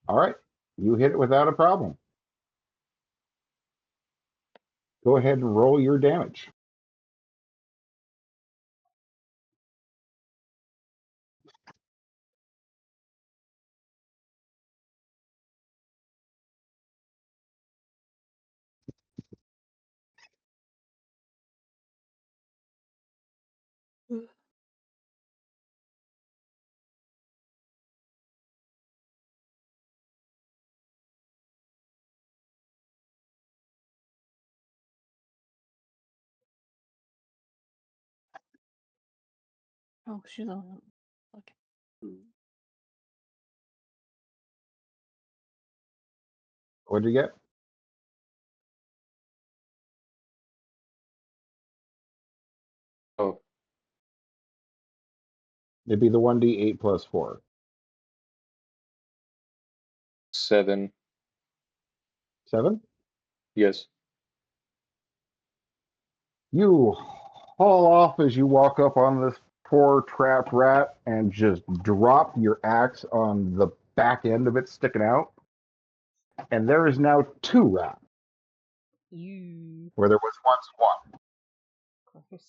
All right. You hit it without a problem. Go ahead and roll your damage. Oh, she's on. Okay. What'd you get? Oh, It'd be the 1d8 plus 4. 7. 7? Yes. You haul off as you walk up on this poor trapped rat and just drop your axe on the back end of it sticking out. And there is now 2 rats You. where there was once 1. Gross.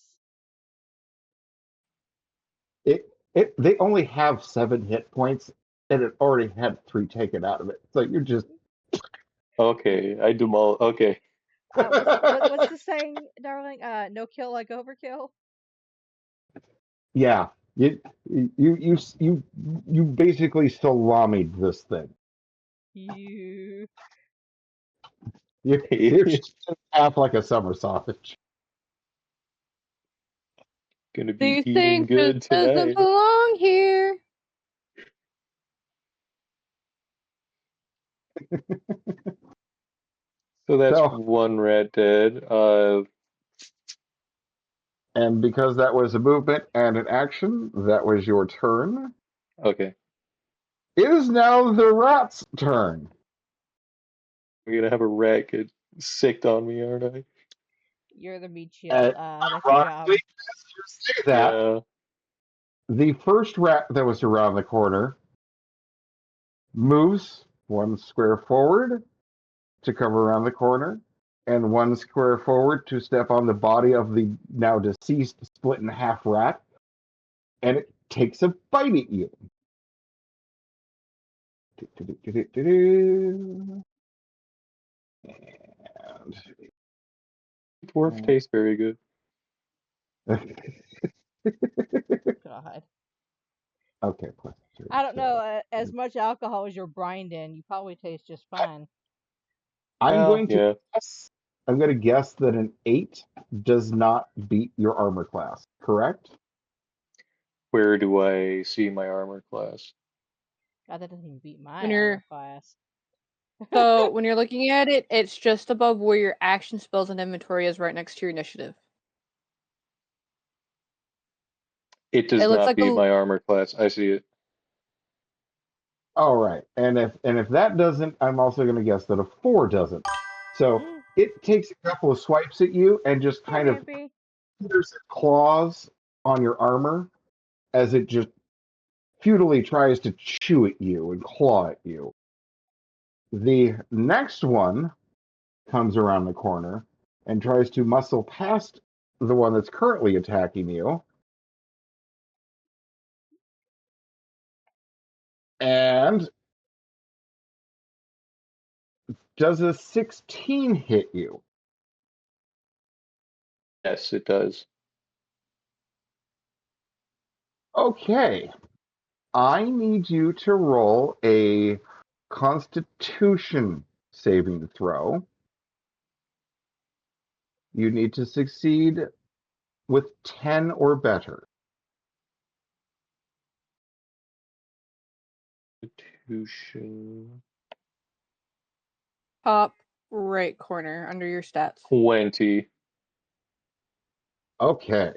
They only have 7 hit points and it already had 3 taken out of it. So you're just Okay, I okay. What's the saying, darling? No kill like overkill. yeah. You basically salamied this thing. You. You're just half like a summer sausage. Gonna be These eating things just good doesn't tonight. belong here. So that's So, one rat dead. and because that was a movement and an action, that was your turn. Okay. It is now the rat's turn. I'm gonna have a rat get sicked on me, aren't I? You're the meat shield. And That's your job. ironically, as you say that, Yeah. the first rat that was around the corner moves 1 square forward to cover around the corner, and 1 square forward to step on the body of the now deceased split in half rat, and it takes a bite at you. Dwarf tastes very good. God. Okay, plus three. I don't So know. As much alcohol as you're brined in, you probably taste just fine. I'm Well, going to yeah. guess. I'm going to guess that an 8 does not beat your armor class. Correct? Where do I see my armor class? God, that doesn't even beat my When armor you're class. so when you're looking at it, it's just above where your action spells and inventory is, right next to your initiative. It does It looks not like beat a my armor class. I see it. All right. And if that doesn't, I'm also going to guess that a 4 doesn't. So it takes a couple of swipes at you and just Poor kind of Bambi. there's claws on your armor as it just futilely tries to chew at you and claw at you. The next one comes around the corner and tries to muscle past the one that's currently attacking you. And does a 16 hit you? Yes, it does. Okay. I need you to roll a Constitution saving throw. You need to succeed with 10 or better. Constitution. top right corner under your stats. 20. Okay.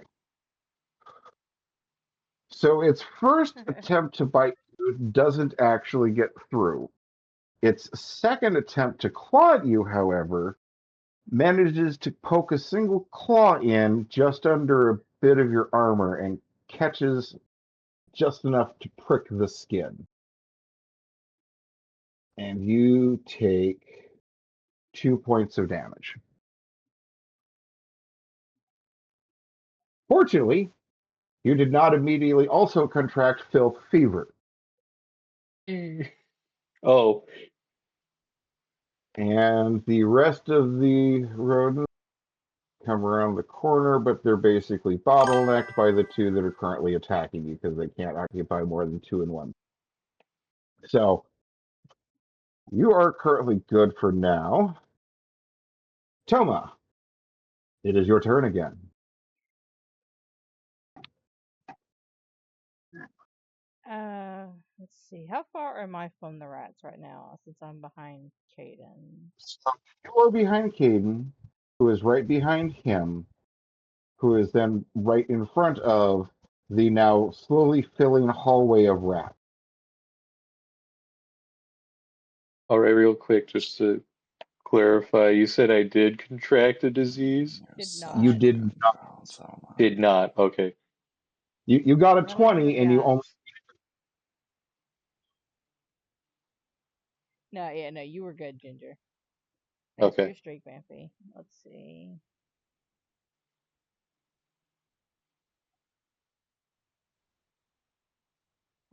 So its first attempt to bite you doesn't actually get through. Its second attempt to claw at you, however, manages to poke a single claw in just under a bit of your armor and catches just enough to prick the skin. And you take 2 points of damage. Fortunately, you did not immediately also contract filth fever. Oh, And the rest of the rodents come around the corner, but they're basically bottlenecked by the two that are currently attacking you because they can't occupy more than 2 in one. So you are currently good for now. Toma, it is your turn again. Let's see. How far am I from the rats right now? Since I'm behind Caden. So you are behind Caden, who is right behind him, who is then right in front of the now slowly filling hallway of rats. all right, real quick, just to clarify, you said I did contract a disease? Did You not. did not. Did not. Okay. You got a Oh, 20 and you yeah. only. No, yeah, no, you were good, Ginger. Thanks for Okay. your streak, Bampy. Let's see.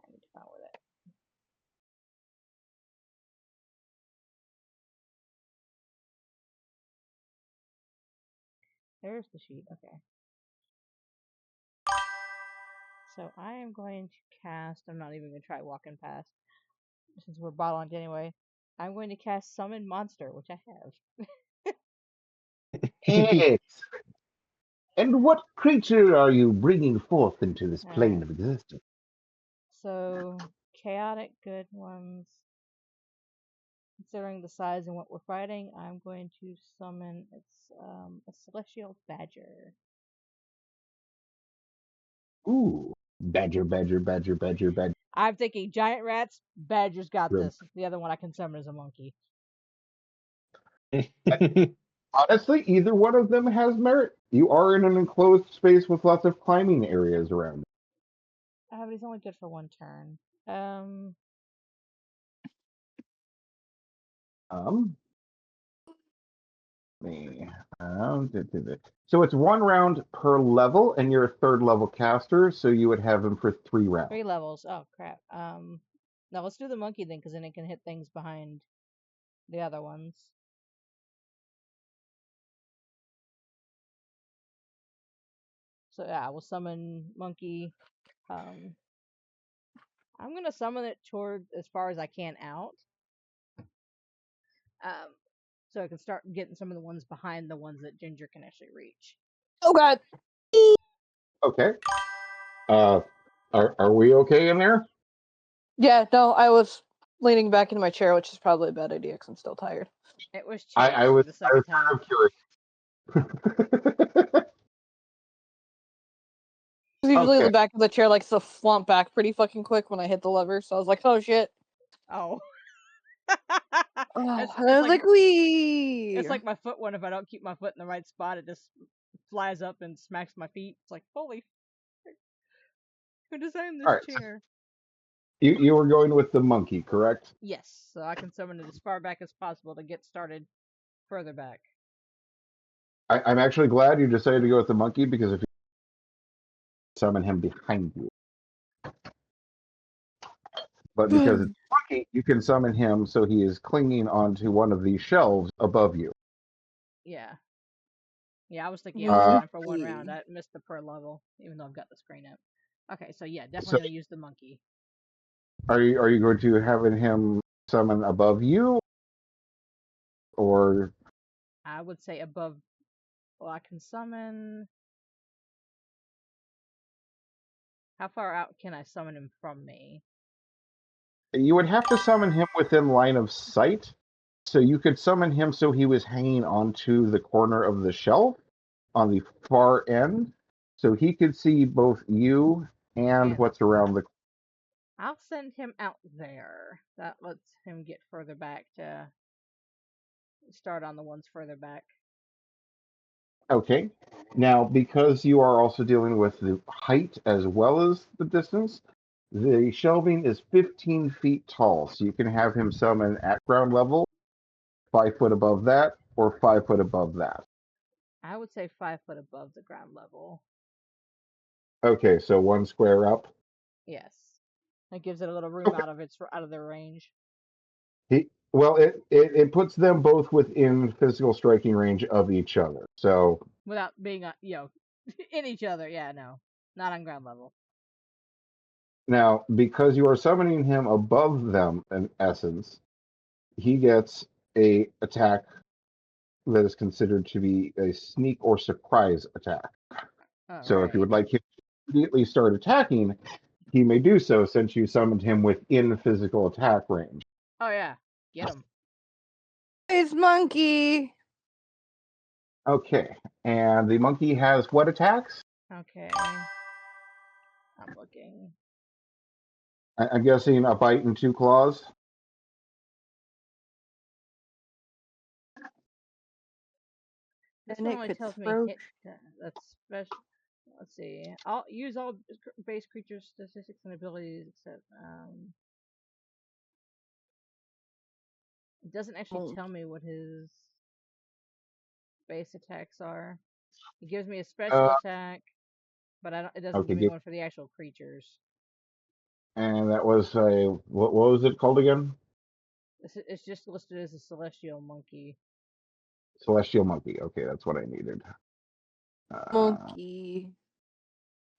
I need to find where that. There's the sheet. Okay. So I am going to cast. I'm not even going to try walking past since we're bottlenecked anyway. I'm going to cast Summon Monster, which I have. Excellent. And what creature are you bringing forth into this plane Alright. of existence? So chaotic good ones. Considering the size and what we're fighting, I'm going to summon a celestial badger. Ooh, badger, badger, badger, badger, badger. I'm thinking giant rats. Badger's got this. The other one I can summon is a monkey. Honestly, either one of them has merit. You are in an enclosed space with lots of climbing areas around. But he's only good for one turn. Um, me. So it's 1 round per level, and you're a third level caster, so you would have him for 3 rounds. 3 levels. Oh crap. Now let's do the monkey then, because then it can hit things behind the other ones. So yeah, we'll summon monkey. I'm gonna summon it toward as far as I can out. So I can start getting some of the ones behind the ones that Ginger can actually reach. Oh god. Okay. Are we okay in there? Yeah, no, I was leaning back into my chair, which is probably a bad idea because I'm still tired. It was I chairs was the I was second time. kind of curious. Usually Okay. the back of the chair likes to flump back pretty fucking quick when I hit the lever, so I was like, oh shit. Oh. I it's was like like, wee. it's like my foot one. If I don't keep my foot in the right spot, it just flies up and smacks my feet. It's like, holy, who designed All this right. So chair? you were going with the monkey, correct? Yes, so I can summon it as far back as possible to get started further back. I'm actually glad you decided to go with the monkey because if you summon him behind you, but because it's monkey, you can summon him so he is clinging onto one of these shelves above you. Yeah. Yeah, I was thinking I was Uh, using it for 1 round. I missed the per level, even though I've got the screen up. Okay, so yeah, definitely so gonna use the monkey. are you going to have him summon above you, or I would say above. Well, I can summon. How far out can I summon him from me? you would have to summon him within line of sight? So you could summon him so he was hanging onto the corner of the shelf on the far end, so he could see both you and And what's around the. I'll send him out there. That lets him get further back to start on the ones further back. Okay. Now, because you are also dealing with the height as well as the distance, the shelving is 15 feet tall, so you can have him summon at ground level, 5 foot above that, or 5 foot above that. I would say 5 foot above the ground level. Okay, so 1 square up. Yes, that gives it a little room Okay. out of their range. Well, it puts them both within physical striking range of each other. So Without being, in each other. Yeah, no, not on ground level. now, because you are summoning him above them, in essence, he gets a attack that is considered to be a sneak or surprise attack. All So if you right. would like him to immediately start attacking, he may do so since you summoned him within physical attack range. Oh yeah, get him. It's monkey. Okay, and the monkey has what attacks? Okay, I'm looking. I'm guessing a bite and 2 claws. This And one it only could tells me throw. hit. That's special. Let's see. I'll use all base creature statistics and abilities except it doesn't actually tell me what his base attacks are. It gives me a special Uh, attack, but I don't. It doesn't okay, give me one for the actual creatures. and that was a what was it called again? It's just listed as a celestial monkey. Celestial monkey. Okay, that's what I needed. Uh, Monkey.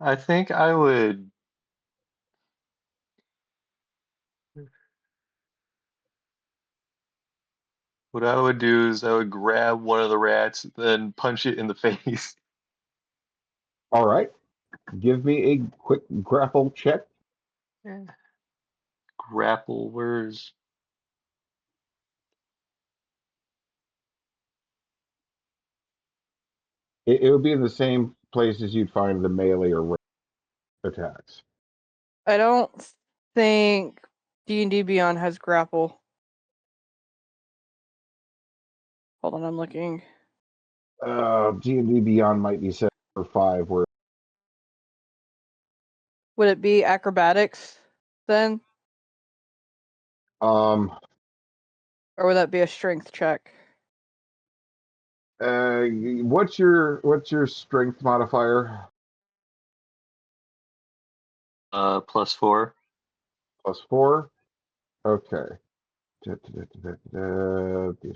I think I would. What I would do is I would grab one of the rats, then punch it in the face. All right. Give me a quick grapple check. Grapple, where's It would be in the same place as you'd find the melee or ranged attacks. I don't think D&D Beyond has grapple. Hold on, I'm looking. D&D Beyond might be set for 5, where Would it be acrobatics then? um Or would that be a strength check? what's your strength modifier? +4? +4. Okay. Do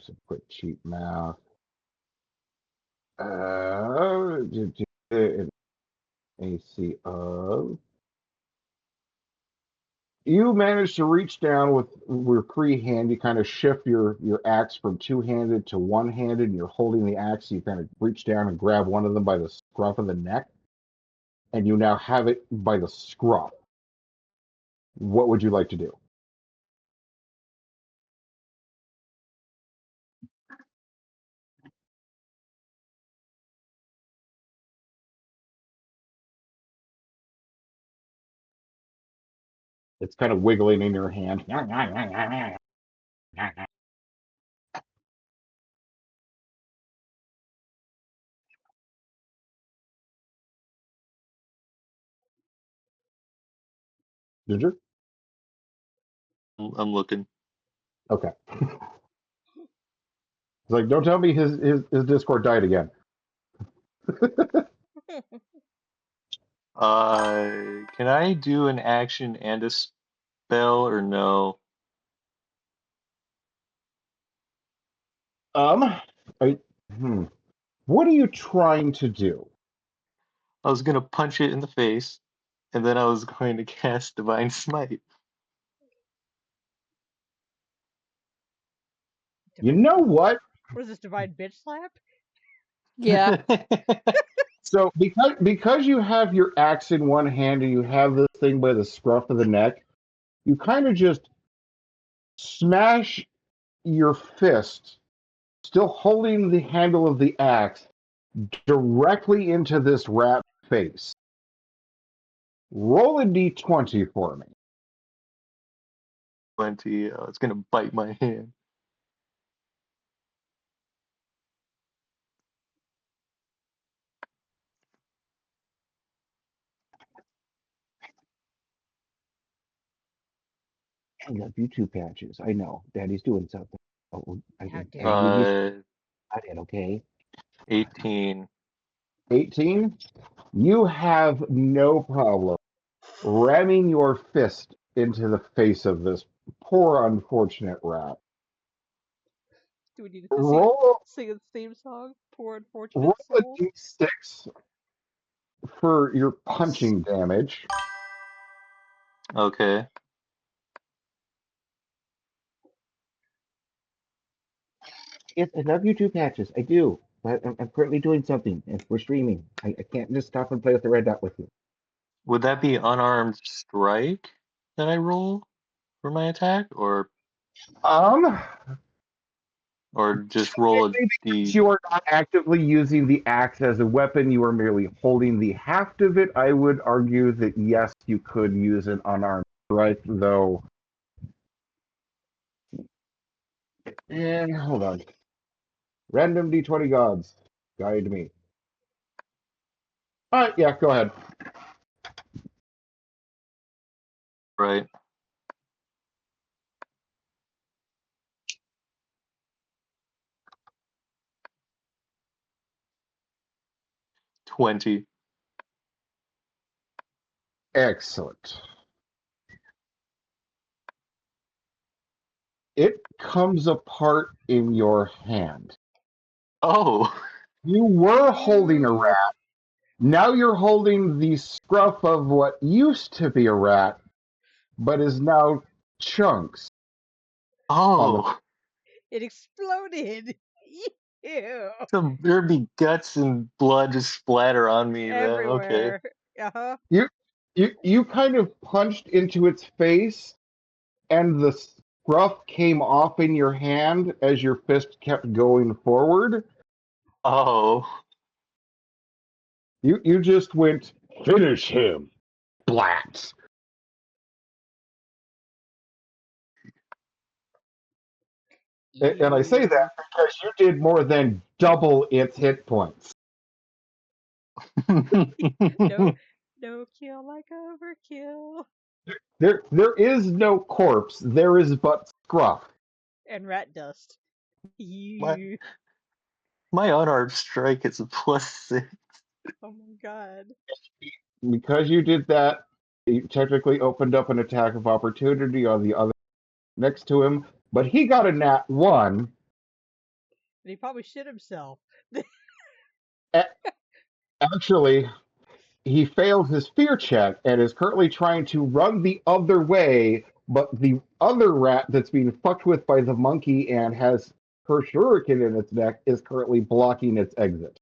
some quick cheat math. An AC of. You manage to reach down with your free hand. You kind of shift your axe from two-handed to one-handed, and you're holding the axe. You kind of reach down and grab one of them by the scruff of the neck, and you now have it by the scruff. What would you like to do? It's kind of wiggling in your hand. Did you? I'm looking. Okay. It's like, don't tell me his Discord died again. Can I do an action and a spell or no? I, what are you trying to do? I was gonna punch it in the face, and then I was going to cast Divine Smite. You know what? What is this, divine bitch slap? Yeah. So because you have your axe in one hand and you have this thing by the scruff of the neck, you kind of just smash your fist, still holding the handle of the axe, directly into this rat's face. Roll a d20 for me. 20. It's gonna bite my hand. I love you too, Patches. I know. Daddy's doing something. Oh, I How can dare give you Uh, it, okay? 18. 18. You have no problem ramming your fist into the face of this poor, unfortunate rat. Do we need to Roll, sing its theme song? Poor roll unfortunate a soul. d6 for your punching damage. Okay. Yes, I love you too, Patches. I do. But I'm currently doing something, and we're streaming. I can't just stop and play with the red dot with you. Would that be unarmed strike that I roll for my attack, Um, or just roll a Because D? you are not actively using the axe as a weapon, you are merely holding the haft of it. I would argue that yes, you could use an unarmed strike, though. And hold on. Random d20 gods, guide me. All right, yeah, go ahead. Right. 20. Excellent. It comes apart in your hand. Oh, You were holding a rat. Now you're holding the scruff of what used to be a rat, but is now chunks on the. Oh, It exploded. Ew. so there'd be guts and blood just splatter on me then. Okay. Everywhere. Uh-huh. You kind of punched into its face, and the scruff came off in your hand as your fist kept going forward. Oh. You just went, finish him, Blat. And I say that Ew. because you did more than double its hit points. No, no kill like overkill. There is no corpse, there is but scruff. And rat dust. my You. my unarmed strike is a +6. Oh my god. Because you did that, you technically opened up an attack of opportunity on the other next to him, but he got a nat 1. And he probably shit himself. Actually, he failed his fear check and is currently trying to run the other way, but the other rat that's being fucked with by the monkey and has her shuriken in its neck is currently blocking its exit.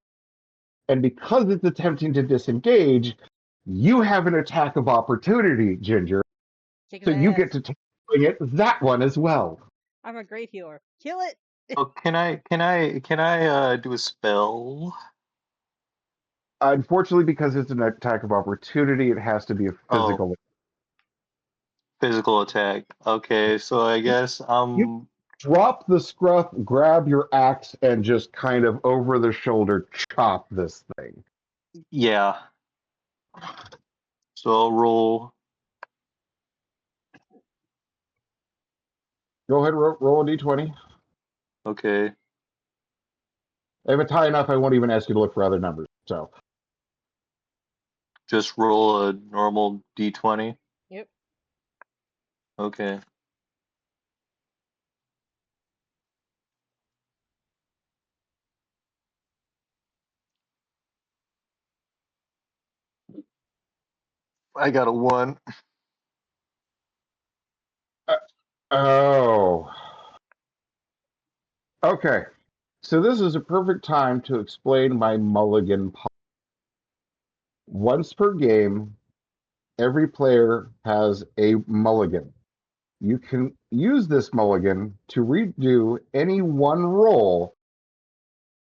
And because it's attempting to disengage, you have an attack of opportunity, Ginger. Kick So his you ass. get to bring it that one as well. I'm a great healer. Kill it. Oh, can I do a spell? Unfortunately, because it's an attack of opportunity, it has to be a Oh, physical. physical attack. Okay, so I guess You drop the scruff, grab your axe, and just kind of over the shoulder chop this thing. yeah. So I'll roll. Go ahead, roll a d20. Okay. If it's high enough, I won't even ask you to look for other numbers. So, Just roll a normal d20. Yep. Okay. I got a 1. oh, okay. So this is a perfect time to explain my mulligan policy. Once per game, every player has a mulligan. You can use this mulligan to redo any one roll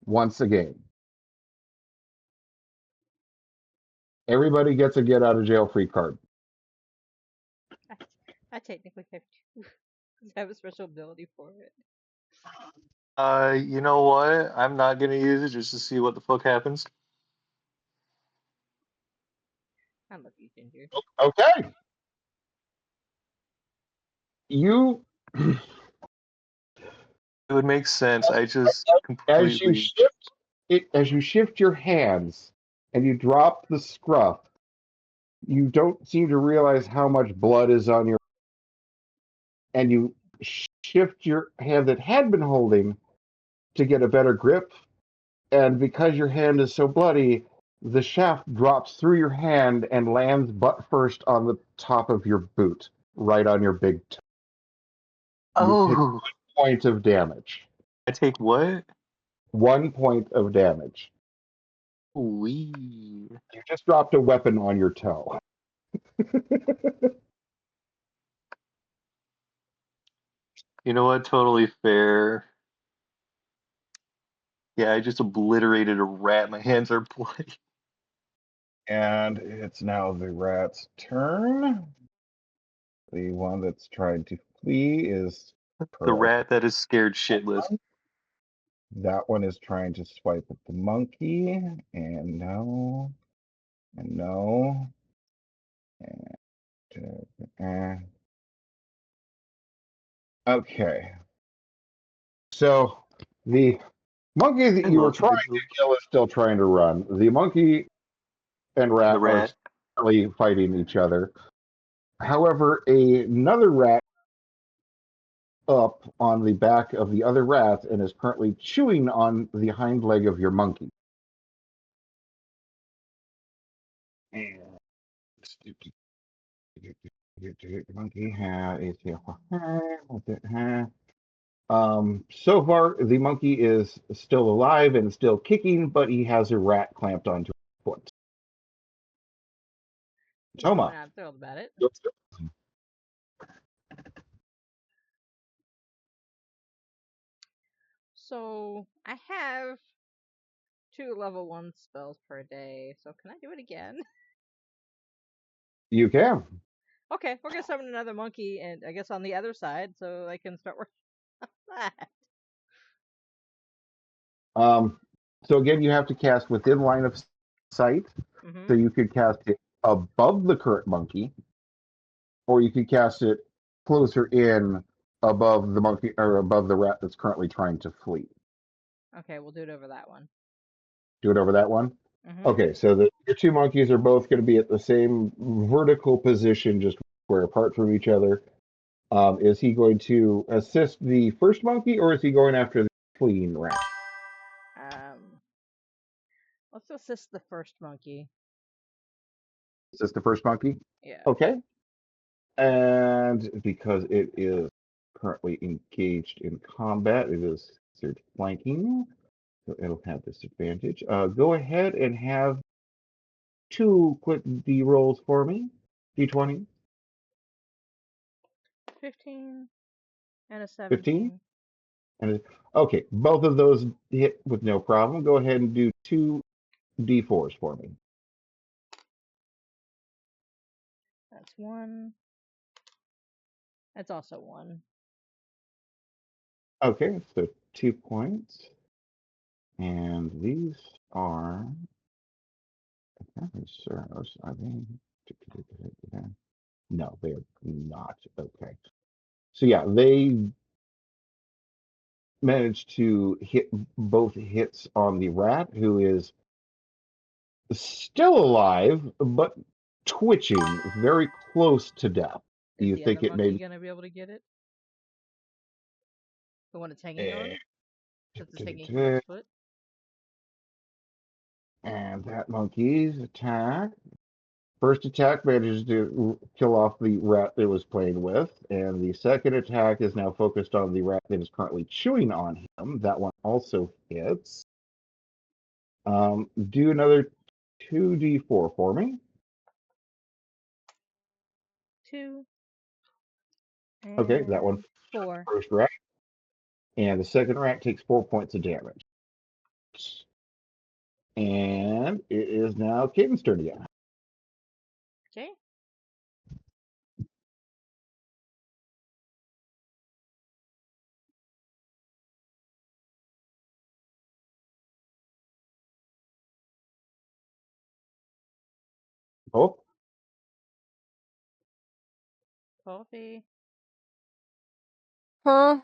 once a game. Everybody gets a get out of jail free card. I technically have two. 'Cause I have a special ability for it. You know what? I'm not gonna use it just to see what the fuck happens. I love you, Ginger. Okay. You It would make sense. I just as you completely. shift as you shift your hands and you drop the scruff, you don't seem to realize how much blood is on your, and you shift your hand that had been holding to get a better grip, and because your hand is so bloody, the shaft drops through your hand and lands butt first on the top of your boot, right on your big toe. You take Oh, 1 point of damage. I take what? 1 point of damage. Wee. You just dropped a weapon on your toe. You know what? Totally fair. Yeah, I just obliterated a rat. My hands are bloody. And it's now the rat's turn. The one that's trying to flee is The Pearl. rat that is scared shitless. That one is trying to swipe at the monkey. And no. And no. And, okay. So the monkey that I you were love trying Vigil. to kill is still trying to run. The monkey and The rat are rat. currently fighting each other. However, another rat up on the back of the other rat and is currently chewing on the hind leg of your monkey. And monkey had a tail. So far, the monkey is still alive and still kicking, but he has a rat clamped onto his foot. He's Toma. not thrilled about it. So I have 2 level 1 spells per day. So can I do it again? You can. Okay, we're gonna summon another monkey, and I guess on the other side, so I can start working on that. So again, you have to cast within line of sight. Mm-hmm. So you could cast it above the current monkey, or you could cast it closer in above the monkey or above the rat that's currently trying to flee. Okay, we'll do it over that one. Do it over that one. Mm-hmm. Okay, so your two monkeys are both going to be at the same vertical position, just square apart from each other. Is he going to assist the first monkey, or is he going after the fleeing rat? Let's assist the first monkey. Is this the first monkey? Yeah. Okay. And because it is currently engaged in combat, it is considered flanking, so it'll have disadvantage. Go ahead and have 2 quick D rolls for me. D20. 15 and a 15. 17. And okay, both of those hit with no problem. Go ahead and do 2 D4s for me. That's 1. That's also 1. Okay, so 2 points. And these are. Sure, are they? No, they're not. Okay. So yeah, they managed to hit both hits on the rat, who is still alive, but twitching very close to death. Do Is you the other think it may monkey be? gonna be able to get it? The one it's hanging on? Since it's hanging from its foot? And that monkey's attack. First attack manages to kill off the rat it was playing with, and the second attack is now focused on the rat that is currently chewing on him. That one also hits. Do another 2d4 for me. 2 Okay, that one and 4. first rat, and the second rat takes 4 points of damage. And it is now Caden's turn again. Okay. Oh, Coffee. Huh?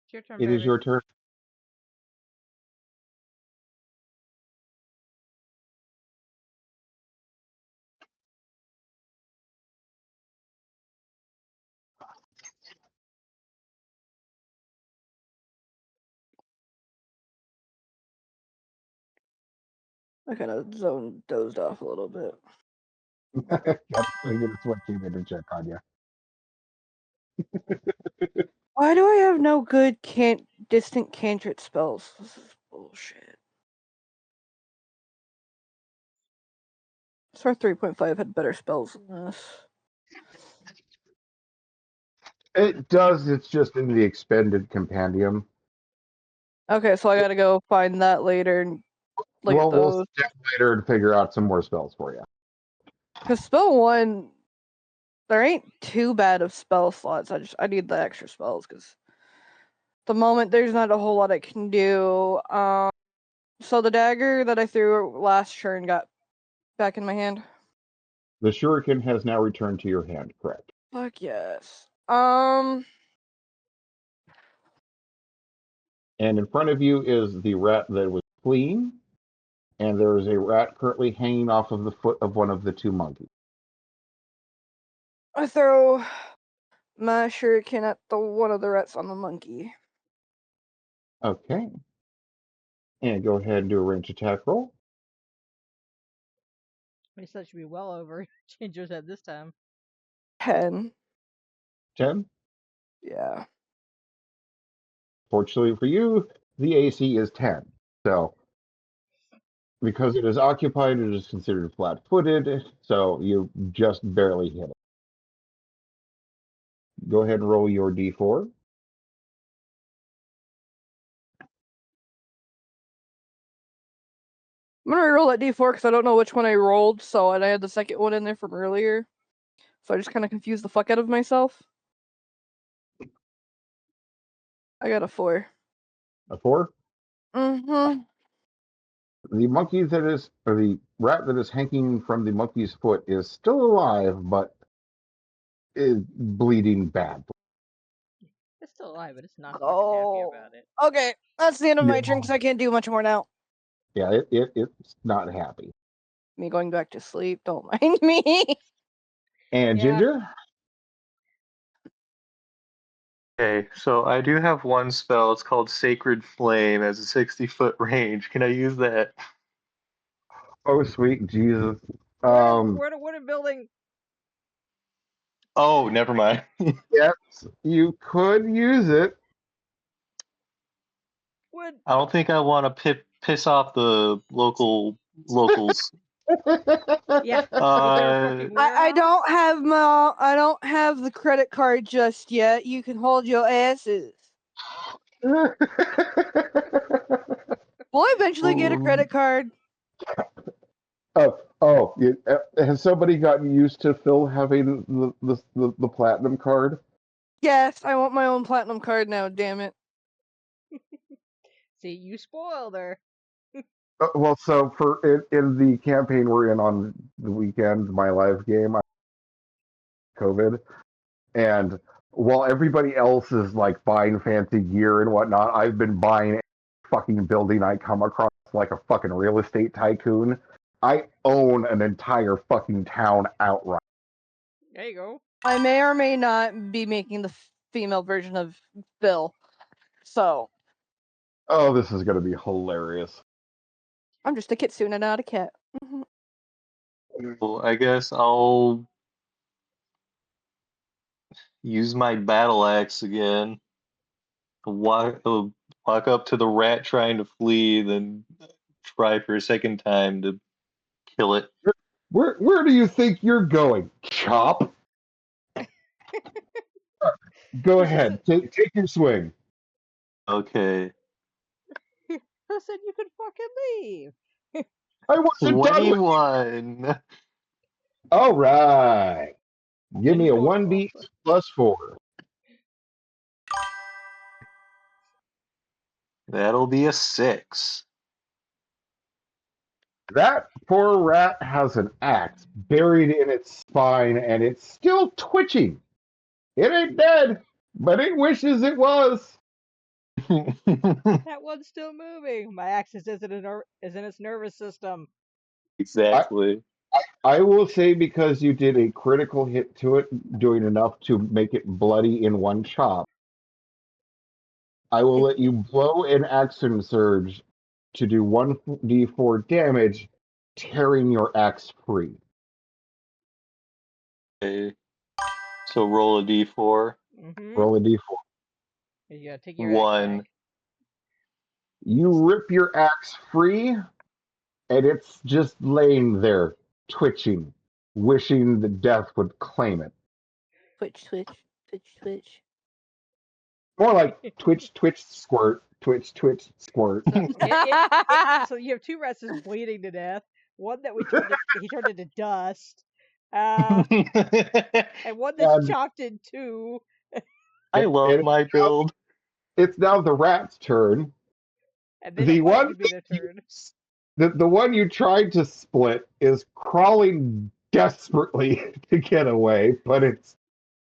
It's your turn, it is baby. your turn. I kind of dozed off a little bit. I'm gonna switch you in and check on you. Why do I have no good distant cantrip spells? This is bullshit. Star 3.5 had better spells than this. It does. It's just in the expended compendium. Okay, so I gotta go find that later and look at We'll those. step later and figure out some more spells for you. Because spell 1, there ain't too bad of spell slots. I need the extra spells because the moment there's not a whole lot I can do. So the dagger that I threw last turn got back in my hand. The shuriken has now returned to your hand, correct? Fuck yes. And in front of you is the rat that was fleeing, and there is a rat currently hanging off of the foot of one of the 2 monkeys. I throw my shuriken at the one of the rats on the monkey. Okay. And go ahead and do a range attack roll. He said it should be well over Ginger's head this time. 10. 10. Yeah. Fortunately for you, the AC is 10. So, because it is occupied, it is considered flat-footed, so you just barely hit it. Go ahead and roll your d4. I'm gonna roll that d4 because I don't know which one I rolled, and I had the second one in there from earlier. So I just kind of confused the fuck out of myself. I got a 4. A 4. Mm-hmm. The monkey that is, or the rat that is hanging from the monkey's foot is still alive, but is bleeding bad. It's still alive, but it's not fucking happy Oh. about it. Okay, that's the end of my Yeah. turn because I can't do much more now. Yeah, it's not happy. Me going back to sleep, don't mind me. And Yeah. Ginger? Okay, so I do have one spell. It's called Sacred Flame, as a 60-foot range. Can I use that? Oh, sweet Jesus. We're in a wooden building. Oh, never mind. Yes, you could use it. Wood. I don't think I want to piss off the locals. Yeah. With their fucking I don't warehouse. I don't have the credit card just yet. You can hold your asses. We'll eventually get a credit card. Has somebody gotten used to Phil having the platinum card? Yes, I want my own platinum card now, damn it. See, you spoiled her. Well, so in the campaign we're in on the weekend, my live game, COVID, and while everybody else is like buying fancy gear and whatnot, I've been buying fucking building I come across like a fucking real estate tycoon. I own an entire fucking town outright. There you go. I may or may not be making the female version of Bill. So. Oh, this is going to be hilarious. I'm just a kitsune and not a cat. Well, I guess I'll use my battle axe again. Walk up to the rat trying to flee, then try for a second time to kill it. Where do you think you're going, Chop? Go ahead, take your swing. Okay. I said you could fucking leave. I wasn't done with. 21. All right, give me a 1d also. +4. That'll be a 6. That poor rat has an axe buried in its spine, and it's still twitching. It ain't dead, but it wishes it was. That one's still moving. My axis is in its nervous system. Exactly. I will say, because you did a critical hit to it, doing enough to make it bloody in one chop, I will let you blow an action surge to do 1d4 damage, tearing your axe free. Okay. So roll a d4. Mm-hmm. Roll a d4. You gotta take your axe 1. back. You rip your axe free, and it's just laying there, twitching, wishing the death would claim it. Twitch, twitch, twitch, twitch. More like twitch, twitch, squirt, twitch, twitch, squirt. So you have two rats just bleeding to death. One that he turned into dust. And one that's And- chopped in two. I love and my build. it's now the rat's turn. And they The don't want it one to be their turn. the one you tried to split is crawling desperately to get away, but it's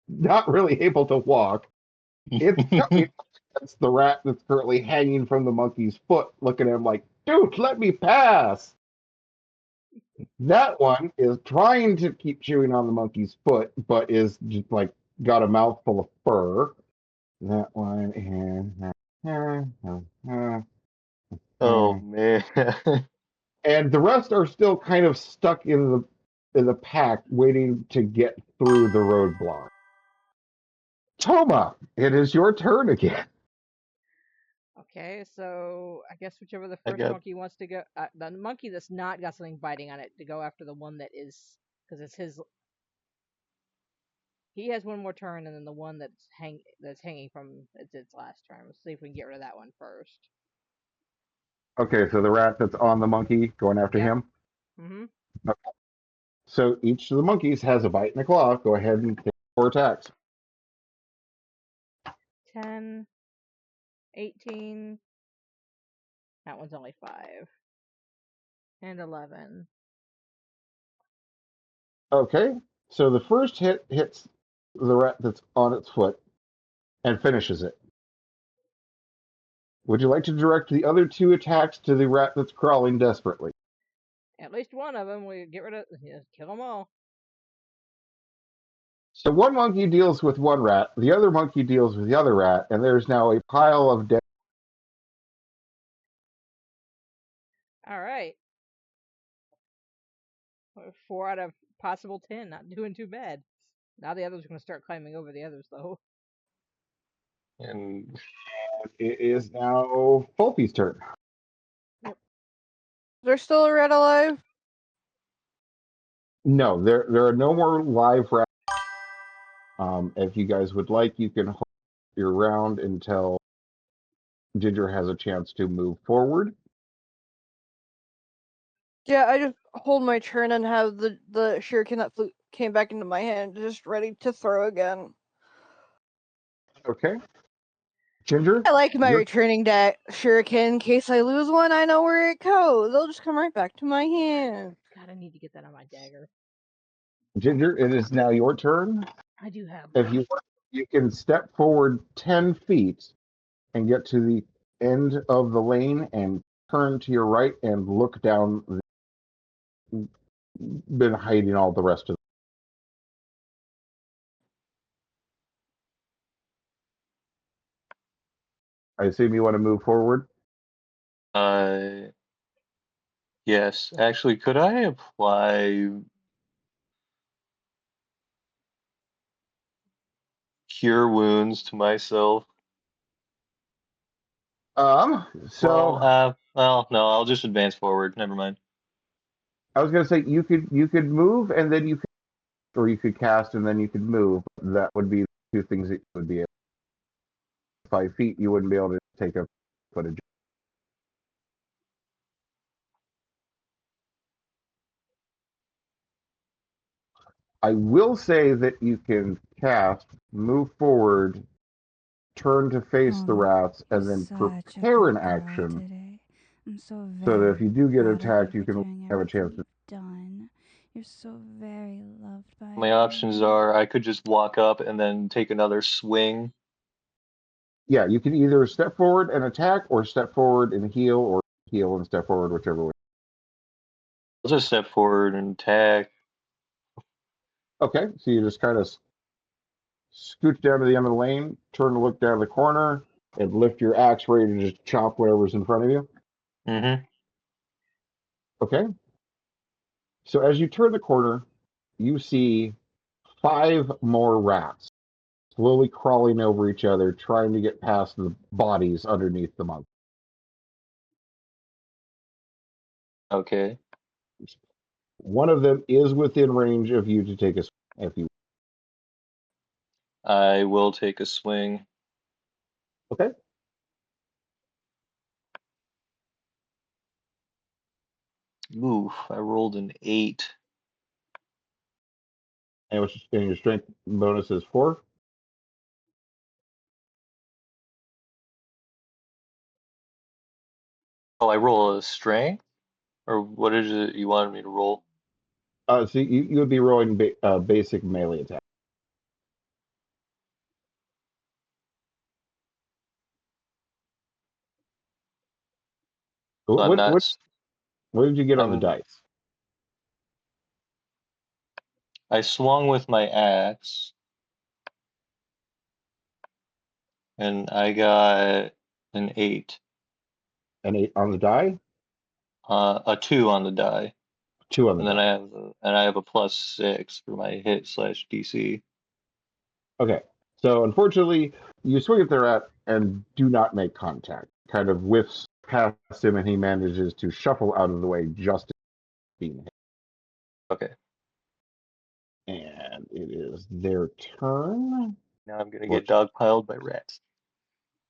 not really able to walk. It's the rat that's currently hanging from the monkey's foot, looking at him like, dude, let me pass. That one is trying to keep chewing on the monkey's foot, but is just like got a mouthful of fur. That one here. Oh man. And the rest are still kind of stuck in the pack, waiting to get through the roadblock. Toma, it is your turn again. Okay, so I guess whichever the I first got monkey wants to go, the monkey that's not got something biting on it, to go after the one that is, because it's his. He has one more turn, and then the one that's hanging from its last turn. Let's see if we can get rid of that one first. Okay, so the rat that's on the monkey going after Yep. him. Mm-hmm. Okay. So each of the monkeys has a bite and a claw. Go ahead and take 4 attacks. 10, 18. That one's only 5. And 11. Okay, so the first hit hits the rat that's on its foot and finishes it. Would you like to direct the other 2 attacks to the rat that's crawling desperately? At least one of them, we get rid of. Kill them all. So one monkey deals with one rat, the other monkey deals with the other rat, and there's now a pile of dead. All right. 4 out of possible 10. Not doing too bad. Now the others are going to start climbing over the others, though. and It is now Fulpy's turn. There's still a rat alive? No, there are no more live rats. If you guys would like, you can hold your round until Ginger has a chance to move forward. Yeah, I just hold my turn and have the shuriken that came back into my hand just ready to throw again. Okay. Ginger? I like my You're, returning shuriken. In case I lose one, I know where it goes. They'll just come right back to my hand. God, I need to get that on my dagger. Ginger, it is now your turn. I do have If one. you want, you can step forward 10 feet and get to the end of the lane and turn to your right and look down. Been hiding all the rest of I assume you want to move forward. yes, actually, could I apply cure wounds to myself? So Well, no, I'll just advance forward. Never mind. I was gonna say you could move and then you could, or you could cast and then you could move. That would be 2 things that you would be able. 5 feet, you wouldn't be able to take a footage. I will say that you can cast, move forward, turn to face the rats, You're and then such a prepare good an girl action today. I'm so so that if very you do get proud of you attacked, you for can doing have a everything chance to. you've done. You're so very loved by My options everyone. are I could just walk up and then take another swing. Yeah, you can either step forward and attack, or step forward and heal, or heal and step forward, whichever way. I'll just step forward and attack. Okay, so you just kind of scooch down to the end of the lane, turn to look down the corner, and lift your axe ready to just chop whatever's in front of you. Mm-hmm. Okay. So as you turn the corner, you see 5 more rats slowly crawling over each other, trying to get past the bodies underneath the monk. Okay. One of them is within range of you to take a if you. I will take a swing. Okay. Oof, I rolled an 8. And your strength bonus is 4. Oh, I roll a strength? Or what is it you wanted me to roll? So you would be rolling basic melee attack. So I'm What not. what what did you get on the I'm. dice? I swung with my axe, and I got an 8. An 8 on the die? A 2 on the die, 2 on the and then die. I have a +6 for my hit/DC. Okay. So unfortunately, you swing at the rat and do not make contact. Kind of whiffs past him, and he manages to shuffle out of the way just as being hit. Okay, And it is their turn. now I'm gonna get dogpiled by rats.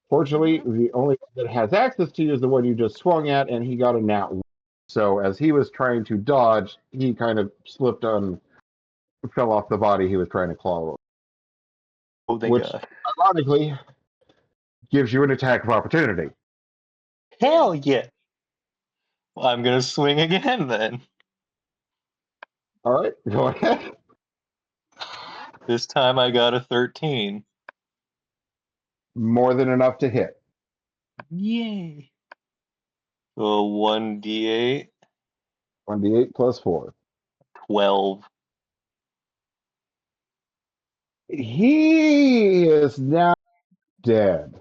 Fortunately, the only one that has access to you is the one you just swung at, and he got a nat 1. So as he was trying to dodge, he kind of slipped on, fell off the body he was trying to claw over, Oh, thank which God. ironically gives you an attack of opportunity. Hell yeah! Well, I'm gonna swing again then. All right, go ahead. This time I got a 13. More than enough to hit. Yay! So 1d8, 1d8 plus 4. 12. He is now dead.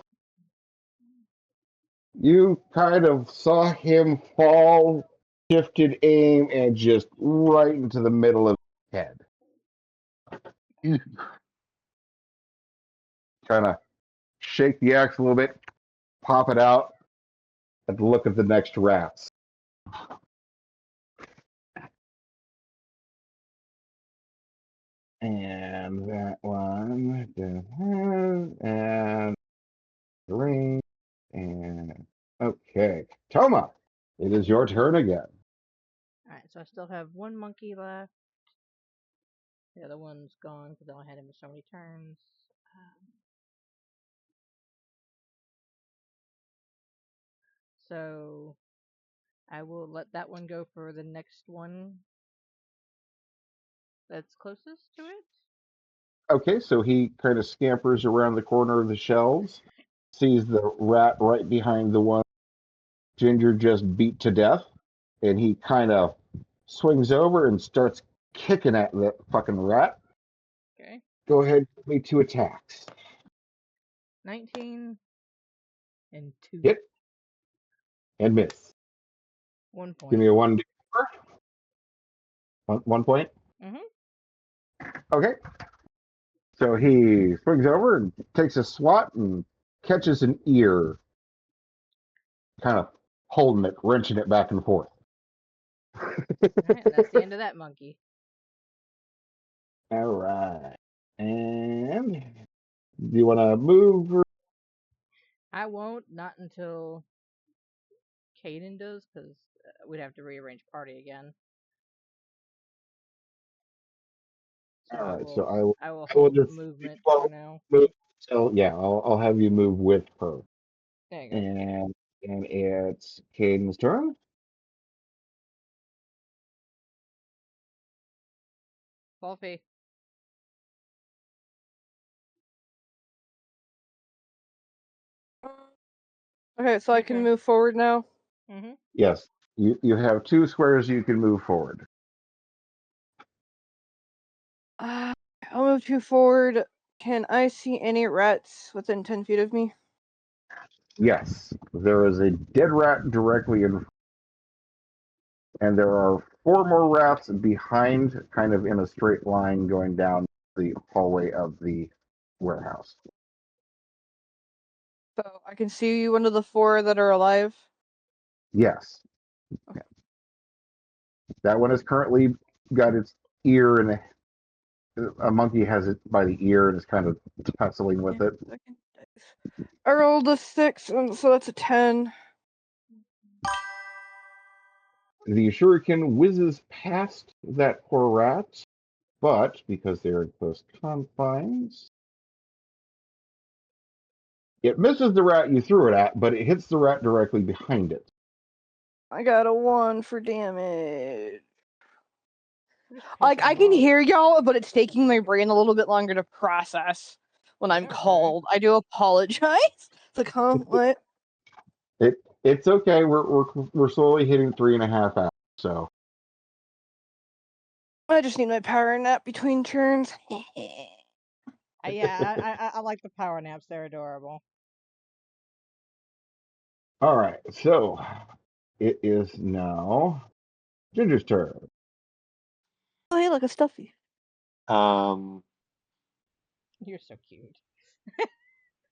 You kind of saw him fall, shifted aim, and just right into the middle of his head. Kind of shake the axe a little bit, pop it out, and look at the next rats. And that one, and ring, and okay. Toma, it is your turn again. Alright, so I still have one monkey left. The other one's gone because I only had him for so many turns. So I will let that one go for the next one that's closest to it. Okay, so he kind of scampers around the corner of the shelves, sees the rat right behind the one Ginger just beat to death, and he kind of swings over and starts kicking at the fucking rat. Okay. Go ahead, give me 2 attacks. 19 and 2. Hit and miss. 1 point. Give me a 1d4. 1 point. Okay. So he swings over and takes a swat and catches an ear, kind of holding it, wrenching it back and forth. Alright, and that's the end of that monkey. All right. And do you want to move? I won't, not until Caden does, because we'd have to rearrange party again. So All I right. will, So I will I will hold just movement well, for now. move. So yeah, I'll have you move with her. There you go. And it's Caden's turn. Wolfie. Okay, so I can Okay. move forward now. Yes, you have 2 squares you can move forward. I'll move 2 forward. Can I see any rats within 10 feet of me? Yes, there is a dead rat directly in, and there are 4 more rats behind, kind of in a straight line going down the hallway of the warehouse. So I can see one of the 4 that are alive. Yes. Okay. That one has currently got its ear, and a monkey has it by the ear and is kind of tussling with it. I rolled a 6, so that's a 10. The shuriken whizzes past that poor rat, but because they're in close confines, it misses the rat you threw it at, but it hits the rat directly behind it. I got a 1 for damage. Just Like, pissing I him can off. hear y'all, but it's taking my brain a little bit longer to process when I'm Okay. called. I do apologize. It's like, huh? What? It's okay. We're slowly hitting 3.5 hours. So I just need my power nap between turns. Yeah, I like the power naps. They're adorable. all right. So It is now Ginger's turn. Oh, hey, like a stuffy. Um, You're so cute.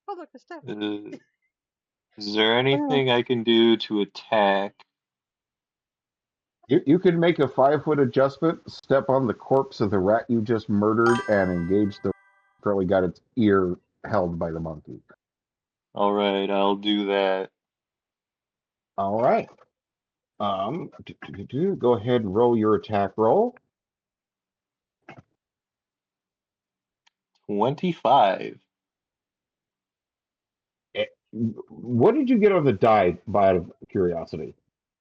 Oh, look, the stuff. is there anything I can do to attack? You can make a 5 foot adjustment, step on the corpse of the rat you just murdered, and engage the currently got its ear held by the monkey. All right, I'll do that. All right. Go ahead and roll your attack roll. 25. What did you get on the die, by out of curiosity?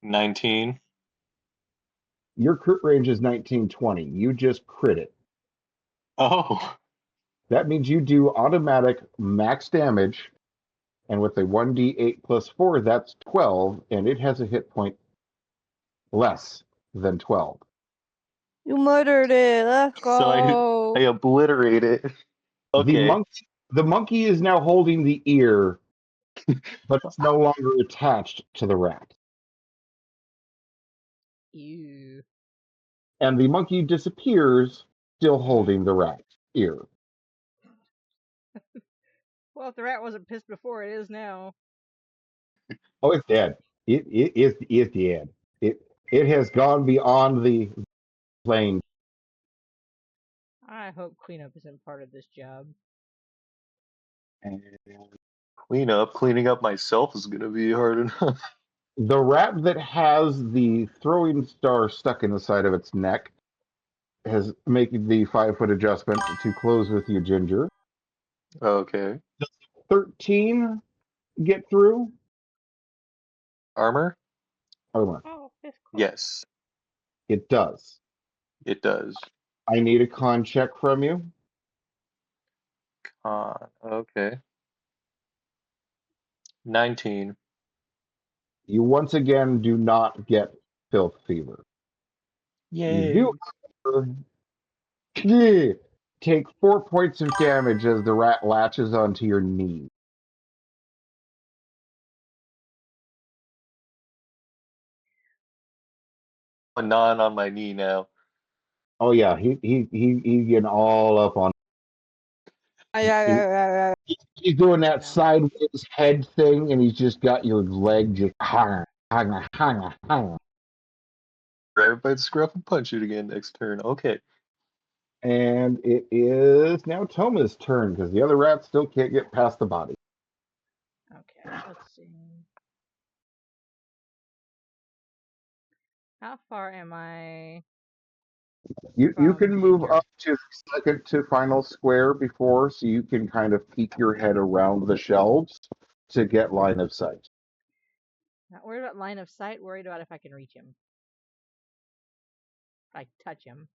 19. Your crit range is 1920. You just crit it. Oh, That means you do automatic max damage, and with a 1d8 plus 4, that's 12, and it has a hit point less than 12. You murdered it. Let's so I go. obliterate it. The Okay. monkey is now holding the ear, but it's no longer attached to the rat. Ew. And the monkey disappears, still holding the rat ear. Well, if the rat wasn't pissed before, it is now. Oh, it's dead. It is dead. It has gone beyond the plane. I hope cleanup isn't part of this job. And Cleaning up myself is gonna be hard enough. the rat that has the throwing star stuck in the side of its neck has making the 5 foot adjustment to close with you, Ginger. Okay. 13 get through? Armor? Armor. Oh, it's close. Yes, It does. it does. I need a con check from you. Okay. 19. You once again do not get filth fever. You do, Yay. however, take 4 points of damage as the rat latches onto your knee. I'm gnawing on my knee now. Oh yeah, he getting all up on. He, he's doing that No. sideways head thing, and he's just got your leg just hang. Grab it by the scruff and punch it again next turn. Okay. And it is now Toma's turn because the other rat still can't get past the body. Okay, let's see. How far am I You from can move Ginger? up to second to final square before, so you can kind of peek your head around the shelves to get line of sight. Not worried about line of sight, worried about if I can reach him. If I touch him.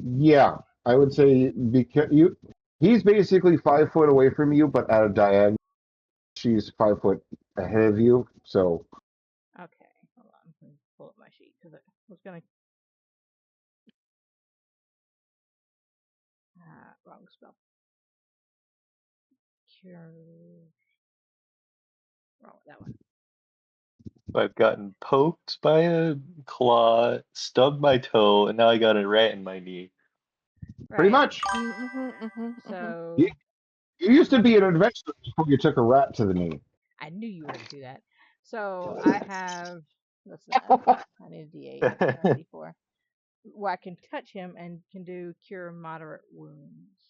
Yeah, I would say because he's basically 5 foot away from you, but at a diagonal. She's 5 foot ahead of you, so Okay, hold on. Let me pull up my sheet because I was gonna. Wrong spell. Cure. Wrong with that one. I've gotten poked by a claw, stubbed my toe, and now I got a rat in my knee. pretty Right. much. So You, you used to how be many? an adventurer before you took a rat to the knee. I knew you were gonna do that. So I have. That's not. I need a D8. Not a D4. Well, I can touch him and can do cure moderate wounds.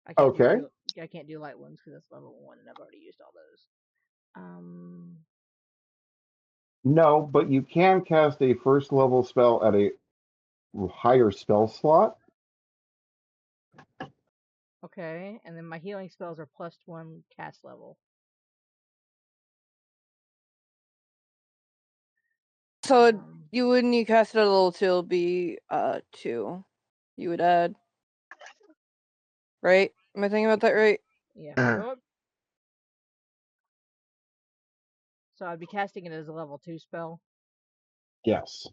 I can't Okay. do. I can't do light wounds because that's level 1, and I've already used all those. No, but you can cast a first level spell at a higher spell slot. Okay, and then my healing spells are +1 cast level. So Um, you wouldn't you cast it at a level 2, it'll be 2. You would add. Right? Am I thinking about that right? yeah, if I go up. So I'd be casting it as a level 2 spell. Yes.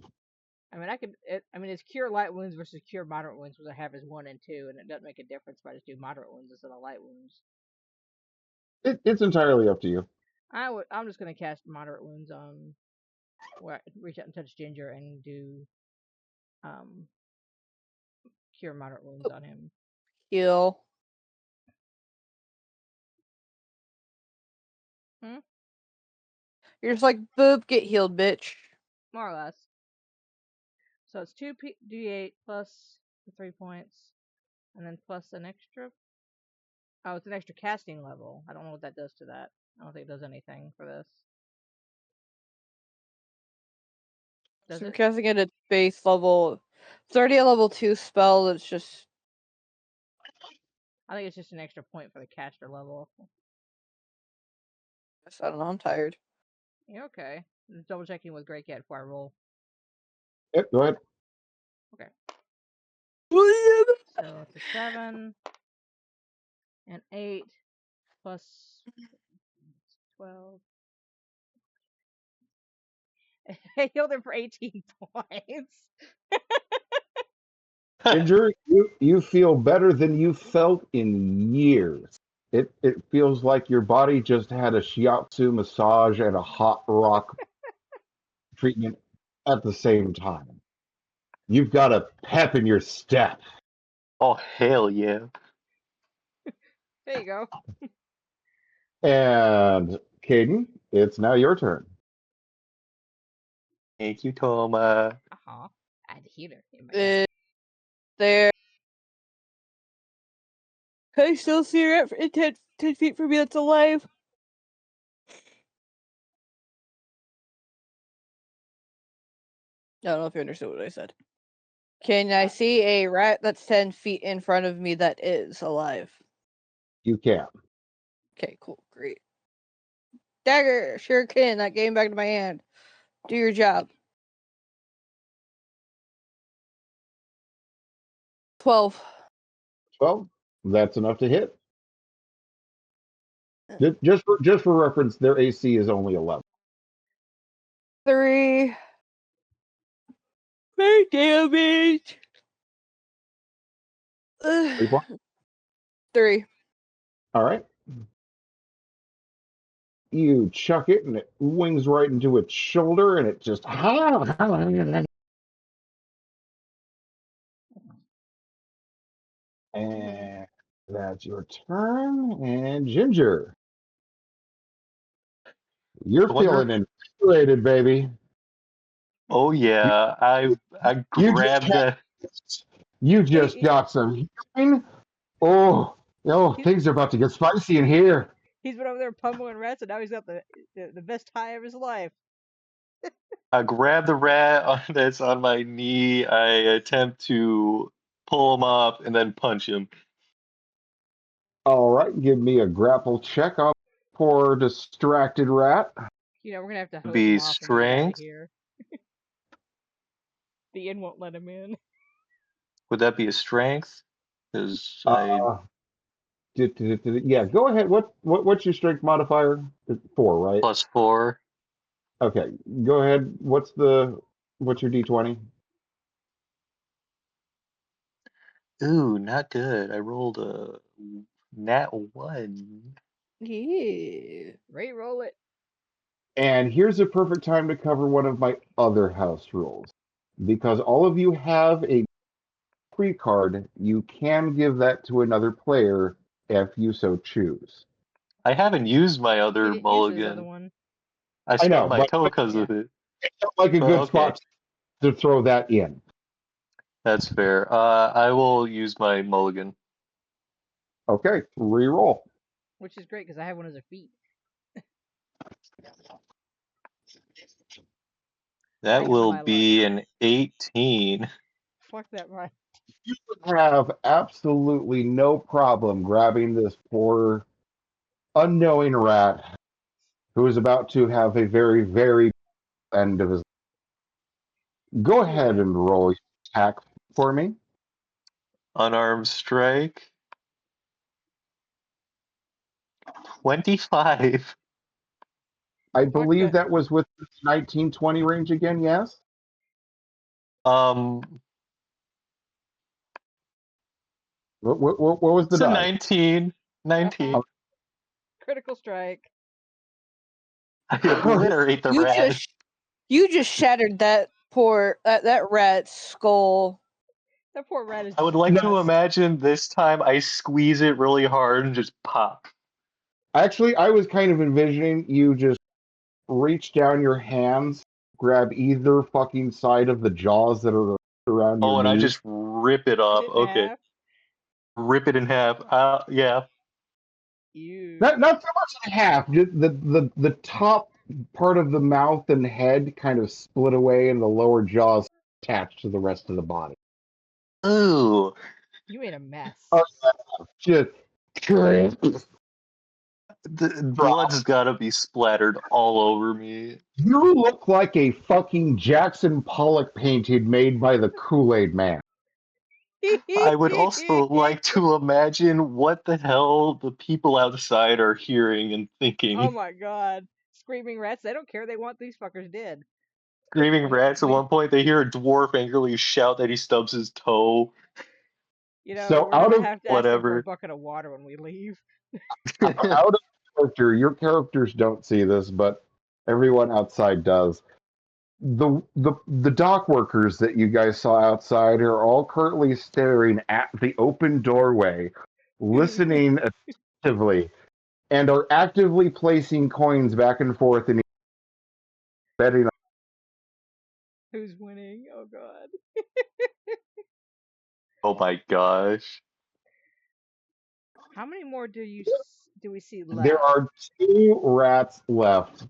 I mean, it's cure light wounds versus cure moderate wounds, which I have as 1 and 2, and it doesn't make a difference if I just do moderate wounds instead of light wounds. It's entirely up to you. I'm just gonna cast moderate wounds on. Reach out and touch Ginger and do um cure moderate wounds on him. Heal. Hmm? You're just like, boop, get healed, bitch. More or less. So it's 2d8 plus the 3 points, and then plus an extra. Oh, it's an extra casting level. I don't know what that does to that. I don't think it does anything for this. Does So we're it? casting it at base level. 30 a level 2 spell. It's just. I think it's just an extra point for the caster level. I don't know. I'm tired. Yeah, okay. Just double checking with Grey Cat before I roll. Yep, go ahead. Okay. So it's a 7 and 8 plus 12. I healed him for 18 points. Ginger, you feel better than you felt in years. It feels like your body just had a shiatsu massage and a hot rock treatment at the same time. You've got a pep in your step. Oh, hell yeah. There you go. And Caden, it's now your turn. Thank you, Toma. Uh-huh. I had to heal her. In my inventory. There. Can I still see her at 10 feet from me that's alive? I don't know if you understood what I said. Can I see a rat that's 10 feet in front of me that is alive? You can. Okay, cool, great. Dagger, sure can. That game back to my hand. Do your job. 12. Well, that's enough to hit. Just for reference, their AC is only 11. 3. Great damage. 3 points. 3. All right. You chuck it, and it wings right into its shoulder, and it just. And that's your turn. And Ginger, you're I wonder. feeling invigorated, baby. Oh You, yeah, I you just grabbed had, the. you just He, got some healing. Oh, he, things are about to get spicy in here. he's been over there pummeling rats, and now he's got the best high of his life. I grab the rat that's on my knee. I attempt to pull him up and then punch him. All right, give me a grapple check on poor distracted rat. We're gonna have to hose him Be off when we get out of strength. here. The inn won't let him in. Would that be a strength? Because I Uh, yeah, go ahead. What's your strength modifier? It's 4, right? +4. Okay, go ahead. What's your D20? Ooh, not good. I rolled a nat 1. Yeah. Re-roll it. And here's a perfect time to cover one of my other house rules. Because all of you have a free card, you can give that to another player if you so choose. I haven't used my He other didn't use his other mulligan. one. I I stubbed know, my but toe because Yeah. of it. it felt like a But good okay, spot to throw that in. that's fair. I will use my mulligan. Okay, re-roll. Which is great because I have one as a feat. That Thanks, will my luck. be an 18. Fuck that, right? You would have absolutely no problem grabbing this poor unknowing rat who is about to have a very, very end of his. Go You ahead would. and roll your attack for me. Unarmed strike. 25. I Fuck believe that. that was with 1920 range again, yes? Um, What was the it's a die? 19. Uh-huh. 19. Critical strike. I obliterate the You rat. you just shattered that that rat's skull. That poor rat is I would just like to dust. imagine this time I squeeze it really hard and just pop. Actually, I was kind of envisioning you just reach down your hands, grab either fucking side of the jaws that are around your Oh, and I knees. just rip it Split off. it in Okay. half. Rip it in half. Yeah. You. Not so much in half, just the top part of the mouth and head kind of split away, and the lower jaws attached to the rest of the body. Ooh. You made a mess. Just The blood's gotta be splattered all over me. you look like a fucking Jackson Pollock painting made by the Kool-Aid Man. I would also like to imagine what the hell the people outside are hearing and Oh thinking. my god. Screaming rats, they don't care. They want these fuckers dead. Screaming rats, at We, one point they hear a dwarf angrily shout that he stubs his toe. So we're gonna have to ask them for a Whatever. bucket of water when we leave. out of character, your characters don't see this, but everyone outside does. The dock workers that you guys saw outside are all currently staring at the open doorway, listening attentively, and are actively placing coins back and forth and betting. Who's winning? Oh god. Oh my gosh. How many more do we see left? There are 2 rats left,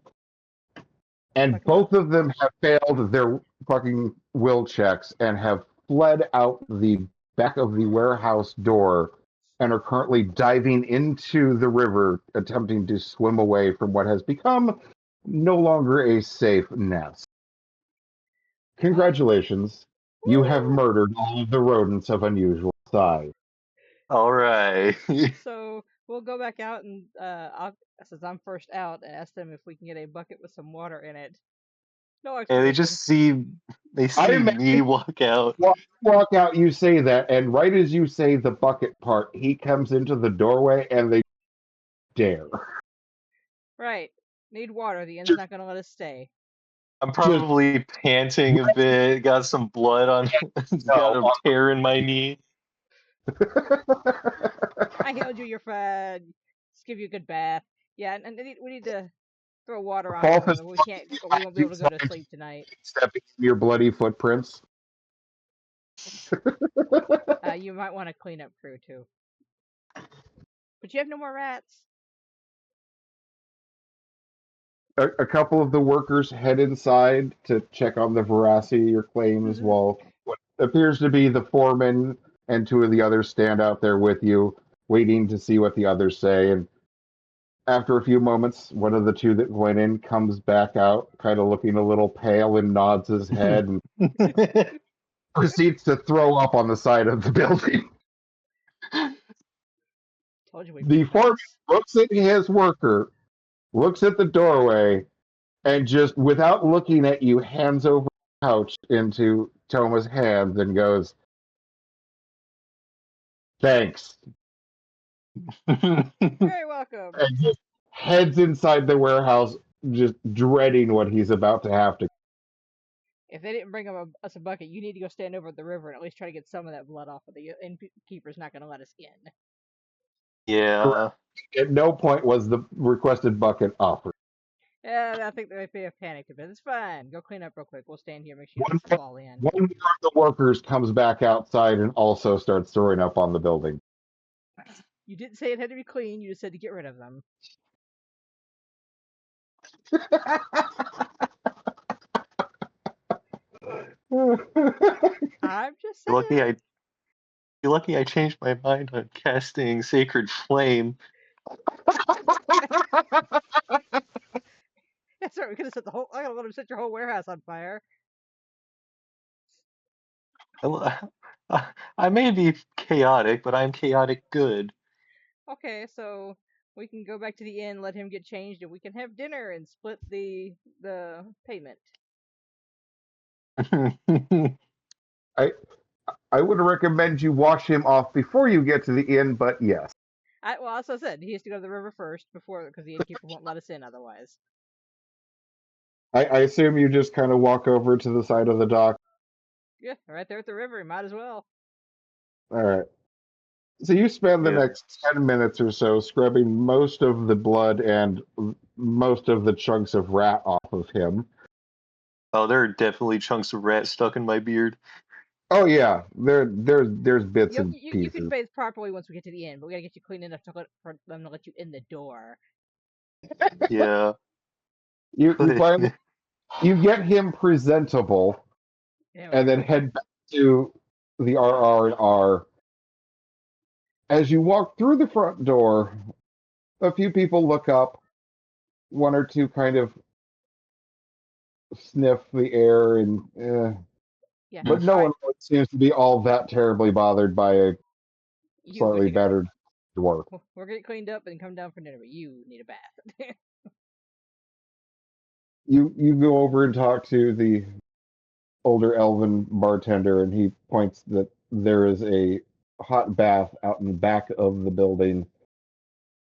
and Like both of them have failed their fucking will checks and have fled out the back of the warehouse door and are currently diving into the river, attempting to swim away from what has become no longer a safe nest. Congratulations, you have Woo! murdered all of the rodents of unusual size. Alright. So we'll go back out and since I'm first out, ask them if we can get a bucket with some water in it. No And they explanation. just see I me imagine walk out. walk out, you say that, and right as you say the bucket part, he comes into the doorway and they dare. Right. Need water. The inn's not gonna let us stay. I'm Just probably panting a bit, got some blood on, got a no. tear in my knee. I healed you. You're fine. Just give you a good bath. Yeah, and we need to throw water on False him. We can't. We won't be able to go to sleep tonight. stepping in your bloody footprints. You might want to clean up crew too. But you have no more rats. A couple of the workers head inside to check on the veracity of your claims, while what appears to be the foreman and 2 of the others stand out there with you, waiting to see what the others say. And after a few moments, one of the 2 that went in comes back out, kind of looking a little pale, and nods his head and proceeds to throw up on the side of the building. Told you we The bring foreman rats. looks at his worker, looks at the doorway, and just without looking at you, hands over the couch into Toma's hands and goes, "Thanks," Very welcome. and just heads inside the warehouse, just dreading what he's about to have to. If they didn't bring us a bucket, you need to go stand over at the river and at least try to get some of that blood off of the innkeeper's not going to let us in. Yeah. At no point was the requested bucket offered. Yeah, I think they may have panicked a bit. It's fine. Go clean up real quick. We'll stand here, make sure you One, don't fall in. one of the workers comes back outside and also starts throwing up on the building. You didn't say it had to be clean. You just said to get rid of them. I'm just saying. You're lucky I changed my mind on casting Sacred Flame. That's right. We could have set the whole. I gotta let him set your whole warehouse on fire. I may be chaotic, but I'm chaotic good. Okay, so we can go back to the inn, let him get changed, and we can have dinner and split the payment. I would recommend you wash him off before you get to the inn, but yes. Well, as I said, he has to go to the river first because the innkeeper won't let us in otherwise. I assume you just kind of walk over to the side of the dock. Yeah, right there at the river. Might as well. All right. So you spend the Yeah. next 10 minutes or so scrubbing most of the blood and most of the chunks of rat off of him. Oh, there are definitely chunks of rat stuck in my beard. Oh yeah, there's bits and You can pieces. bathe properly once we get to the end, but we gotta get you clean enough for them to let you in the door. Yeah. You Good. finally you get him presentable There we and then go. head back to the RR&R. As you walk through the front door, a few people look up, one or two kind of sniff the air and Yeah. but no All right. one seems to be all that terribly bothered by a You slightly battered dwarf. we're getting cleaned up and come down for dinner, but you need a bath. You go over and talk to the older elven bartender, and he points that there is a hot bath out in the back of the building,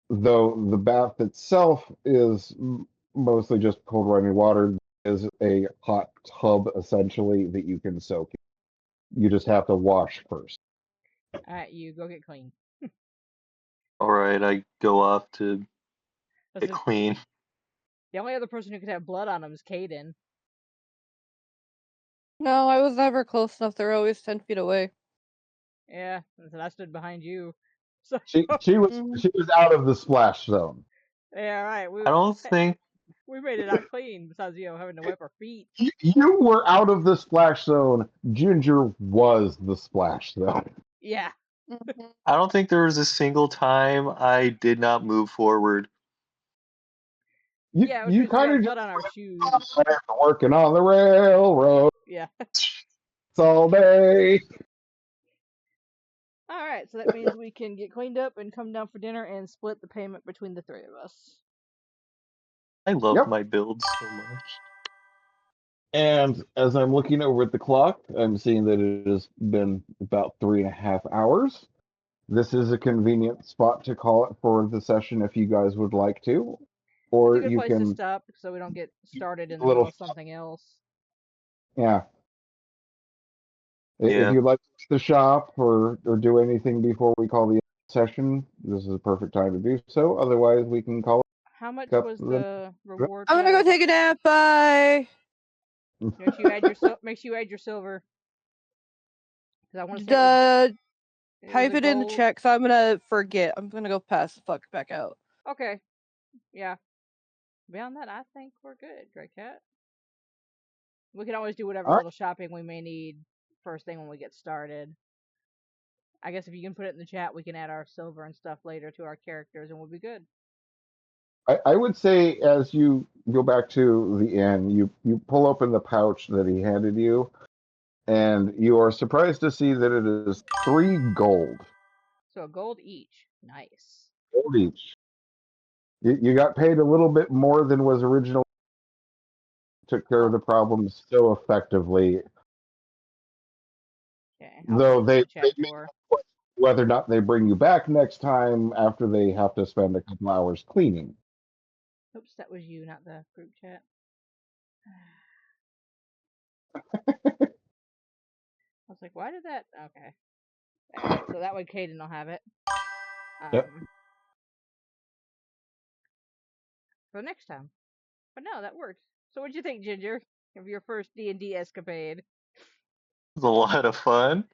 though the bath itself is mostly just cold running water. Is a hot tub essentially that you can soak in. You just have to wash first. All right, you go get clean. All right, I go off to get Listen, clean. the only other person who could have blood on him is Caden. No, I was never close enough. They're always 10 feet away. Yeah, and I stood behind you. So Mhm. She was out of the splash zone. yeah, all right. I don't think We made it out clean. Besides, having to wipe our feet. You were out of the splash zone. Ginger was the splash zone. Yeah. Mhm. I don't think there was a single time I did not move forward. Yeah, it was You because we kind had of blood on our shoes. just working on the railroad Yeah. all day. All right, so that means we can get cleaned up and come down for dinner and split the payment between the three of us. I love Yep. my build so much. And as I'm looking over at the clock, I'm seeing that it has been about 3.5 hours. This is a convenient spot to call it for the session if you guys would like to. It's a Or good you place to can stop so we don't get started in a the middle little, of something else. yeah. If Yeah. you'd like to shop or do anything before we call the session, this is a perfect time to do so. Otherwise, we can call How it much up. was the reward I'm for gonna go that? take a nap. Bye. Make sure you add your make sure you add your silver. Because I want to say it was Type a it in the gold. chat, because I'm gonna forget. I'm gonna go pass the fuck back out. Okay. Yeah. Beyond that, I think we're good, Grey Cat. We can always do whatever All right. little shopping we may need first thing when we get started. I guess if you can put it in the chat, we can add our silver and stuff later to our characters, and we'll be good. I would say as you go back to the inn, you pull open the pouch that he handed you, and you are surprised to see that it is 3 gold. So a gold each. Nice. Gold each. You got paid a little bit more than was originally. Took care of Oh, the problem so effectively, okay. I'll put though it in the they chat may for. question whether or not they bring you back next time after they have to spend a couple hours cleaning. Oops, that was you, not the group chat. I was like, why did that? Okay. All right. So that way, Caden will have it. Yep. For next time. But no, that works. So what'd you think, Ginger, of your first D&D escapade? It was a lot of fun.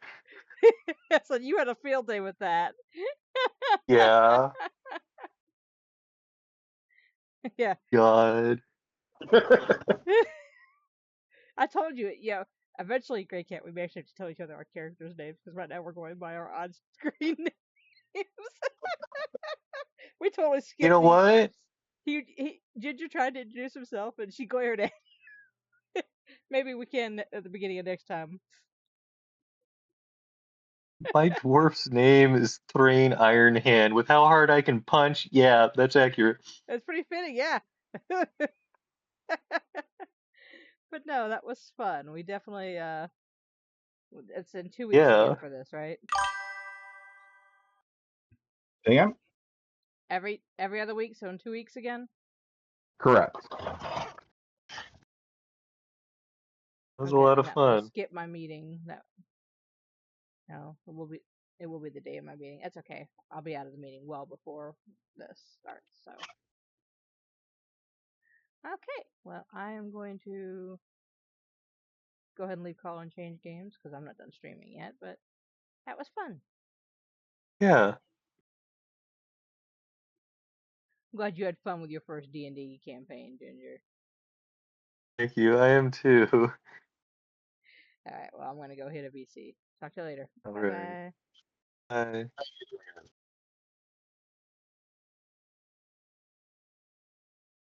So you had a field day with that. Yeah. Yeah. God. I told you, eventually, Grey Cat, we may actually have to tell each other our characters' names because right now we're going by our on-screen names. We totally You skipped know the. what? Ginger tried to introduce himself and she glared at. Maybe we can at the beginning of next time. My dwarf's name is Thrain Iron Hand. With how hard I can punch, yeah, that's accurate. That's pretty fitting, yeah. But no, that was fun. We definitely it's in 2 weeks again Yeah. for this, right? Dan? Every other week, so in 2 weeks again. Correct. That was a Okay, lot then of that will fun. skip my meeting. No, it will be the day of my meeting. That's okay. I'll be out of the meeting well before this starts. So okay, well I am going to go ahead and leave call and change games because I'm not done streaming yet. But that was fun. Yeah. I'm glad you had fun with your first D&D campaign, Ginger. Thank you. I am too. All right, well I'm gonna go hit a VC. Talk to you later. All Bye right. bye. Bye.